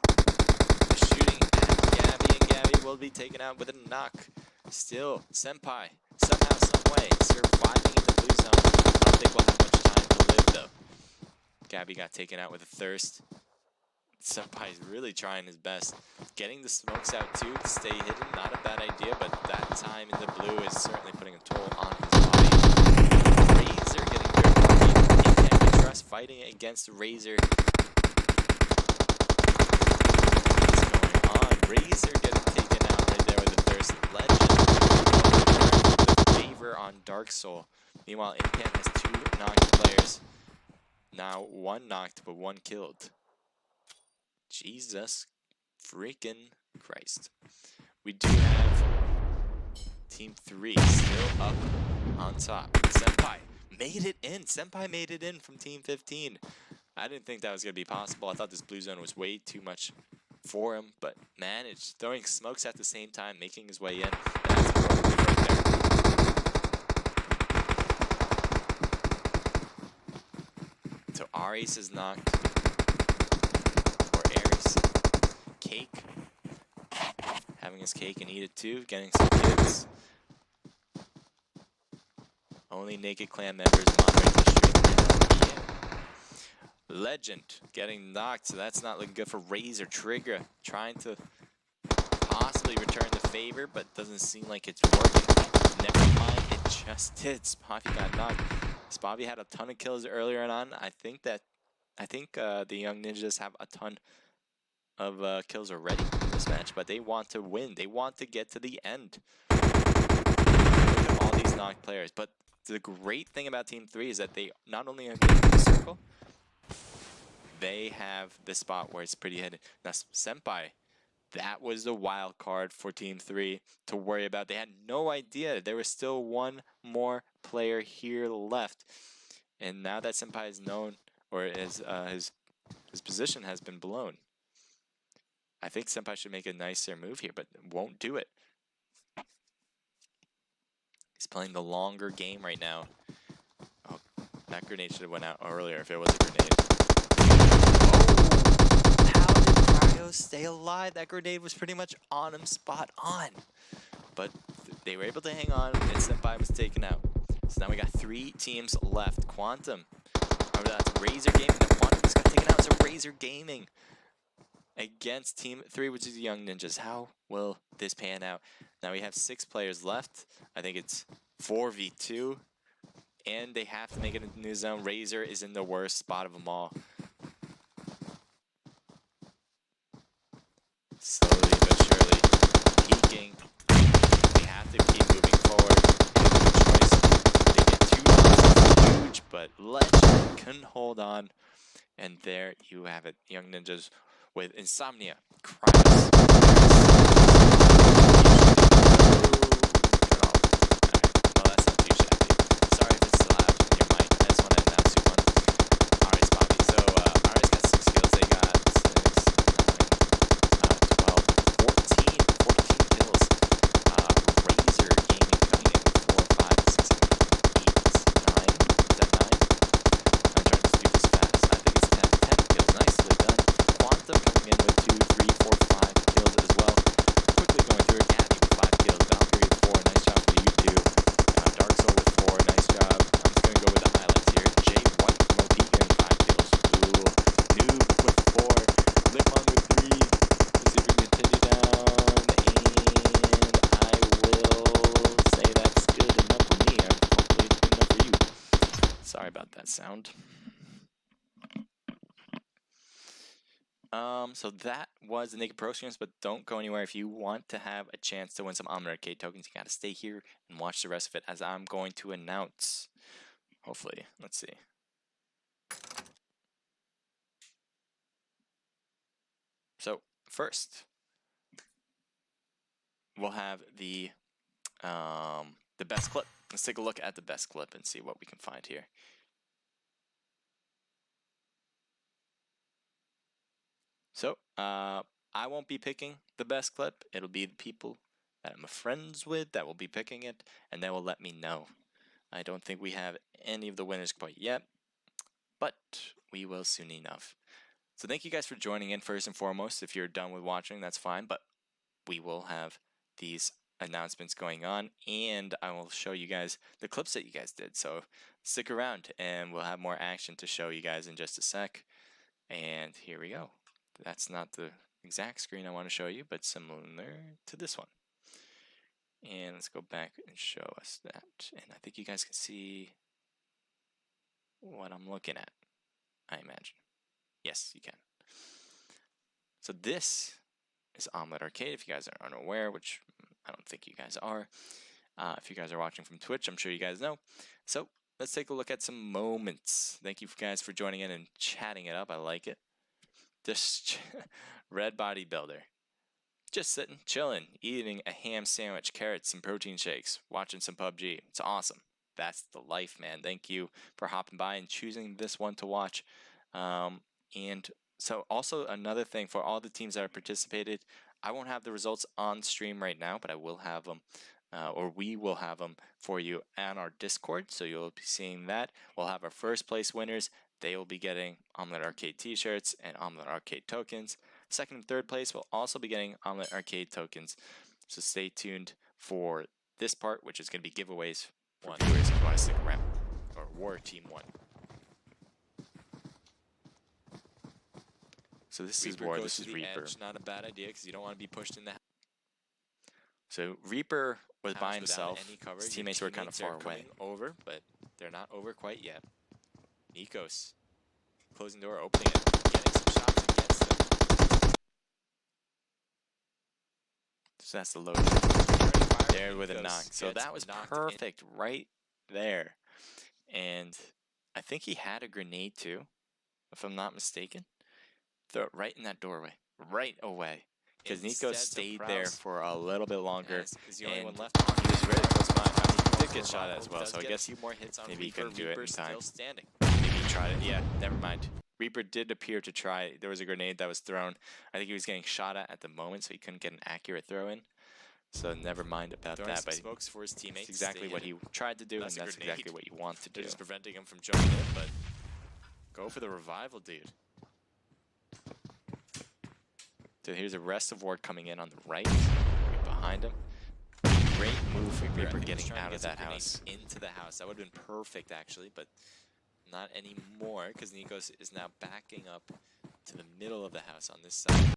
[SPEAKER 3] shooting at Gabby, and Gabby will be taken out with a knock. Still, Senpai, somehow, someway, surviving in the blue zone. I don't think we'll have much time to live, though. Gabby got taken out with a thirst. Senpai's really trying his best. Getting the smokes out, too, to stay hidden. Not a bad idea, but that time in the blue is certainly putting a toll on his body. Razor getting very lucky. And Trust fighting against Razor. What's going on? Razor getting taken out right there with a thirst. Legend the favor on Dark Soul. Meanwhile, Impan has 2 knocked players. Now 1 knocked, but 1 killed. Jesus freaking Christ. We do have Team 3 still up on top. Senpai made it in. Senpai made it in from Team 15. I didn't think that was going to be possible. I thought this blue zone was way too much for him, but managed. Throwing smokes at the same time, making his way in. That's important right there. So Ares is knocked. Ares. Cake. Having his cake and eat it too. Getting some kills. Only Naked Clan members moderating the stream now. Yeah. Legend getting knocked, so that's not looking good for Razor. Trigger trying to possibly return the favor, but doesn't seem like it's working. Never mind, it just did. Spobby got knocked. Spobby had a ton of kills earlier on. I think the Young Ninjas have a ton of kills already in this match, but they want to win. They want to get to the end. Look at all these knocked players. But the great thing about Team 3 is that they not only are getting the circle, they have the spot where it's pretty hidden. Now, Senpai, that was the wild card for Team 3 to worry about. They had no idea there was still 1 more player here left. And now that Senpai is known, or his position has been blown, I think Senpai should make a nicer move here, but won't do it. He's playing the longer game right now. Oh, that grenade should have went out earlier if it was a grenade. Oh! How did Cryos stay alive? That grenade was pretty much on him, spot on. But they were able to hang on, and Senpai was taken out. So now we got 3 teams left. Quantum. Remember, that's Razor Gaming. The Quantum just got taken out, so Razor Gaming against Team 3, which is the Young Ninjas. How will this pan out? Now we have 6 players left. I think it's 4v2. And they have to make it into the new zone. Razor is in the worst spot of them all. Slowly but surely peeking. They have to keep moving forward. They get 2 knocks. Huge, but Legend couldn't hold on. And there you have it. Young Ninjas with Insomnia, Cryos. Well, that's not too shabby. Sorry if it's loud in your mic. I just want to announce you one. Alright, Spobby. So, Ares got 6 kills. They got 6, 9, 12, 14 kills. Razor Gaming coming in with 4, 5, 6, 7, 8, 9. Is that 9? I'm trying to do this fast. I think it's 10 kills. Nicely done. Quantum coming in with 2, 3, 4, 5 kills as well. Quickly going through it. Gabby with 5 kills. Valkyrie with 4. Nice job for you two. Dark Soul with 4. Nice job. I'm just going to go with the highlights here. Jay White from OP getting 5 kills. Ooh. Noob with 4. Limon with 3. Let's see if we can continue down. And I will say that's good enough for me. And hopefully it's good enough for you. Sorry about that sound. So that was the Naked Pro Streams, but don't go anywhere. If you want to have a chance to win some Omlet Arcade tokens, you gotta stay here and watch the rest of it as I'm going to announce. Hopefully, let's see. So first, we'll have the the best clip. Let's take a look at the best clip and see what we can find here. So, I won't be picking the best clip. It'll be the people that I'm friends with that will be picking it, and they will let me know. I don't think we have any of the winners quite yet, but we will soon enough. So thank you guys for joining in first and foremost. If you're done with watching, that's fine, but we will have these announcements going on, and I will show you guys the clips that you guys did. So stick around, and we'll have more action to show you guys in just a sec. And here we go. That's not the exact screen I want to show you, but similar to this one. And let's go back and show us that. And I think you guys can see what I'm looking at, I imagine. Yes, you can. So this is Omlet Arcade, if you guys are unaware, which I don't think you guys are. If you guys are watching from Twitch, I'm sure you guys know. So let's take a look at some moments. Thank you guys for joining in and chatting it up. I like it. This red bodybuilder. Just sitting, chilling, eating a ham sandwich, carrots, some protein shakes, watching some PUBG. It's awesome. That's the life, man. Thank you for hopping by and choosing this one to watch. And so also another thing for all the teams that have participated, I won't have the results on stream right now, but I will have them, or we will have them for you on our Discord. So you'll be seeing that. We'll have our first place winners. They will be getting Omlet Arcade t-shirts and Omlet Arcade tokens. Second and third place will also be getting Omlet Arcade tokens. So stay tuned for this part, which is going to be giveaways for viewers if you want to stick around. Or War Team 1. So this is War, this is Reaper. Not a bad idea because you don't want to be pushed in the. So Reaper was by himself. His teammates were kind of far away. Over, but they're not over quite yet. Nikos closing door, opening it, getting some shots against them. So that's the load. There with a knock. So that was perfect right there. And I think he had a grenade too, if I'm not mistaken. Throw it right in that doorway, right away. Because Nikos stayed there for a little bit longer, and he was really close by. I mean, he did get shot at as well, so I guess maybe he couldn't do it in time. Maybe he tried it. Yeah, never mind. Reaper did appear to try. There was a grenade that was thrown. I think he was getting shot at the moment, so he couldn't get an accurate throw in. So never mind about that. But smokes for his teammates. That's exactly what he tried to do, and that's exactly what you want to do. Just preventing him from jumping in, but go for the revival, dude. So here's a rest of Ward coming in on the right behind him. Great move for Reaper getting out of that house. Into the house. That would have been perfect, actually, but not anymore because Nikos is now backing up to the middle of the house on this side.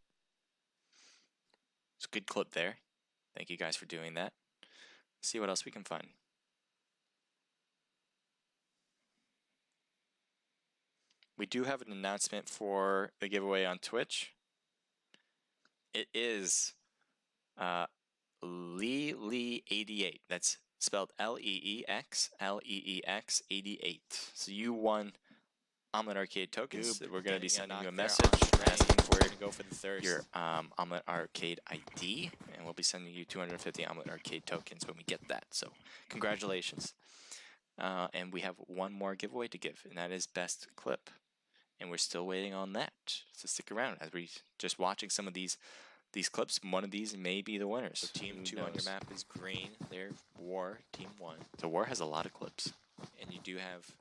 [SPEAKER 3] It's a good clip there. Thank you guys for doing that. Let's see what else we can find. We do have an announcement for the giveaway on Twitch. It is Lee88. That's spelled Leex 88. So you won Omlet Arcade tokens. We're going to be sending you a message asking for your Omlet Arcade ID, and we'll be sending you 250 Omlet Arcade tokens when we get that. So congratulations. And we have one more giveaway to give, and that is Best Clip. And we're still waiting on that. So stick around as we just watching some of these clips. One of these may be the winners. So team 2 on your map is green. There, War, team 1. So War has a lot of clips. And you do have.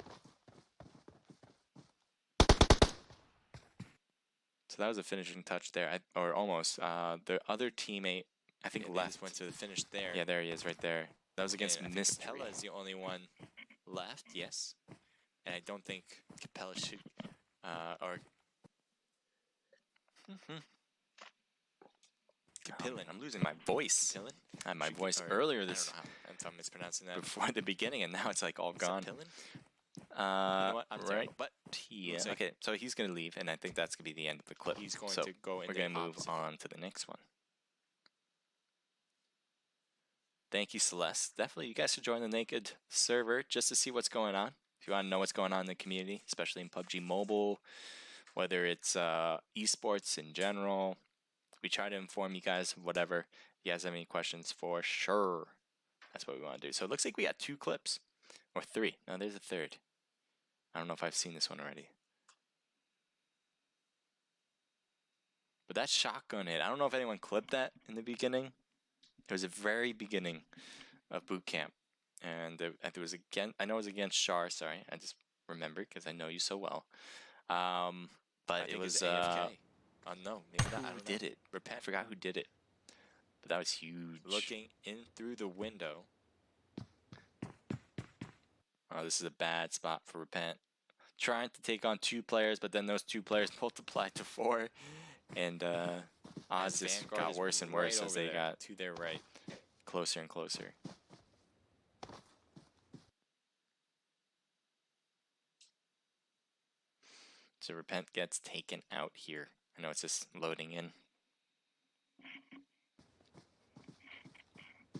[SPEAKER 3] So that was a finishing touch there, or almost. The other teammate, I think, left. Went to the finish there. Yeah, there he is, right there. That was against Mystery. Capella is the only one left. Yes. And I don't think Capella should. Capillin. I'm losing my voice. I had my voice earlier this. I don't know how I'm mispronouncing that. Before the beginning, and now it's like all gone. You know what? I'm right. But yeah. Okay, so he's gonna leave, and I think that's gonna be the end of the clip. He's going to go. We're gonna move on to the next one. Thank you, Celeste. Definitely, you guys should join the Naked server just to see what's going on. If you want to know what's going on in the community, especially in PUBG Mobile, whether it's esports in general, we try to inform you guys, whatever. If you guys have any questions, for sure, That's what we want to do. So it looks like we got 2 clips. Or 3. No, there's a third. I don't know if I've seen this one already. But that shotgun hit, I don't know if anyone clipped that in the beginning. It was the very beginning of boot camp. And it was I know it was against Shar, sorry. I just remembered because I know you so well. But it was
[SPEAKER 4] AFK. No, maybe not. I
[SPEAKER 3] who
[SPEAKER 4] don't
[SPEAKER 3] did
[SPEAKER 4] know.
[SPEAKER 3] it? I forgot who did it. But that was huge.
[SPEAKER 4] Looking in through the window.
[SPEAKER 3] Oh, this is a bad spot for Repent. Trying to take on 2 players, but then those 2 players multiplied to 4. And odds just
[SPEAKER 4] Vanguard
[SPEAKER 3] got
[SPEAKER 4] is
[SPEAKER 3] worse and worse
[SPEAKER 4] right
[SPEAKER 3] as
[SPEAKER 4] over
[SPEAKER 3] they
[SPEAKER 4] there,
[SPEAKER 3] got
[SPEAKER 4] to their right.
[SPEAKER 3] closer and closer. So Repent gets taken out here. I know it's just loading in.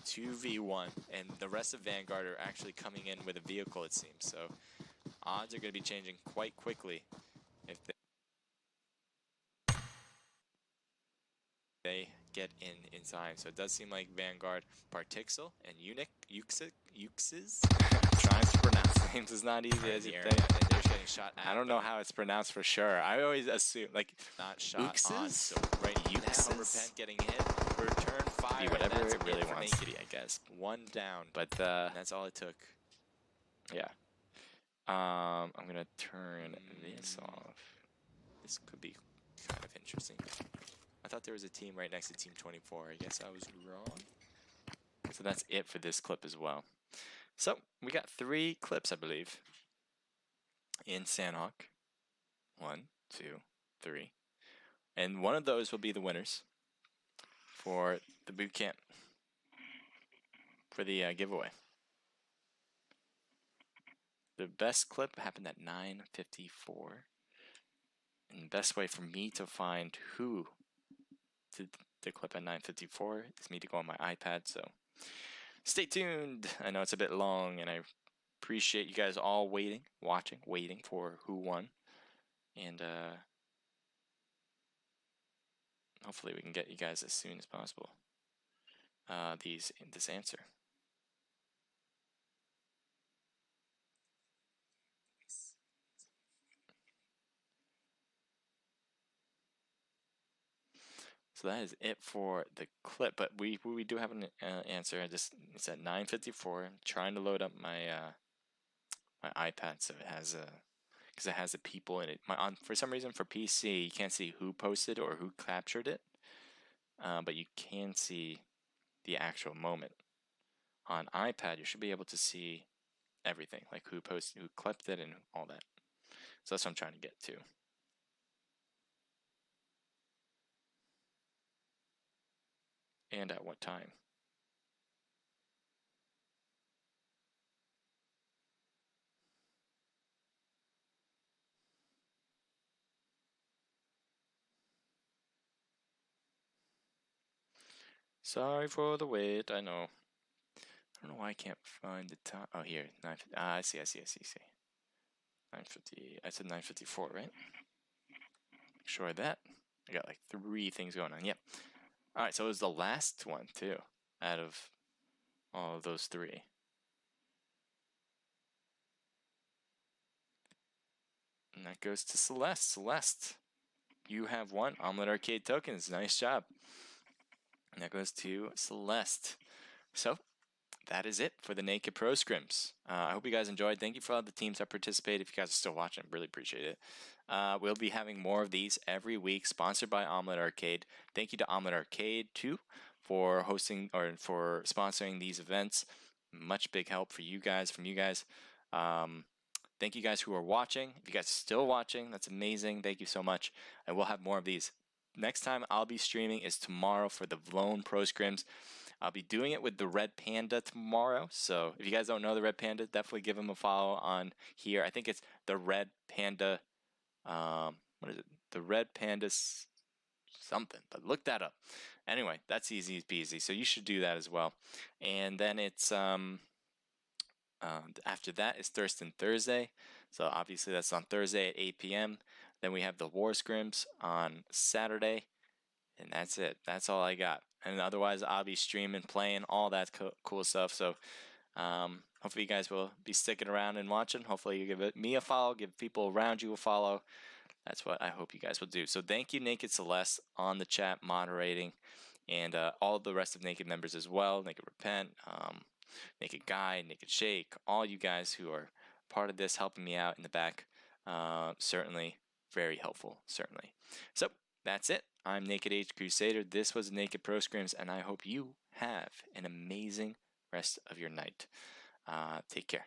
[SPEAKER 4] 2v1, and the rest of Vanguard are actually coming in with a vehicle, it seems. So odds are going to be changing quite quickly if they get in time. So it does seem like Vanguard, Partixel, and Euxes.
[SPEAKER 3] Trying to pronounce names is not easy as you
[SPEAKER 4] the
[SPEAKER 3] think.
[SPEAKER 4] area, and they're getting shot at.
[SPEAKER 3] I don't know how it's pronounced for sure. I always assume like
[SPEAKER 4] Not shot on.
[SPEAKER 3] Euxes?
[SPEAKER 4] So right now,
[SPEAKER 3] Euxes?
[SPEAKER 4] Repent getting hit. Return fire.
[SPEAKER 3] Be whatever
[SPEAKER 4] That's
[SPEAKER 3] it really
[SPEAKER 4] for
[SPEAKER 3] wants to
[SPEAKER 4] Naked.
[SPEAKER 3] be, I guess.
[SPEAKER 4] 1 down,
[SPEAKER 3] But
[SPEAKER 4] and that's all it took.
[SPEAKER 3] yeah. I'm gonna turn this off.
[SPEAKER 4] This could be kind of interesting. I thought there was a team right next to Team 24. I guess I was wrong.
[SPEAKER 3] So that's it for this clip as well. So we got 3 clips, I believe, in Sandhawk. 1, 2, 3. And one of those will be the winners for the boot camp, for the giveaway. The best clip happened at 9:54. And the best way for me to find who did the clip at 9:54 is me to go on my iPad. So stay tuned. I know it's a bit long, and I appreciate you guys all waiting for who won. And hopefully we can get you guys as soon as possible this answer. So that is it for the clip, but we do have an answer. It's at 9:54. I'm trying to load up my my iPad so it has because it has the people in it. For some reason for PC you can't see who posted or who captured it, but you can see the actual moment. On iPad you should be able to see everything, like who posted, who clipped it, and all that. So that's what I'm trying to get to. And at what time. Sorry for the wait, I know. I don't know why I can't find the time. Oh, here, 9. I see. 9:50. I said 9:54, right? Make sure of that. I got like 3 things going on. Yep. All right, so it was the last one too, out of all of those 3. And that goes to Celeste. Celeste, you have won Omelet Arcade tokens. Nice job. And that goes to Celeste. So that is it for the Naked Pro Scrims. I hope you guys enjoyed. Thank you for all the teams that participated. If you guys are still watching, really appreciate it. We'll be having more of these every week, sponsored by Omelet Arcade. Thank you to Omelet Arcade too for hosting or for sponsoring these events. Much big help for you guys, from you guys. Thank you guys who are watching. If you guys are still watching, that's amazing. Thank you so much. And we'll have more of these. Next time I'll be streaming is tomorrow for the Vlone Pro Scrims. I'll be doing it with the Red Panda tomorrow. So if you guys don't know the Red Panda, definitely give him a follow on here. I think it's the Red Panda. What is it? The Red Panda something, but look that up. Anyway, that's easy peasy. So you should do that as well. And then it's after that is Thurston Thursday. So obviously that's on Thursday at 8 p.m. Then we have the War Scrims on Saturday. And that's it. That's all I got. And otherwise, I'll be streaming, playing, all that cool stuff. So hopefully you guys will be sticking around and watching. Hopefully you give me a follow, give people around you a follow. That's what I hope you guys will do. So thank you, Naked Celeste, on the chat moderating, and all of the rest of Naked members as well. Naked Repent, Naked Guy, Naked Shake, all you guys who are part of this, helping me out in the back. Certainly very helpful, certainly. So that's it. I'm Naked Age Crusader. This was Naked Pro Scrims, and I hope you have an amazing rest of your night. Take care.